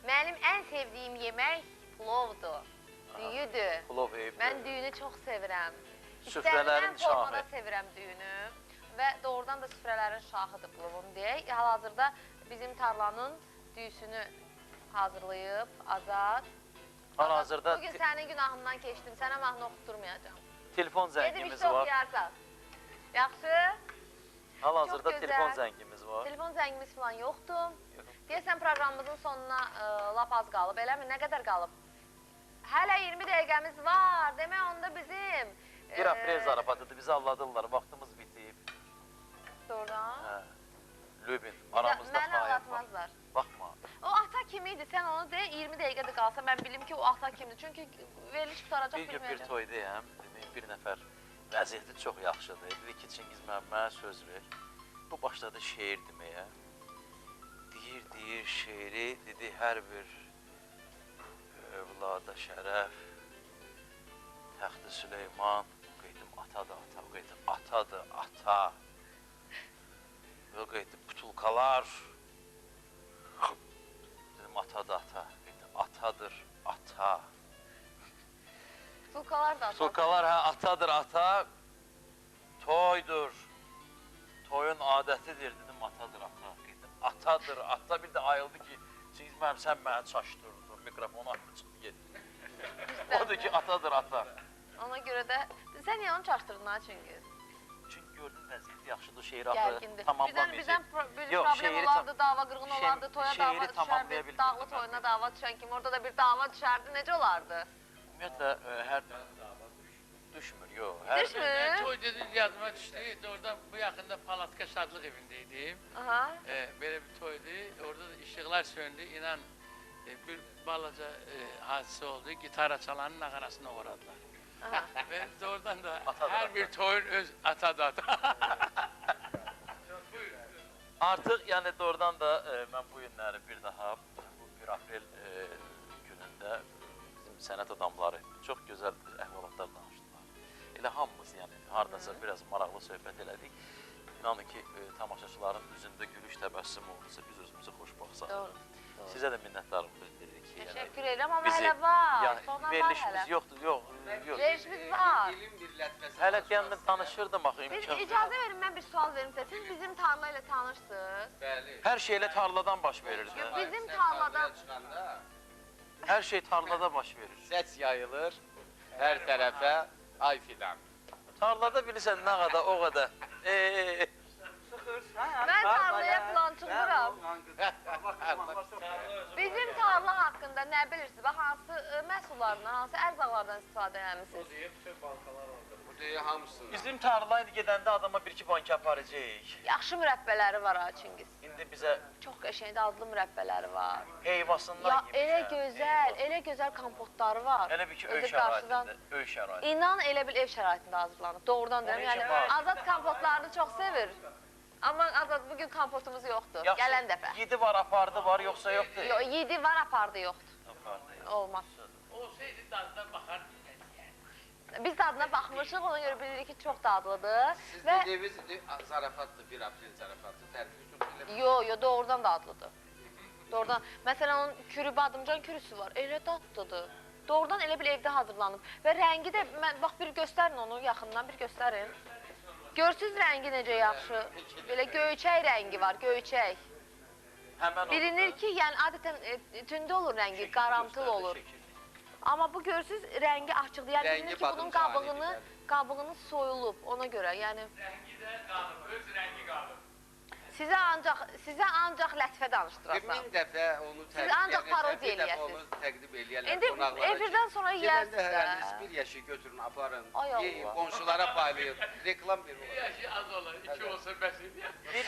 Mənim ən sevdiyim yemək plovdur. Düyüdür. Plov heyb. Mən düyünü çox sevirəm. Süfrələrin İstənilən formada şahı. sevirəm düyünü və doğrudan da süfrələrin şahıdır plovum deyək. Hal-hazırda bizim tarlanın düyüsünü hazırlayıb Azad. Hal-hazırda Bugün sənin günahından keçdim, sənə mahnı oxutturmayacağam. telefon Gedib zəngimiz işdə var. oxuyarsan. Yaxşı? Hal-hazırda Çox gözəl. telefon zəngimiz var. Telefon zəngimiz falan yoxdur. Deyəsən proqramımızın sonuna lap az qalıb, eləmi? Nə qədər qalıb? Hələ 20 dəqiqəmiz var. Demək onda bizim 1 aprel zarafatıdır, bizi alladırlar, vaxtımız bitib. Doğrudan. Hə. Lübin, aramızda Məni xayat var. anlatmazlar. Baxma. O ata kim idi? Sən onu de, 20 dəqiqədə qalsa mən bilim ki, o ata kimdir. Çünki veriliş qutaracaq Bir gün bir bilməyəcəm. toydayam, demək bir nəfər vəziyyəti çox yaxşıdır. Dedi ki, Çingiz mənə söz ver. Bu başladı şeir deməyə. Deyir şeiri, dedi hər bir övlada şərəf, Təxti Süleyman, qeydim atadır ata, qeydim atadır ata. Və qeydim butulkalar, dedim atadır ata, qeydim atadır ata. Butulkalar da ata. Butulkalar hə atadır ata, toydur, toyun adətidir, dedim atadır ata, qeydim atadır ata. Bir də ayıldı ki, Çingiz mənim sən məni çaşdırdın, mikrofonu açıb çıxdı getdi. Odur ki, atadır ata. Ona görə də sən niyə onu çaşdırdın ha Çingiz? Çünki gördüm vəziyyəti yaxşıdır, şeir Gərgindir. axı tamamlamayacaq. Birdən bir Yox, problem şeiri olardı, dava qırğın olardı, toya şeiri dava tamamlaya düşərdi, bilmirdim dağlı mən. toyuna dava düşən kimi orada da bir dava düşərdi, necə olardı? Ümumiyyətlə, hər düşmür, yox. Hər Düşmür? Toy dediniz yadıma düşdü. Orada bu yaxında Palatka Şadlıq evindeydim. Aha. Belə bir toydu. Orada da işıqlar söndü. İnan bir balaca hadisə oldu. Gitara çalanın nağarasına uğradılar. Ben doğrudan da Ata da her bir toyun öz ata da ata. Artıq yəni doğrudan da mən bu günləri bir daha bu 1 aprel günündə bizim sənət adamları çox gözəl əhvalatlar danışdılar. Elə hamımız yəni hardasa biraz maraqlı söhbət elədik. İnanın ki, tamaşaçıların üzündə gülüş təbəssüm olursa biz özümüzü xoşbaxt saxlayırıq. Sizə də minnətdarlıq bildiririk ki, Təşəkkür edirəm, amma hələ var. Sonra var verilişimiz hələ. yoxdur, yox. Verilişimiz var. Dilim bir lətifəsi. Hələ deyəndə danışırdım axı Biz imkan. icazə verin, mən bir sual verim sizə. Siz bizim tarla ilə tanışsınız. Bəli. Hər şey elə tarladan baş verir. Yox, bizim Sən tarladan... tarlaya çıxanda Hər şey tarlada baş verir. səs yayılır hər tərəfə. Ay fidan. Tarlada bilirsən nə qədər, o qədər. Mən tarlaya plan çıxıram. Bizim tarla haqqında nə bilirsiniz? Bax, hansı məhsullardan, hansı ərzaqlardan istifadə eləmişsiniz? Bu deyə hamısını. Bizim tarlaydı gedəndə adama 1-2 banka aparacağıq. Yaxşı mürəbbələri var ha, Çingiz. İndi bizə Çox qəşəng dadlı mürəbbələri var. heyvasından Ya yemişəm. elə gözəl kompotları var. Elə bir ki, öy Özü qarşıdan- şəraitində, öy şəraitində. İnan elə bil ev şəraitində hazırlanıb. Doğrudan deyirəm. Onun Yəni üçün var. Azad kompotlarını çox sevir. Amma Azad bugün kompotumuz yoxdur. Gələn dəfə. Yedi var, apardı var, yoxsa yoxdur? Yedi var, apardı yoxdur. Apardı. Olmaz. Olsaydı dadına bakardım. Biz dadına baxmışıq, ona görə bilirik ki, çox dadlıdır. Siz Və dediyiniz zarafatdır, 1 aprel zarafatı. Tərtibi çox elə. yo, doğrudan dadlıdır. Doğrudan. Məsələn, onun kürü, badımcan kürüsü var. Elə dadlıdır. Doğrudan elə bil evdə hazırlanıb. Və rəngi də, bax bir göstərin onu yaxından, bir göstərin. Görsüz rəngi necə yaxşı. Belə göyçək rəngi var, göyçək. Həmən Bilinir ki, yəni adətən tündə olur rəngi, qarantılı olur. Amma bu görsüz rəngi açıqdır. Yəni Rəngi bilinir ki, bunun badımcanı qabığını soyulub ona görə. Yəni Rengi de kalır, öz rengi kalır. sizə ancaq lətifə danışdırasam. 1000 dəfə onu Siz ancaq parodiya eləyəsiniz. Onu təqdim eləyərlər İndi qonaqlara. efirdən sonra yeyərsiniz də. Gedəndə bir yaşı götürün, aparın. Ay Allah. Qonşulara paylayın. Reklam verin. Bir yaşı az olur, 2 olsa bəs idi. Bir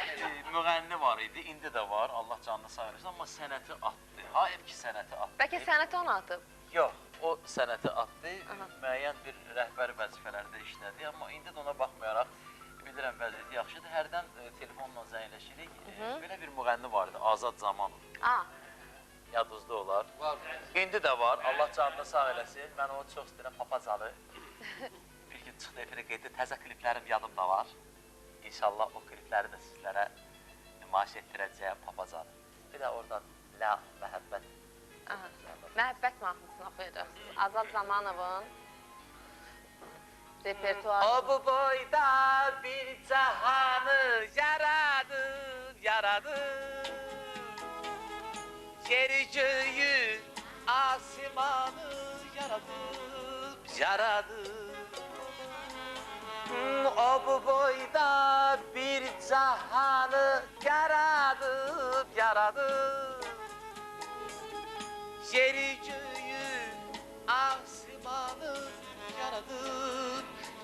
müğənni var idi, indi də var, Allah canını sağ eləsin, amma sənəti atdı. Hayır ki, sənəti atdı. Bəlkə sənəti ona atıb. Yox, o sənəti atdı, müəyyən bir rəhbər vəzifələrdə işlədi, amma indi də ona baxmayaraq, bilirəm vəziyyəti yaxşıdır, hərdən telefonla zəngləşirik, belə bir müğənni var idi, Azad Zamanov. Yadınızda olar. Var. İndi də var, Allah canını sağ eləsin, mən onu çox istəyirəm, papacalı. Bir gün çıxdı efirə qeydi, təzə kliplərim yadımda var. İnşallah o klipləri də sizlərə nümayiş etdirəcəyəm, papacalı. Bir də oradan La Məhəbbət. Məhəbbət mahnısını oxuyacaqsınız. Azad Zamanovun repertuarı. O bu boyda bir cahanı yaradır. Yeri göyü, asimanı yaradır. O bu boyda bir cahanı yaradır. Yeri göyü, asimanı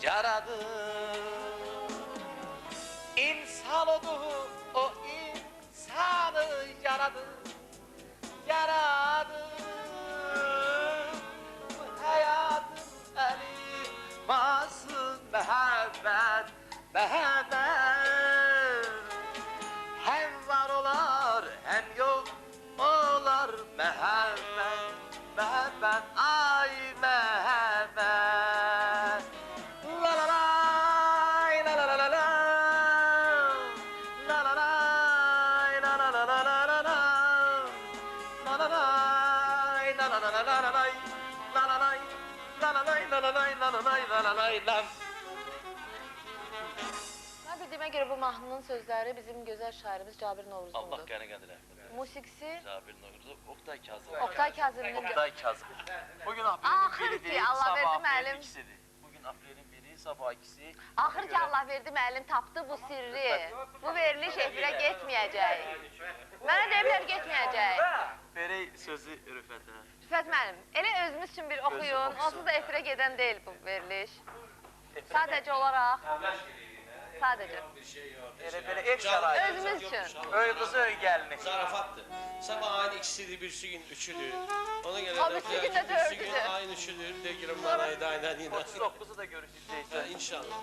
yaradır. İnsan odur, o insanı yaradır. Bu hayatın eliması məhəbbət. Hem var olar, hem yok olar məhəbbət. Ay məhəbbət. La la lay, la la la la la. La la lay, la la la la la la la. La la lay, la la la la la la lay. La la lay, la la lay, la la lay, la la lay, la la lay, la. Mən bildiyimə görə bu mahnının sözləri bizim gözəl şairimiz Cabir Allah Novruzundur. qəni qədir rəhmət. Musiqisi Cabir Novruzov, Oktay Kazım. Oktay Kazımın. Oktay Kazım. Bugün aprelin Axır ki, biridir, Allah sabah verdi aprelin müəllim. ikisidir. Bugün aprelin biri, sabah ikisi. Axır ki, Allah verdi müəllim tapdı bu sirri. Bu veriliş efirə getməyəcək. Mənə deyiblər getməyəcək. Verək sözü Rüfətə. Rüfət müəllim, elə özünüz üçün bir oxuyun. oxusun. Onsuz da efirə gedən deyil bu veriliş. Sadəcə olaraq sadece. Bir şey yok. Elə belə ev şəraiti. Özümüz üçün. Öy qızı, öy gəlini. Zarafatdır. Sabah ayın ikisidir, birisi gün üçüdür. Ona göre Abi, de birisi gün de birisi gün dördüdür. ayın üçüdür. De girim bana aynen yine. 39'u da görüşəcəksən. İnşallah.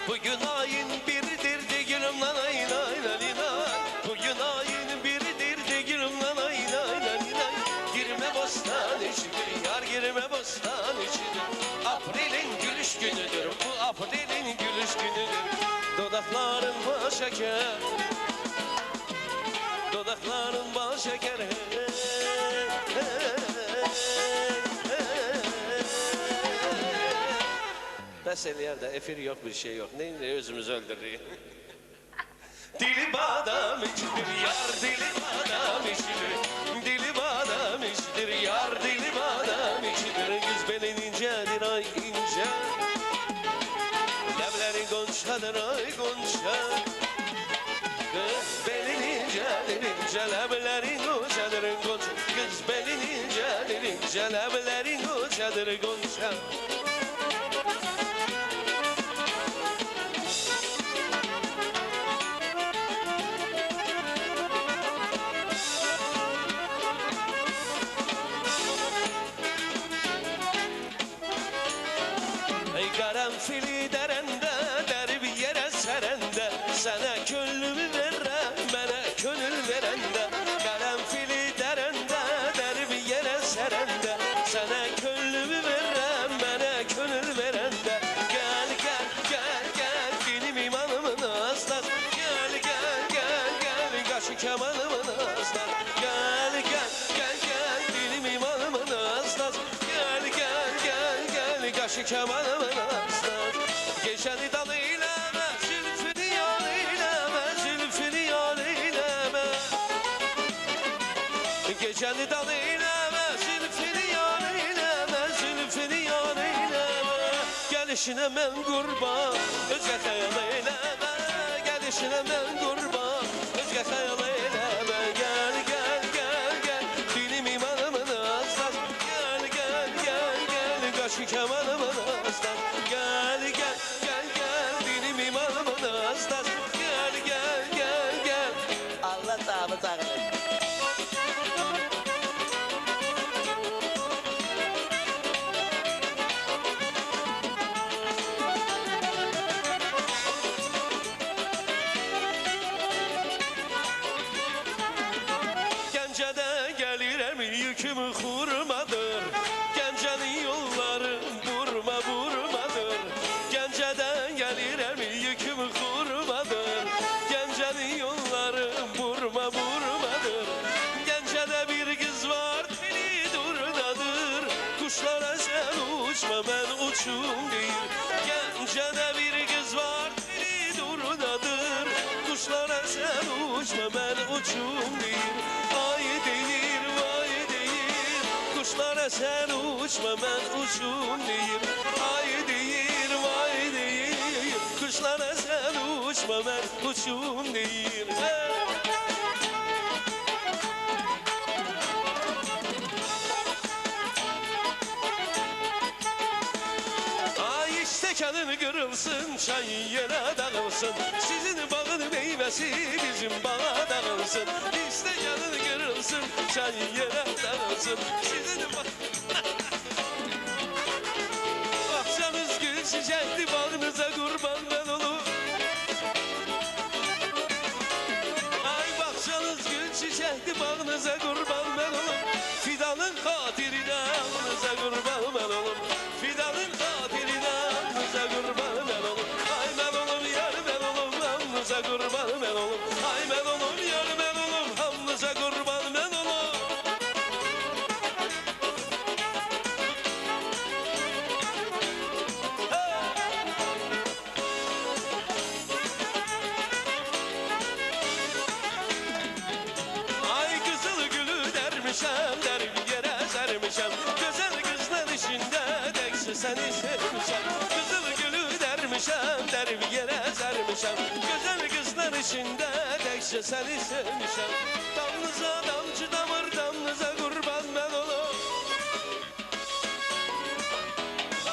Bugün ayın biridir de gülüm lan ay lay lay lay. Bugün ayın biridir de gülüm lan ay lay lay lay. Girme bostan içidir yar girme bostan içidir. April'in gülüş günüdür bu April'in gülüş günüdür. Dudakların bal şeker. Dudakların bal şeker. Mesele yerde efir yok bir şey yok. Ne özümüz öldürüyor. Dili badam içidir yar dili badam içidir. Dili badam içidir yar dili badam içidir. Yüz belin incedir ay ince. Leblerin gonçadır ay gonça. Kız belin incedir ince leblerin gonçadır gonça. Kız belin incedir ince leblerin gonçadır gonça. Karanfili derende, derbi yere serende. Sana gönlümü verem, bana gönül verende. Karanfili derende, derbi yere serende. Sana gönlümü verem, bana gönül verende. Gel gel gel gel, benim imanımın aslan. Gel gel gel gel, kaşı kemanımın aslan. Gel gel gel gel, benim imanımın aslan. Gel gel gel gel, kaşı kemanımın aslan. Geceni dal eyleme, zülfünü yar eyleme, zülfünü yar eyleme. Geceni dal eyleme, zülfünü yar eyleme, zülfünü yar eyleme. Gelişine men kurban, özge hayal eyleme. Gelişine men kurban, özge hayal eyleme. Gel gel gel gel, dilim imanımın aslan. Gel gel gel gel, kaşı kemanımın aslan. Gel gel gel gel, benim imanımın aslan. Gel gel gel gel. Allah sağlığı sağlığı. Gencede gelirim yükümü kurmadır. Gencenin yolları vurma vurmadır. Genceden gelirim yükümü kurmadır. Gencenin yolları vurma vurmadır. Gencede bir kız var dili durdadır. Kuşlara sen uçma ben uçum değil. Gencede bir kız var dili durdadır. Kuşlara sen uçma ben uçum değil. Ay değil vay değil. Kuşlara sen uçma ben uçum değil. Ay değil vay değil. Kuşlara sen uçma ben uçum değil. Ay işte kanın kırılsın, çay yere dağılsın. Sizin bağın meyvesi bizim bağa dağılsın. İşte kanın kırılsın, çay yere dağılsın. Sizin bahçeniz gül çiçekli, bağınıza kurban ben olur. Ay bahçeniz gül çiçekli, bağınıza kurban ben olur. Fidanın katirine alnıza kurban ben olur. Fidanın katirine alnıza kurban ben olur. Ay ben olur yar ben olur, alnıza kurban ben olur. Ay ben olur yar ben olur, alnıza kurban ben olur. Ay kızıl gülü dermişem, der bir yere sermişem. Güzel kızlar içinde tek sen ise sərmişəm Qızıl gülü dərmişəm, dərib yerə sərmişəm Gözəl qızlar içində təkcə səni sevmişəm Damınıza damcı damır, damınıza qurban mən olum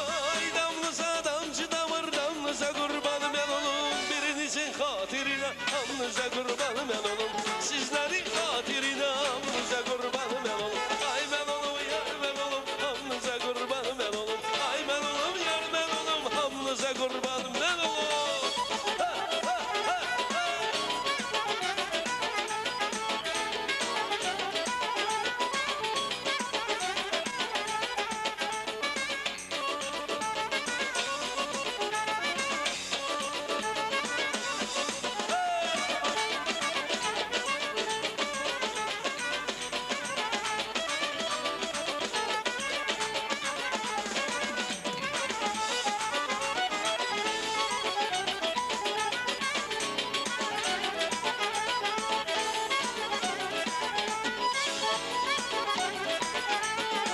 Ay damınıza damcı damır, damınıza qurban mən olum Birinizin xatirinə, hamınıza qurban mən olum Sizlərin xatirinə, hamınıza qurban mən olum Ay mən olum, yar mən olum, hamınıza qurban mən olum Ay mən olum, yar mən olum, hamınıza qurban mən olum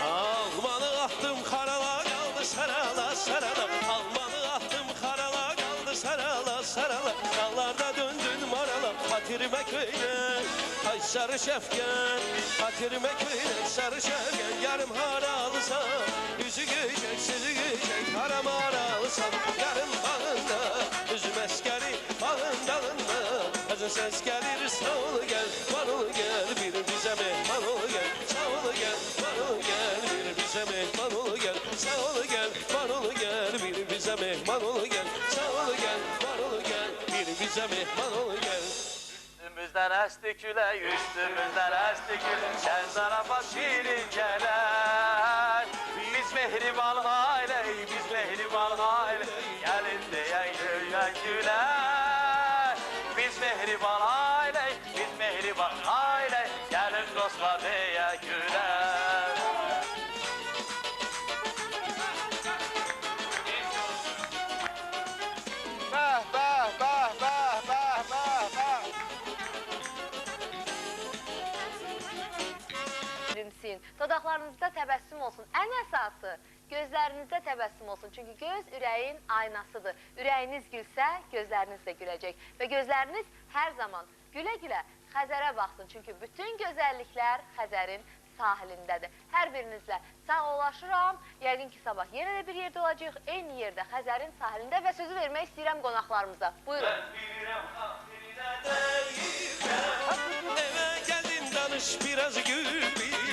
Almanı attım xarala, qaldı sarala, sarala Almanı attım xarala, qaldı sarala, sarala Dağlarda döndün marala, xatirmə köynək Ay sarı şəfqən, xatirmə köynək Sarı şəfqən, yarım haralısan Üzü göycək, sözü göycək Haram haralısan, yarım bağında Üzüm əskəri, bağın dalında Hazın səs gəlir, sağ ol gəl Var ol gəl, bir bizə mehman ol gəl Sağ ol gəl, var ol gəl Bir bizə mehman ol gəl Sağ ol gəl, var ol gəl Bir bizə mehman ol gəl Sağ ol gəl, var ol gəl Bir bizə mehman ol gəl Üstümüzdən əsti külək, üstümüzdən əsti külək Şən zarafat şirin gələr Biz mehriban ailəyik, biz mehriban ailəyik Gəlin deyək göyək gülər Biz mehriban ailəyik, biz mehriban ailəyik Gəlin dostlar deyək gülər Bəh, bəh, bəh, bəh, bəh, bəh, bəh. Gülümsəyin, dodaqlarınızda təbəssüm olsun. Ən əsası gözlərinizdə təbəssüm olsun. Çünki göz ürəyin aynasıdır. Ürəyiniz gülsə, gözləriniz də güləcək. Və gözləriniz hər zaman gülə-gülə Xəzərə baxsın. Çünki bütün gözəlliklər Xəzərin sahilindədir. Hər birinizlə sağollaşıram. Yəqin ki, sabah yenə də bir yerdə olacaq. Eyni yerdə Xəzərin sahilində və sözü vermək istəyirəm qonaqlarımıza. Buyurun. Eve geldin danış biraz gül bir